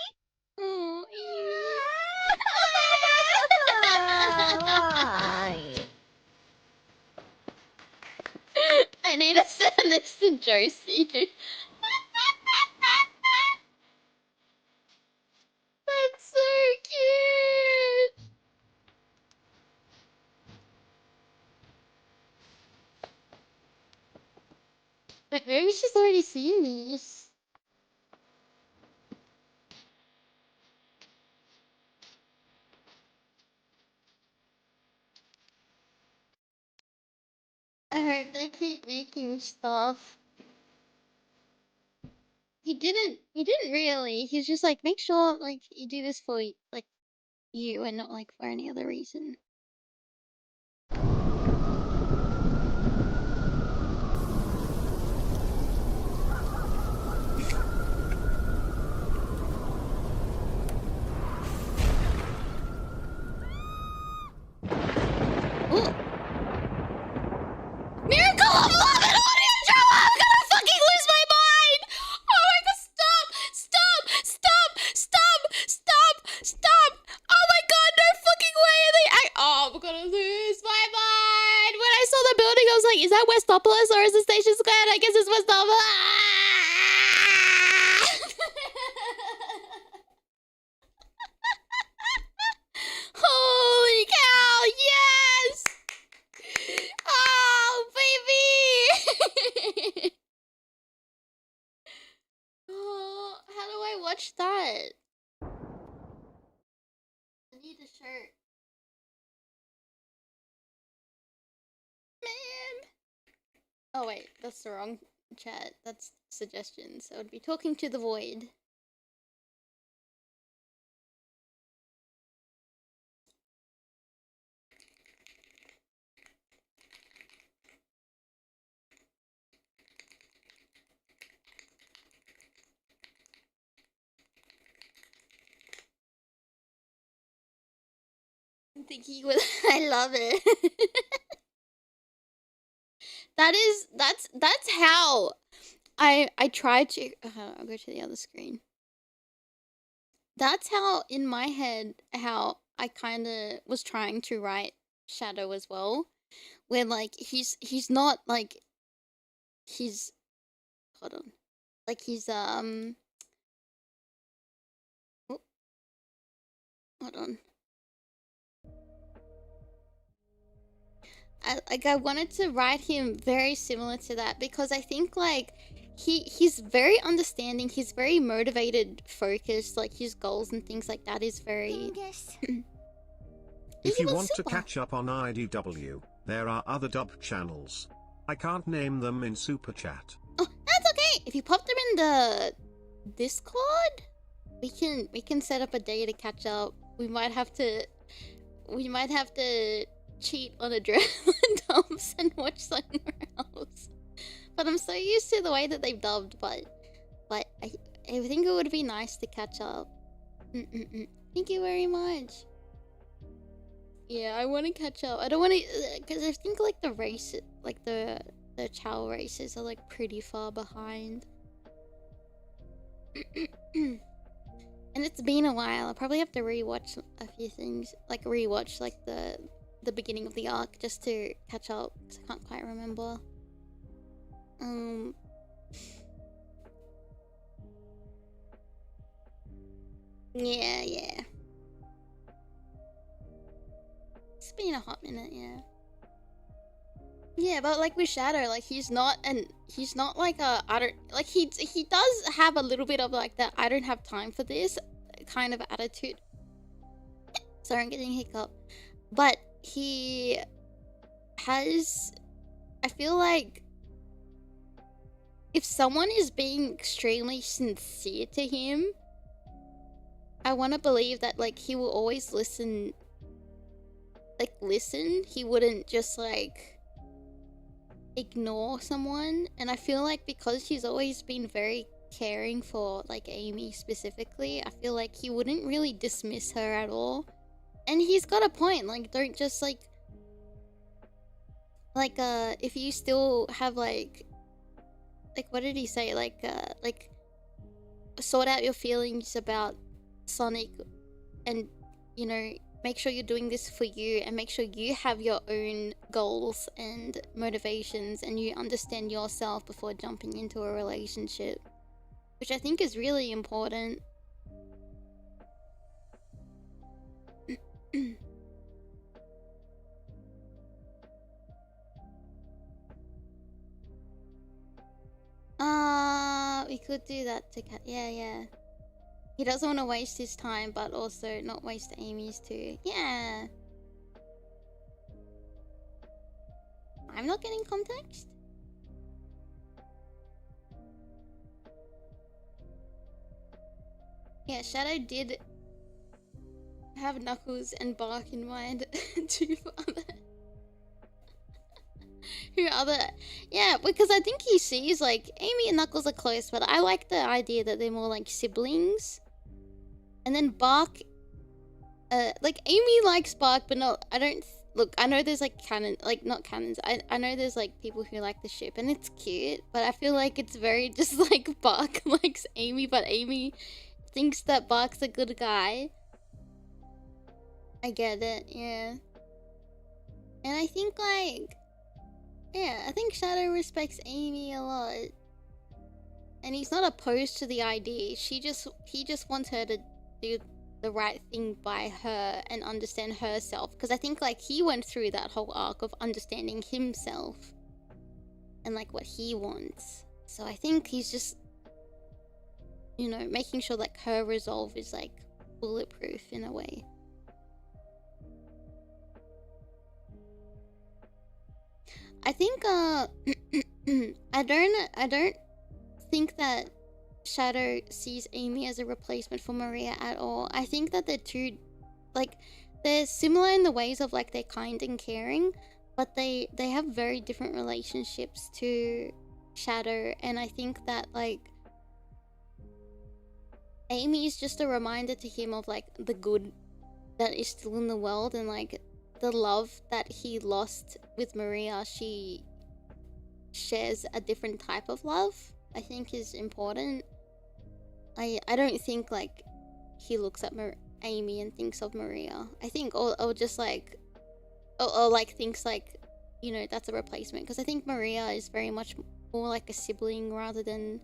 I need to send this to Josie. That's so cute. But maybe she's already seen this. I hope they keep making stuff. He didn't really. He's just like, make sure like you do this for like you and not like for any other reason. Miracle of love and audio drama! I'm gonna fucking lose my mind! Oh my god, stop! Stop! Stop! Stop! Stop! Stop! Oh my god, no fucking way! Oh, I'm gonna lose my mind! When I saw the building, I was like, is that Westopolis or is it Station Square? I guess it's Westopolis! Holy cow, yes! Oh, baby! Oh, how do I watch that? I need a shirt. Man. Oh wait, that's the wrong chat. That's suggestions. I would be talking to the void. I think he would. I love it. That's how I tried to. I'll go to the other screen. That's how in my head how I kind of was trying to write Shadow as well, where like he's not like he's hold on, like he's oh, hold on. I wanted to write him very similar to that because I think like he's very understanding, he's very motivated, focused, like his goals and things like that is very If you want to catch up on IDW, there are other dub channels. I can't name them in Super Chat. Oh, that's okay. If you pop them in the Discord, we can set up a day to catch up. We might have to cheat on adrenaline dumps and watch somewhere else. But I'm so used to the way that they've dubbed, but I think it would be nice to catch up. Thank you very much. Yeah, I want to catch up. I don't want to, because I think like the race, like the Chow races are like pretty far behind. And it's been a while. I'll probably have to rewatch a few things, like rewatch like the beginning of the arc just to catch up, because I can't quite remember. Yeah. It's been a hot minute, yeah. Yeah, but like with Shadow, like he's not like a I don't like he does have a little bit of like that I don't have time for this kind of attitude. Sorry, I'm getting a hiccup. But he has, I feel like if someone is being extremely sincere to him, I want to believe that like he will always listen. He wouldn't just like ignore someone. And I feel like because he's always been very caring for like Aimee specifically, I feel like he wouldn't really dismiss her at all. And he's got a point, like don't just like if you still have like what did he say, like sort out your feelings about Sonic and, you know, make sure you're doing this for you and make sure you have your own goals and motivations and you understand yourself before jumping into a relationship, which I think is really important. We could do that to yeah. He doesn't want to waste his time, but also not waste Aimee's too. Yeah. I'm not getting context. Yeah, Shadow did have Knuckles and Bark in mind too for other. Yeah, because I think he sees like Aimee and Knuckles are close, but I like the idea that they're more like siblings. And then Bark, like Aimee likes Bark, but not. I don't. Look, I know there's like canon, like not canons. I know there's like people who like the ship, and it's cute. But I feel like it's very just like Bark likes Aimee, but Aimee thinks that Bark's a good guy. I get it, yeah. And I think like, yeah, I think Shadow respects Aimee a lot. And he's not opposed to the idea. He just wants her to do the right thing by her and understand herself. Because I think like he went through that whole arc of understanding himself and like what he wants. So I think he's just, you know, making sure like her resolve is like bulletproof in a way. I think I don't think that Shadow sees Amy as a replacement for Maria at all. I think that they're two, like, they're similar in the ways of like they're kind and caring, but they have very different relationships to Shadow, and I think that like Amy is just a reminder to him of like the good that is still in the world, and like the love that he lost with Maria, she shares a different type of love, I think is important. I don't think like he looks at Amy and thinks of Maria. I think or just like or like thinks like, you know, that's a replacement, because I think Maria is very much more like a sibling rather than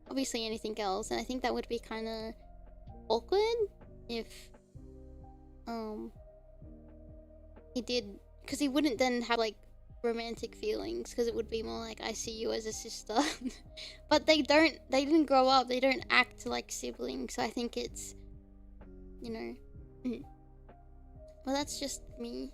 obviously anything else, and I think that would be kind of awkward if he did, because he wouldn't then have like romantic feelings, because it would be more like I see you as a sister. But they didn't grow up, they don't act like siblings, so I think it's, you know, well, that's just me.